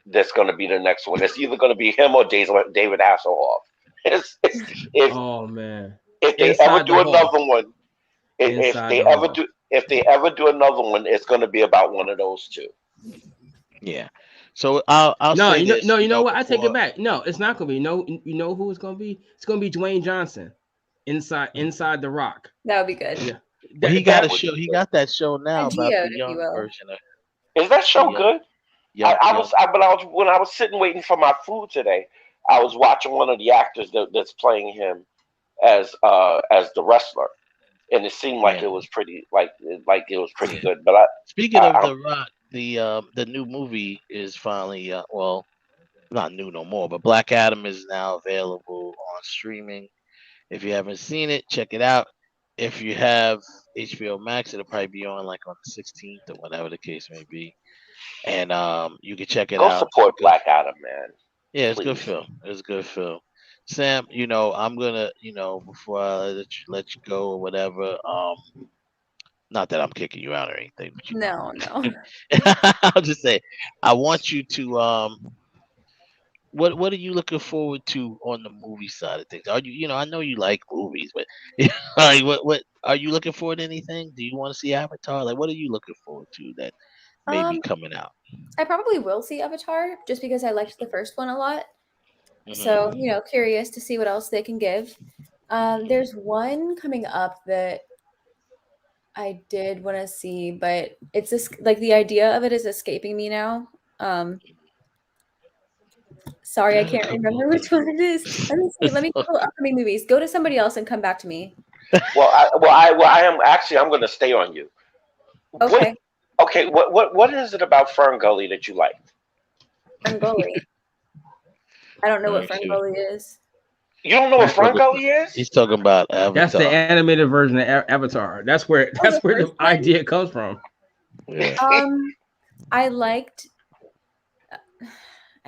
that's going to be the next one. It's either going to be him or David Hasselhoff.
Oh man!
If they ever do another one, if they ever do another one, it's going to be about one of those two.
Yeah. So I'll say this.
You know what? I take it back. No, it's not going to be. You know who it's going to be? It's going to be Dwayne Johnson inside The Rock.
That would be good.
Yeah.
Well, he got a show. He got that show now about the young version of.
Is that show good? When I was sitting waiting for my food today, I was watching one of the actors that's playing him as the wrestler, and it seemed like it was pretty it was pretty good. But
speaking of The Rock, the new movie is finally not new no more, but Black Adam is now available on streaming. If you haven't seen it, check it out. If you have HBO Max, it'll probably be on like on the 16th or whatever the case may be. And you can check it out.
Go support Black Adam, man.
Yeah, it's good film. It's a good film. Sam, I'm gonna, before I let you go or whatever, not that I'm kicking you out or anything, but
no.
I'll just say I want you to what are you looking forward to on the movie side of things? Are you I know you like movies, but like what are you looking forward to anything? Do you want to see Avatar? Like what are you looking forward to that may be coming out?
I probably will see Avatar just because I liked the first one a lot. So, curious to see what else they can give. There's one coming up that I did want to see, but it's just like the idea of it is escaping me now. Sorry, I can't remember which one it is. Let me go upcoming movies. Go to somebody else and come back to me.
I am actually. I'm going to stay on you.
Okay.
What is it about Fern Gully that you like?
Fern Gully. I don't know what Fern Gully is.
You don't know what Fern Gully is?
He's talking about Avatar.
That's the animated version of Avatar. That's where the idea comes from.
Yeah.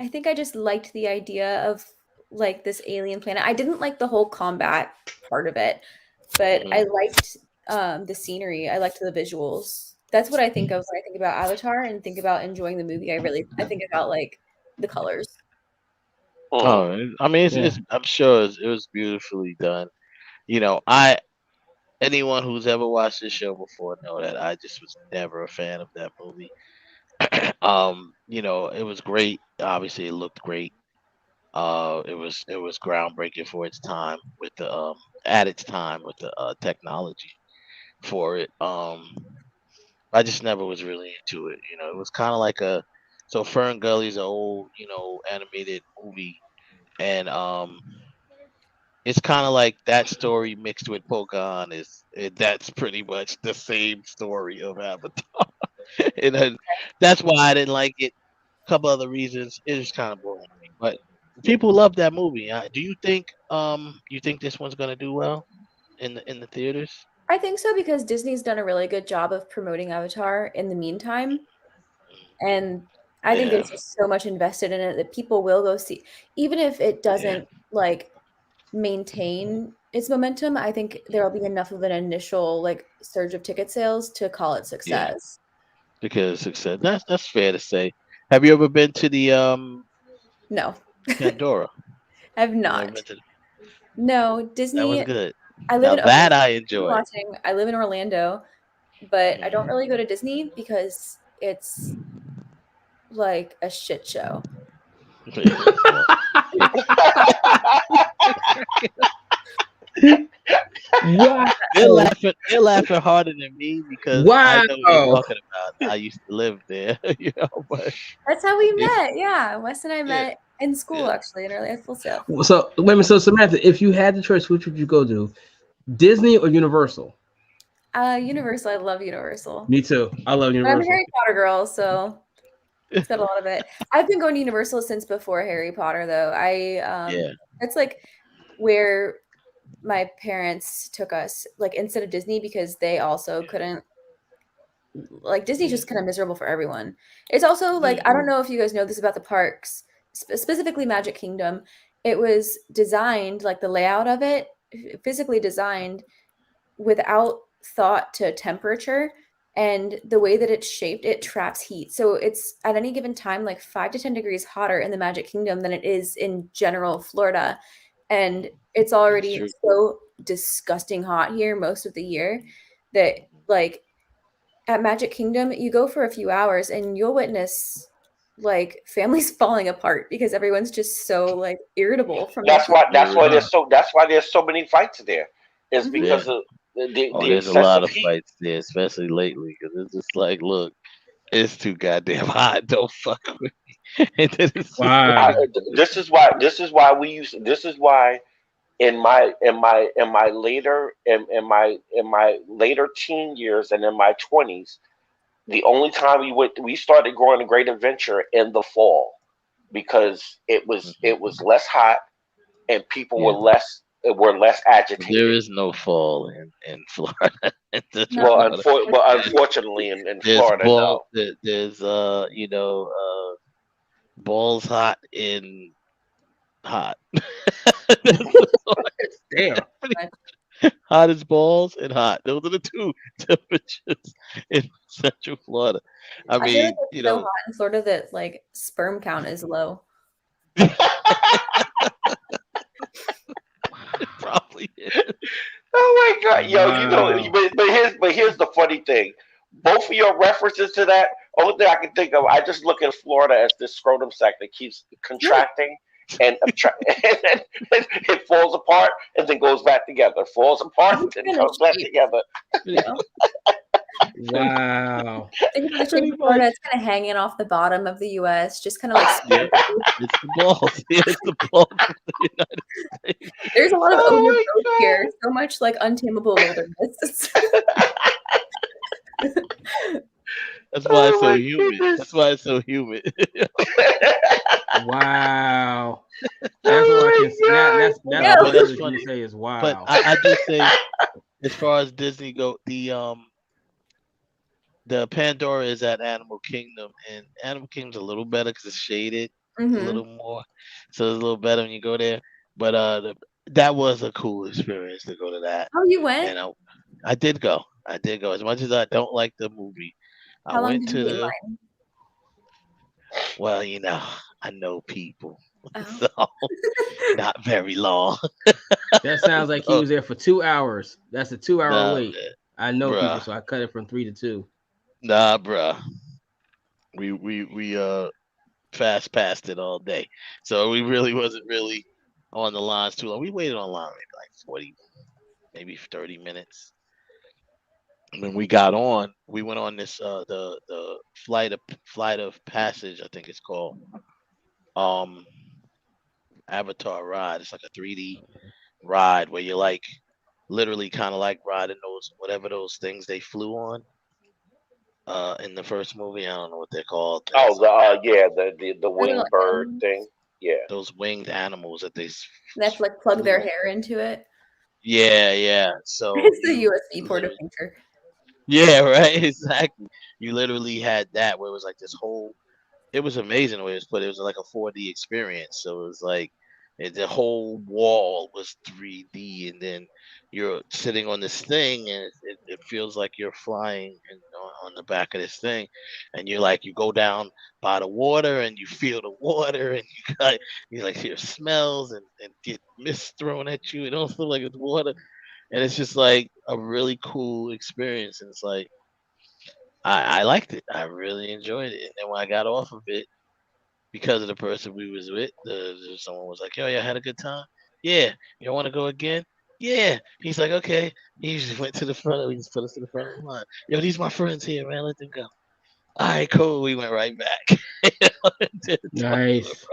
I think I just liked the idea of like this alien planet. I didn't like the whole combat part of it, but I liked the scenery. I liked the visuals. That's what I think of when I think about Avatar and think about enjoying the movie. I think about like the colors.
Oh, I mean, I'm sure it was beautifully done. Anyone who's ever watched this show before know that I just was never a fan of that movie. It was great. Obviously, it looked great. It was groundbreaking for its time with the at its time with the technology for it. I just never was really into it. You know, it was kind of like a so Fern Gully's an old animated movie, and it's kind of like that story mixed with Pocahontas. That's pretty much the same story of Avatar, and that's why I didn't like it. A couple other reasons. It was kind of boring to me, but people love that movie. Do you think this one's gonna do well in the theaters?
I think so because Disney's done a really good job of promoting Avatar in the meantime. And I think
Yeah.
there's just so much invested in it that people will go see, even if it doesn't like maintain its momentum. I think there will be enough of an initial like surge of ticket sales to call it
Yeah,
success.
because success. That's fair to say. Have you ever been to the
No,
Pandora?
I've
You never
not.
been to
No,
that was
Disney.
good.
I live
Now
in
that I
you're
enjoyed.
watching. I live in Orlando, but I don't really go to Disney because it's like a shit show.
Wow.
They're laughing harder than me because I
Wow.
know what you're talking about. I used to live there, but
That's how we
if
met. Yeah, Wes and I
yeah,
met in school
yeah.
actually in early Full Sail.
So wait a minute. So Samantha, if you had the choice, which would you go to? Disney or Universal?
Universal. I love Universal.
Me too. I love
But I'm a
Universal.
Harry Potter girl, so it's got a lot of it. I've been going to Universal since before Harry Potter, though.
Yeah.
That's like where my parents took us, like instead of Disney, because they also couldn't. Like Disney's just kind of miserable for everyone. It's also like I don't know if you guys know this about the parks, specifically Magic Kingdom. It was designed like the layout of it, physically designed without thought to temperature, and the way that it's shaped, it traps heat. So it's at any given time like 5 to 10 degrees hotter in the Magic Kingdom than it is in general Florida. And it's already so disgusting hot here most of the year that like at Magic Kingdom, you go for a few hours and you'll witness like families falling apart because everyone's just so like irritable from the heat.
That's why there's so many fights there. It's because of the
There's a lot
excessive
of
heat.
fights there, especially lately, because it's just like, look, it's too goddamn hot. Don't fuck with me. And then it's just like,
This is why. This is why in my later teen years and in my 20s, the only time we started going to Great Adventure in the fall because it was less hot and people were less agitated.
there is no fall in Florida.
Well, unfortunately, in
there's
Florida, no.
There's balls hot in hot.
Damn.
Hot as balls and hot. Those are the two temperatures in Central Florida. I
I feel
mean,
like it's so hot in Florida that like sperm count is low.
Probably is.
Oh my god, yo, but here's the funny thing. Both of your references to that, only thing I can think of, I just look at Florida as this scrotum sac that keeps contracting and it falls apart and then goes back together. Falls apart and comes back together.
Wow.
Think about the shape of Florida, it's kind of hanging off the bottom of the US, just kind of like
it's the balls. Yeah, it's the balls of the United States.
There's a lot of overgrowth here. So much like untamable wilderness.
That's why it's so humid. That's why it's so humid.
Wow. That's what I can say. That's what
that's
I
funny.
can say is wow.
But I do say, as far as Disney go, the Pandora is at Animal Kingdom, and Animal Kingdom's a little better because it's shaded a little more, so it's a little better when you go there. But that was a cool experience to go to that.
Oh, you went?
And I did go. As much as I don't like the movie,
How long did you wait in line?
Well, I know people, so not very long.
That sounds like he was there for 2 hours. That's a 2-hour wait.
Man.
I know
Bruh.
people, so I cut it from 3 to 2.
Nah, bruh. We fast passed it all day. So we really wasn't really on the lines too long. We waited online maybe like 40, maybe 30 minutes. When we got on, we went on this the flight of passage, I think it's called. Um Avatar ride. It's like a 3D ride where you're like literally kind of like riding those whatever those things they flew on in the first movie. I don't know what they're called.
Oh,
It's like
the winged bird thing. Yeah.
those winged animals that
They have to like plug
flew
their
on.
hair into it.
Yeah. So
It's the USB port of picture.
yeah, right, exactly. You literally had that where it was like this whole. It was amazing the way it was put. It was like a 4D experience. So it was like the whole wall was 3D, and then you're sitting on this thing, and it feels like you're flying on the back of this thing, and you go down by the water, and you feel the water, and you like hear smells and get mist thrown at you. It don't feel like it's water, and it's just like a really cool experience. And it's like I liked it. I really enjoyed it. And then when I got off of it, because of the person we was with, someone was like, "Yo, you had a good time? Yeah. You want to go again? Yeah." He's like, "Okay." He just went to the front. He just put us to the front of the line. Yo, these my friends here, man. Let them go. All right, cool. We went right back.
Nice.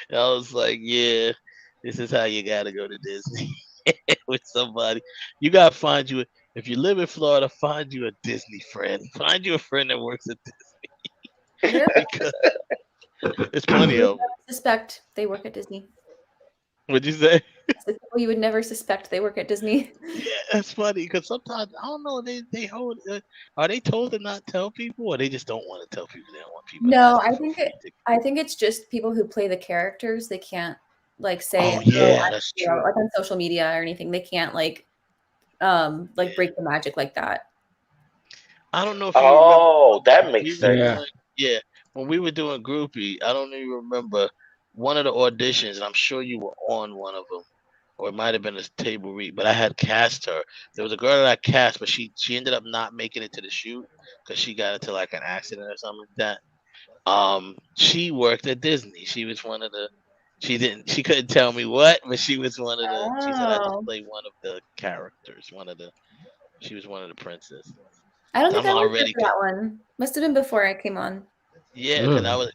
And I was like, "Yeah, this is how you gotta go to Disney with somebody. You gotta find you. If you live in Florida, find you a Disney friend. Find you a friend that works at Disney." Because there's plenty of them.
Suspect they work at Disney.
What'd you say?
The people you would never suspect they work at Disney.
Yeah, that's funny because sometimes I don't know. They hold. Are they told to not tell people, or they just don't want to tell people? They don't want people.
No, I think it's just people who play the characters. They can't like say,
"Oh yeah, that's true."
Like on social media or anything. They can't like break the magic like that.
I don't know if.
That makes sense.
Yeah, when we were doing Groupie, I don't even remember one of the auditions, and I'm sure you were on one of them, or it might have been a table read. But I had cast her. There was a girl that I cast, but she ended up not making it to the shoot because she got into like an accident or something like that. She worked at Disney. She was one of the. She couldn't tell me what, but she was one of the. She said I just played one of the characters. She was one of the princesses.
I don't think I was for that one. Must have been before I came on.
Yeah, because I was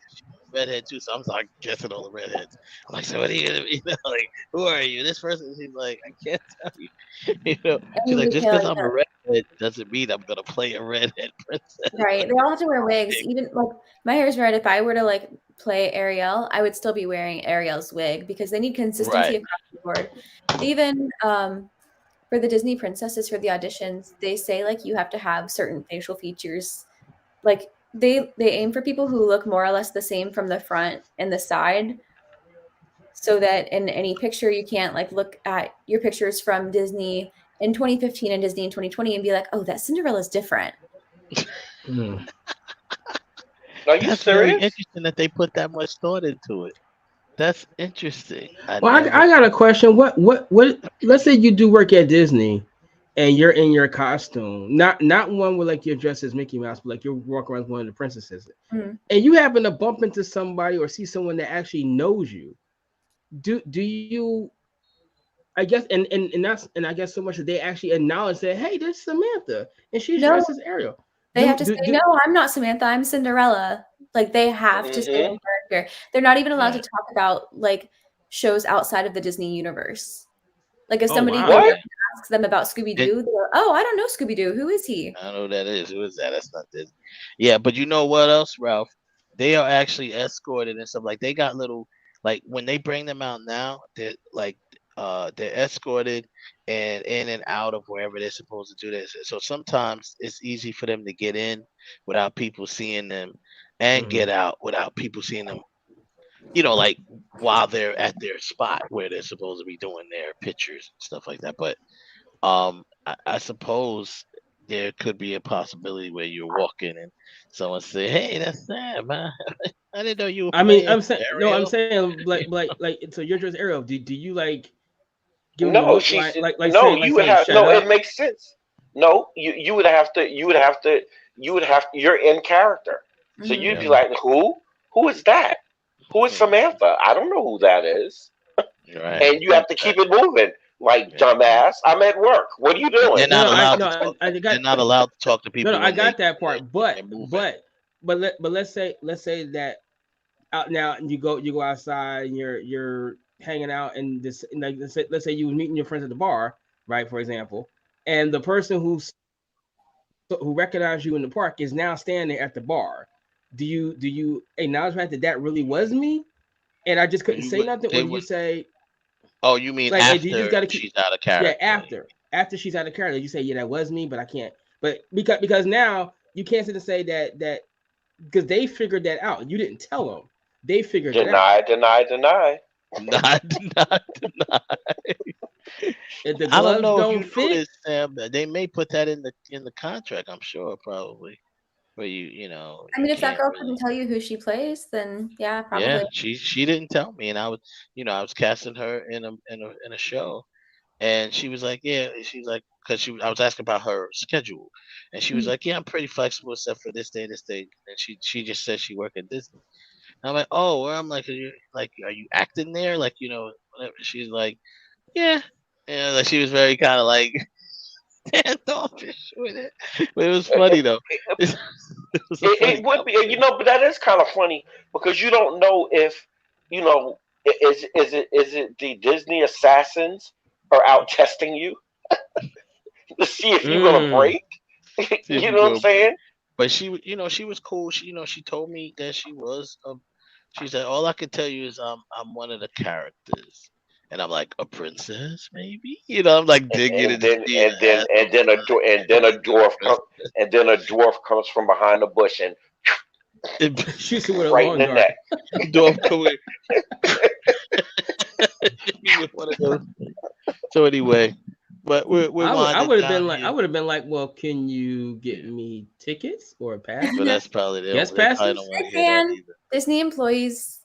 redhead too, so I'm like guessing all the redheads. I'm like, so what are you gonna be? Like, who are you? This person? She's like, I can't tell you. She's like, just because I'm a redhead doesn't mean I'm gonna play a redhead princess.
Right? They all have to wear wigs. Even like my hair's red. If I were to like play Ariel, I would still be wearing Ariel's wig because they need consistency across the board. Even for the Disney princesses for the auditions, they say like you have to have certain facial features, like. They aim for people who look more or less the same from the front and the side, so that in any picture you can't like look at your pictures from Disney in 2015 and Disney in 2020 and be like, oh, that Cinderella's different.
Are you
That's
serious?
really interesting that they put that much thought into it. That's interesting.
I got a question. What? Let's say you do work at Disney. And you're in your costume, not one where like you're dressed as Mickey Mouse, but like you're walking around with one of the princesses, and you happen to bump into somebody or see someone that actually knows you. Do you? I guess and I guess so much that they actually acknowledge that, hey, this is Samantha and she's dressed as Ariel.
They have to say, no, I'm not Samantha, I'm Cinderella. Like they have to stay in character. They're not even allowed to talk about like shows outside of the Disney universe. Like if somebody asks them about Scooby-Doo, they're like, oh, I don't know Scooby-Doo. Who is he?
I don't know who that is. Who is that? That's not Disney. Yeah, but you know what else, Ralph? They are actually escorted and stuff. Like they got little, like when they bring them out now, they're like they're escorted and in and out of wherever they're supposed to do this. So sometimes it's easy for them to get in without people seeing them and get out without people seeing them. You know, like while they're at their spot where they're supposed to be doing their pictures and stuff like that. But I suppose there could be a possibility where you're walking and someone say, "Hey, that's Sam. I didn't know you were."
I'm saying Ariel. No, I'm saying like so you're just Ariel. Do you like give me a look
she's
like
no,
saying,
you would have
no,
it makes sense. No, you would have to you're in character. So you'd be like, who is that? Who is Samantha? I don't know who that is.
Right.
And you have to keep it moving. Like, dumbass, I'm at work. What are you doing?
They're not allowed
no,
to talk.
I got,
They're not allowed to talk to people.
No, I
when
got
they,
that part.
they're moving.
But let's say that out now you go outside and you're hanging out and this, like, let's say you were meeting your friends at the bar, right? For example, and the person who recognized you in the park is now standing at the bar. Do you acknowledge that really was me, and I just couldn't say nothing, or do you say?
Oh, you mean
like,
after
you just gotta keep,
she's out of character?
Yeah, after she's out of character, you say, yeah, that was me, but I can't. But because now you can't sit and say that because they figured that out. You didn't tell them. They figured it out.
Deny.
Deny.
If the
I
gloves
don't know if you
fit,
noticed, Sam. They may put that in the contract. I'm sure, probably. Where you know.
I mean,
You
if that
can't
girl
really.
couldn't tell you who she plays, then yeah, probably.
Yeah, she didn't tell me, and I was casting her in a show, and she was like, yeah, she's like, because I was asking about her schedule, and she was like, yeah, I'm pretty flexible except for this day, and she just said she worked at Disney. And I'm like, oh, well, I'm like, are you acting there? Like, whatever. She's like, yeah, like she was very kind of like standoffish with it, but it was funny though.
It would be, but that is kind of funny because you don't know if, is it the Disney assassins are out testing you to see if you're gonna break? You know what I'm saying?
But she was cool. She told me that she said, all I can tell you is I'm one of the characters. And I'm like, a princess, maybe? I'm like digging
and then a dwarf comes from behind the bush and
shoots him with
right in the neck.
Dwarf come in. So anyway, but
I would have been like, well, can you get me tickets or a pass?
But that's probably
passes.
Disney employees,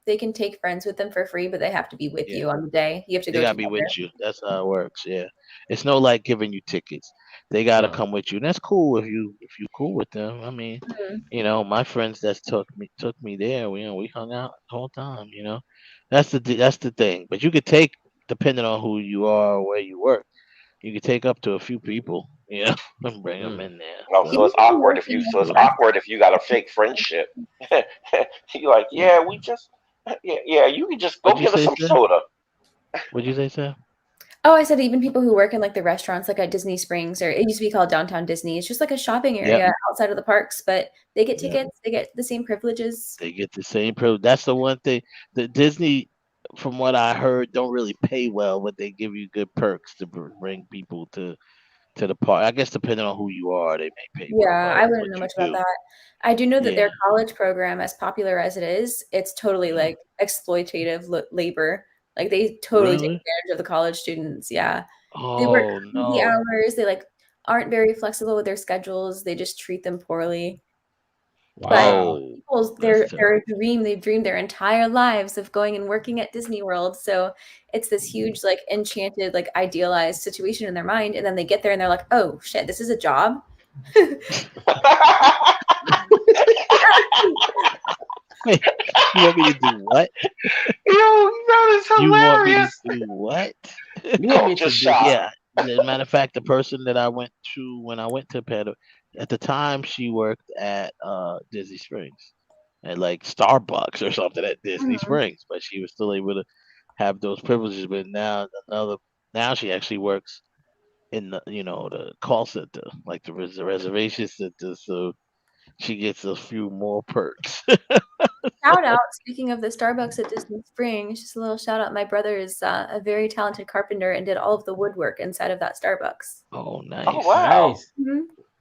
they can take friends with them for free, but they have to be with you on the day. You have to go.
They gotta be with you. That's how it works. Yeah, it's no like giving you tickets. They gotta come with you, and that's cool if you cool with them. I mean, my friends that took me there. We hung out the whole time. That's the thing. But you could take, depending on who you are or where you work, you could take up to a few people. And bring them in there.
Oh, so it's awkward if you got a fake friendship. You're like, yeah, you can just go get us some soda.
What'd you say, Sam?
Oh, I said even people who work in like the restaurants, like at Disney Springs, or it used to be called Downtown Disney. It's just like a shopping area outside of the parks, but they get tickets. They get the same privileges.
They get the same privilege. That's the one thing. The Disney, from what I heard, don't really pay well, but they give you good perks to bring people to the park. I guess depending on who you are, they may pay.
Yeah, I wouldn't know much about that. I do know that their college program, as popular as it is, it's totally like exploitative labor. Like they totally take advantage of the college students. Yeah. They work crazy hours. They aren't very flexible with their schedules. They just treat them poorly.
Wow.
But their dream, they've dreamed their entire lives of going and working at Disney World. So it's this huge, enchanted, idealized situation in their mind. And then they get there and they're like, oh shit, this is a job.
Wait, you want me to do what?
Yo, that is hilarious.
You want me to do what?
You want me to shop?
Yeah. As a matter of fact, the person that I went to when I went to Pedro, at the time she worked at Disney Springs, at like Starbucks or something at Disney Springs, but she was still able to have those privileges. But now she actually works in the call center, like the reservation center, so she gets a few more perks.
Shout out, speaking of the Starbucks at Disney Springs, just a little shout out. My brother is a very talented carpenter and did all of the woodwork inside of that Starbucks.
Oh, nice.
Oh, wow.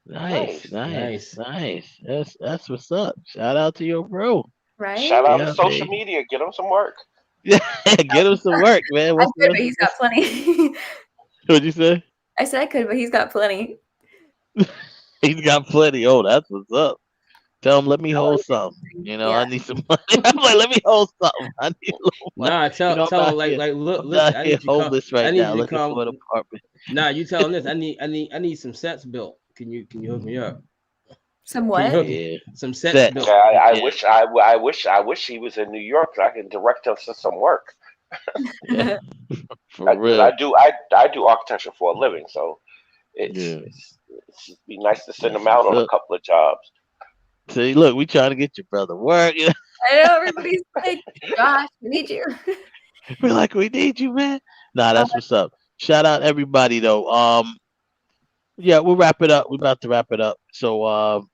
Nice. That's what's up. Shout out to your bro.
Right?
Shout out to social media. Get him some work.
Yeah, get him some work, man.
I could, but he's got plenty.
What'd you say?
I said I could, but he's got plenty.
He's got plenty. Oh, that's what's up. Tell him, let me hold something. I need some money. I'm like, let me hold something. I need a little money.
Nah, tell him look,
I need homeless right now looking for an apartment.
Nah, you tell him this. I need some sets built. Can you hook me up?
Some what?
Yeah.
Some sets built.
Yeah, I wish he was in New York so I can direct him to some work.
Yeah. For
I
real.
do architecture for a living, so it'd be nice to send
That's
him out
what's
on a
up.
couple of jobs.
See, look, we trying to get your brother work.
I know everybody's like, Josh, we need you.
We're like, we need you, man. Nah, that's what's up. Shout out everybody though. Yeah, we'll wrap it up. We're about to wrap it up. So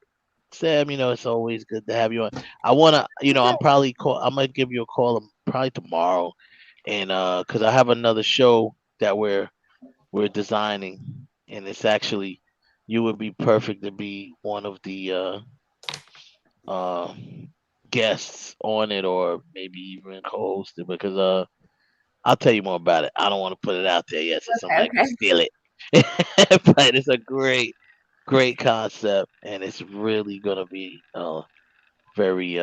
Sam, it's always good to have you on. I wanna, I'm gonna give you a call probably tomorrow, and because I have another show that we're designing, and it's actually you would be perfect to be one of the uh guests on it, or maybe even co-host it, because I'll tell you more about it. I don't want to put it out there yet, so somebody can steal it. But it's a great concept, and it's really gonna be very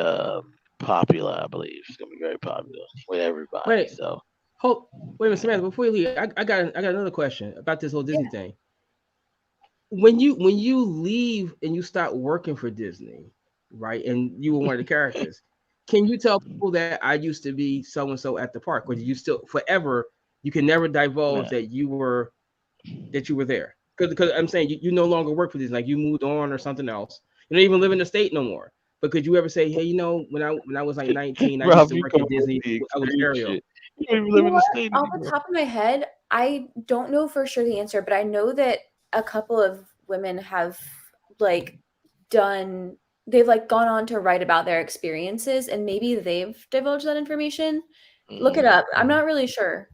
popular. I believe it's gonna be very popular with everybody.
Wait,
So
wait a minute, Samantha. Before you leave, I got another question about this whole Disney thing. When you leave and you start working for Disney, right, and you were one of the characters, can you tell people that I used to be so and so at the park, or do you still forever? You can never divulge that you were there, because I'm saying you no longer work for Disney, like you moved on or something else. You don't even live in the state no more. But could you ever say, hey, when I was like 19, I used to work at Disney. I was Ariel.
You don't even live in the state
Off the top of my head, I don't know for sure the answer, but I know that a couple of women have they've gone on to write about their experiences, and maybe they've divulged that information. Look it up. I'm not really sure.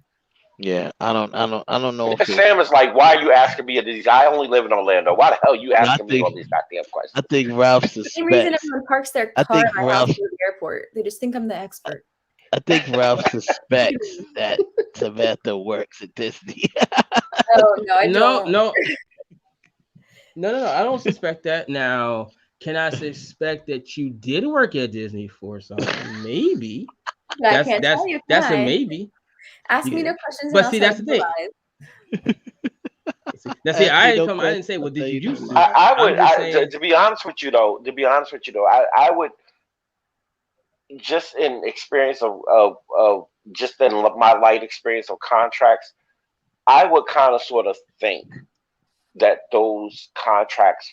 Yeah, I don't know if
Sam is like, why are you asking me these? I only live in Orlando. Why the hell are you asking me all these goddamn questions?
I think Ralph suspects.
The reason everyone parks their car at my house to the airport, they just think I'm the expert.
I think Ralph suspects that Samantha works at Disney.
Oh no, I don't.
No. I don't suspect that. Now, can I suspect that you did work at Disney for something? Maybe.
I can't tell you.
That's a maybe.
Ask me no questions.
But see, that's the thing. Now, see, I didn't say, well, did you use it?
I would, to be honest with you though, I would, just in experience of just in my light experience of contracts, I would kind of sort of think that those contracts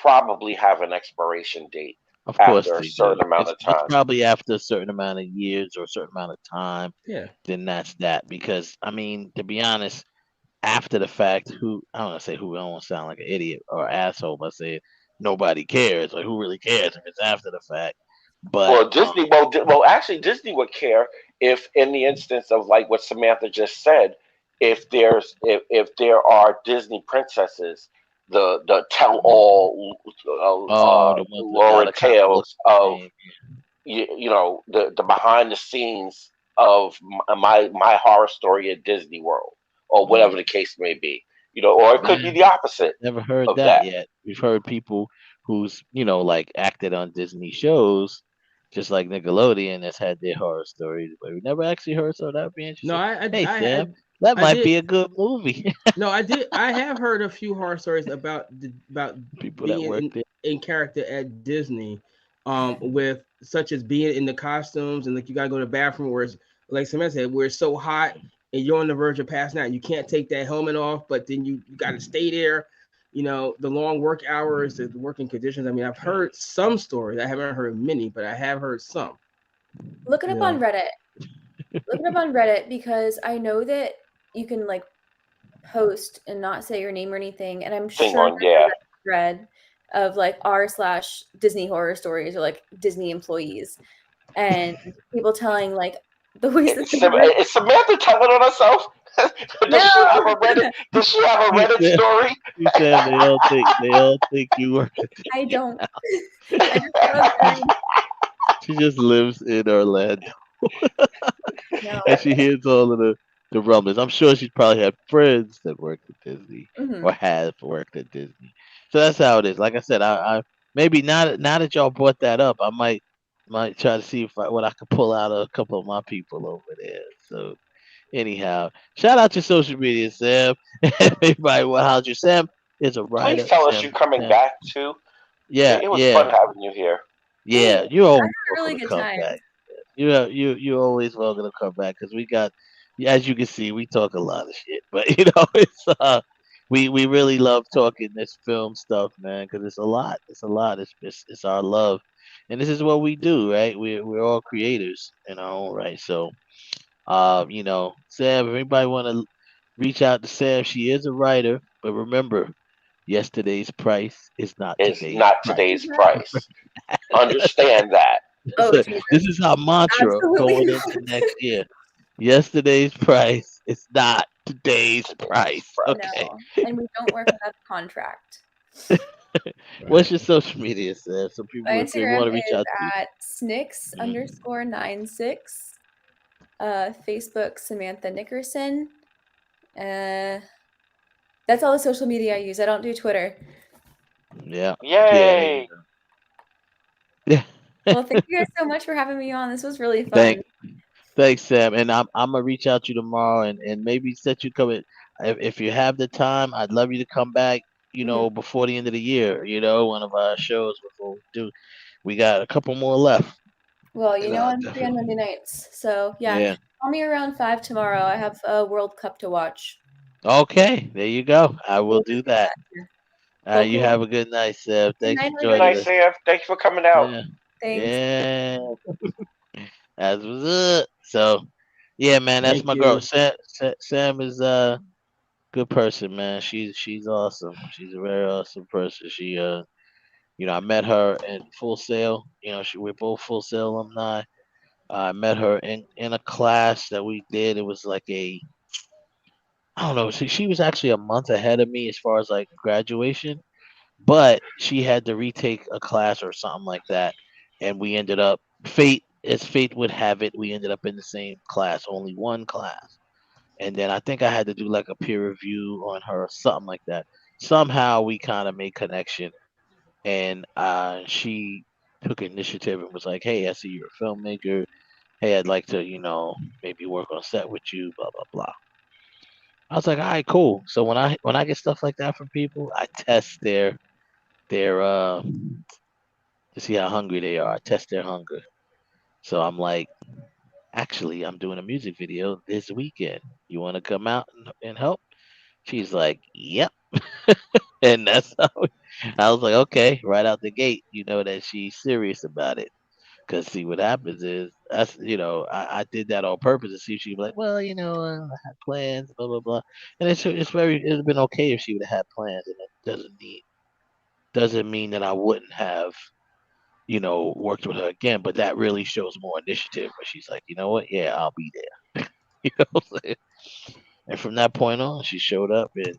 probably have an expiration date.
Of course,
after a certain amount of time.
It's probably after a certain amount of years or a certain amount of time.
Yeah.
Then that's that. Because I mean, to be honest, after the fact, I don't want to say who. I don't want to sound like an idiot or asshole, but say nobody cares. Like, who really cares if it's after the fact? But
well, Disney. Actually, Disney would care if, in the instance of like what Samantha just said, if there are Disney princesses, the tell all Laura tales of the behind the scenes of my horror story at Disney World, or whatever the case may be, or it could be the opposite.
Never heard that yet. We've heard people who's like acted on Disney shows, just like Nickelodeon, that's had their horror stories, but we never actually heard. So that'd be interesting.
No,
Sam, that might be a good movie.
No, I did. I have heard a few horror stories about
people
being
that work
in character at Disney, with such as being in the costumes and like you gotta go to the bathroom where it's like Samantha said, where it's so hot and you're on the verge of passing out. You can't take that helmet off, but then you gotta stay there. The long work hours, the working conditions. I mean, I've heard some stories. I haven't heard many, but I have heard some.
Look it up on Reddit. Look it up on Reddit, because I know that you can like post and not say your name or anything, and I'm sure there's a thread of like r/Disney horror stories or like Disney employees and people telling like the ways that
is Samantha telling on herself? Does she have a Reddit story?
You said they all think you work at Disney.
I don't.
She just lives in Orlando.
No.
And she hears all of the rumblings. I'm sure she's probably had friends that work at Disney or have worked at Disney. So that's how it is. Like I said, I maybe now that y'all brought that up, I might try to see what I could pull out of a couple of my people over there. So anyhow, shout out to social media, Sam. Everybody, how's your Sam? Is a writer.
Please tell us you're coming back too.
Yeah,
It was
yeah,
fun having you here.
yeah.
Thanks.
You're
I
always
had a
welcome
really
to
good
come
time.
back. You always welcome to come back because we got, as you can see, we talk a lot of shit. But it's we really love talking this film stuff, man, because it's a lot. It's a lot. It's our love, and this is what we do, right? We're all creators in our own right. So, Sam, if anybody want to reach out to Sam, she is a writer, but remember, yesterday's price is not
It's
today's
not
price.
today's price. Understand that.
Oh,
this
Jesus.
is our mantra
Absolutely
going into next year. Yesterday's price is not today's price. Okay.
No. And we don't work without a contract.
What's your social media, Sam? So
My
people, if they
Instagram
want to reach
is
out to you.
at snicks_96. Facebook, Samantha Nickerson. That's all the social media I use. I don't do Twitter.
Yeah.
Yay!
Yeah.
Well, thank you guys so much for having me on. This was really fun.
Thanks, Sam. And I'm gonna reach out to you tomorrow and maybe set you coming. If you have the time, I'd love you to come back. Before the end of the year. One of our shows before we do. We got a couple more left.
Well, I'm free
Definitely.
on Monday nights. So,
Yeah.
call me around 5 tomorrow. I have a World Cup to watch.
Okay, there you go. I will do that. You
Cool.
have a good night, Sam. Thanks for
Good
joining
night,
us.
Sam. Thank you for coming out.
Yeah.
Thanks.
Yeah. That was it. So, yeah, man, that's
Thank
my girl.
you.
Sam is a good person, man. She's awesome. She's a very awesome person. She I met her in Full Sail. We're both Full Sail alumni. I met her in a class that we did. It was like I don't know. She was actually a month ahead of me as far as like graduation, but she had to retake a class or something like that, and we ended up fate would have it, we ended up in the same class, only one class, and then I think I had to do like a peer review on her or something like that. Somehow we kind of made connection, and she took initiative and was like, "Hey, I see you're a filmmaker. Hey, I'd like to, maybe work on set with you." Blah blah blah. I was like, "All right, cool." So when I get stuff like that from people, I test their to see how hungry they are. I test their hunger. So I'm like, actually, I'm doing a music video this weekend. You want to come out and help? She's like, yep. And that's how I was like, okay, right out the gate, you know that she's serious about it. Cause see, what happens is I did that on purpose to see if she'd be like, well, I had plans, blah blah blah. And it's been okay if she would have had plans, and it doesn't mean that I wouldn't have worked with her again, but that really shows more initiative where she's like, you know what? Yeah, I'll be there. You know what I'm saying? And from that point on, she showed up and,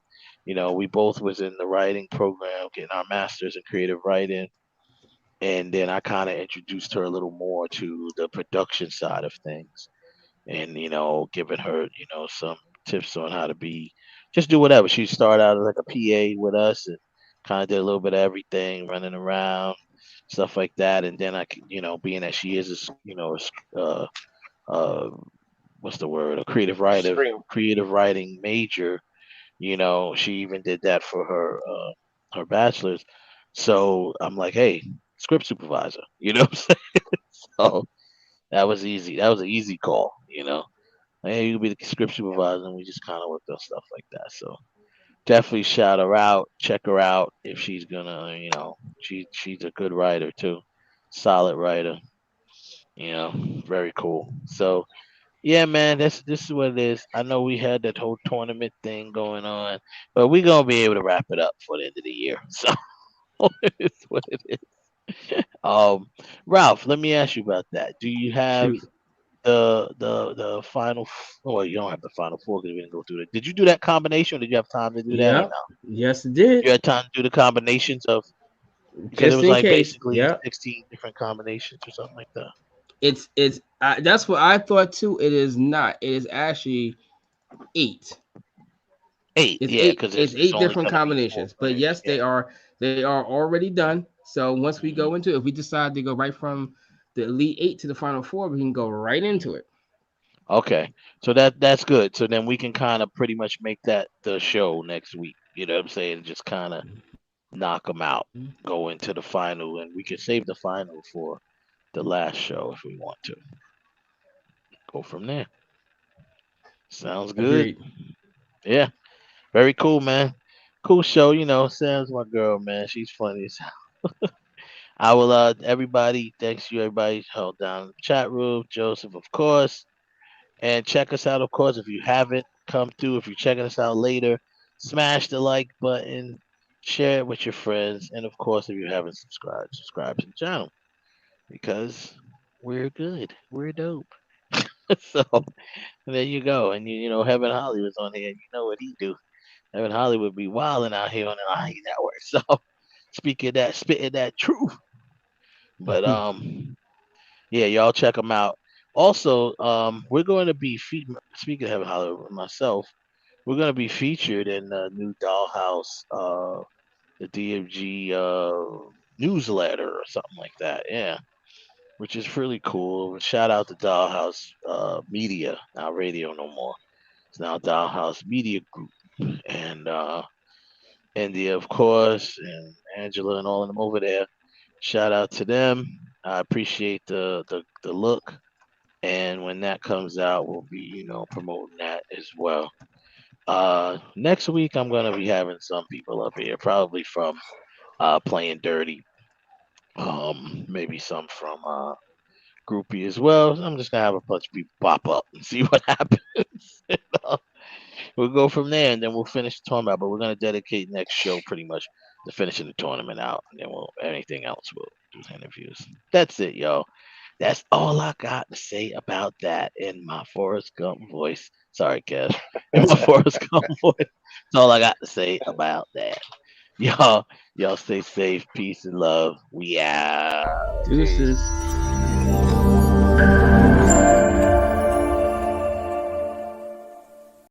we both was in the writing program, getting our masters in creative writing. And then I kind of introduced her a little more to the production side of things and, giving her, some tips on how to just do whatever. She started out as like a PA with us and kind of did a little bit of everything, running around, stuff like that. And then being that she is, uh, what's the word, a
Scream.
creative writing major. She even did that for her bachelor's. So I'm like, hey, script supervisor. You know what I'm saying? So that was easy. That was an easy call. Hey, you can be the script supervisor, and we just kind of worked on stuff like that. So definitely shout her out, check her out if she's gonna, she's a good writer too, solid writer. Very cool. So yeah, man, this is what it is. I know we had that whole tournament thing going on, but we're gonna be able to wrap it up for the end of the year. So it's what it is. Ralph, let me ask you about that. Do you have
Shoot.
the final? Well, you don't have the final four because we didn't go through it. Did you do that combination, or did you have time to do that, or
Yep.
no?
Yes, it did.
You had time to do the combinations of because it
Just
was
in
like
case.
basically
Yep.
16 different combinations or something like that.
It's that's what I thought too. It is not. It is actually 8.
Eight,
It's
yeah,
eight.
because
It's
it's
8
only
different
gonna be four
combinations. But
players.
yes,
Yeah.
they are already done. So once we
Mm-hmm.
go into it, if we decide to go right from the Elite 8 to the Final 4, we can go right into it.
Okay, so that's good. So then we can kind of pretty much make that the show next week. You know what I'm saying? Just kind of knock them out, go into the final, and we can save the final for the last show if we want to. Go from there. Sounds good.
Agreed.
Yeah, very cool, man. Cool show. Sam's my girl, man. She's funny as hell. I will everybody, thanks you everybody held down in the chat room, Joseph of course. And check us out, of course, if you haven't come through, if you're checking us out later, smash the like button, share it with your friends, and of course, if you haven't subscribe to the channel because we're good, we're dope. So there you go. And Heaven Hollywood's on here. You know what he do? Heaven Hollywood be wilding out here on the IE network. So speaking that, spitting that truth. But yeah, y'all check them out. Also, we're going to be speaking of Heaven Hollywood myself. We're going to be featured in the new Dollhouse, the DMG newsletter or something like that. Yeah, which is really cool. Shout out to Dollhouse Media, not radio no more. It's now Dollhouse Media Group, and India, of course, and Angela and all of them over there. Shout out to them. I appreciate the look, and when that comes out, we'll be promoting that as well. Next week I'm gonna be having some people up here, probably from Playing Dirty, maybe some from Groupie as well. I'm just gonna have a bunch of people pop up and see what happens. We'll go from there, and then we'll finish the tournament. But we're gonna dedicate next show pretty much to finishing the tournament out, and then anything else we'll do interviews. That's it, y'all. That's all I got to say about that in my Forrest Gump voice. Sorry, Kev. In my Forrest Gump voice. That's all I got to say about that. Y'all stay safe. Peace and love. We out.
Deuces.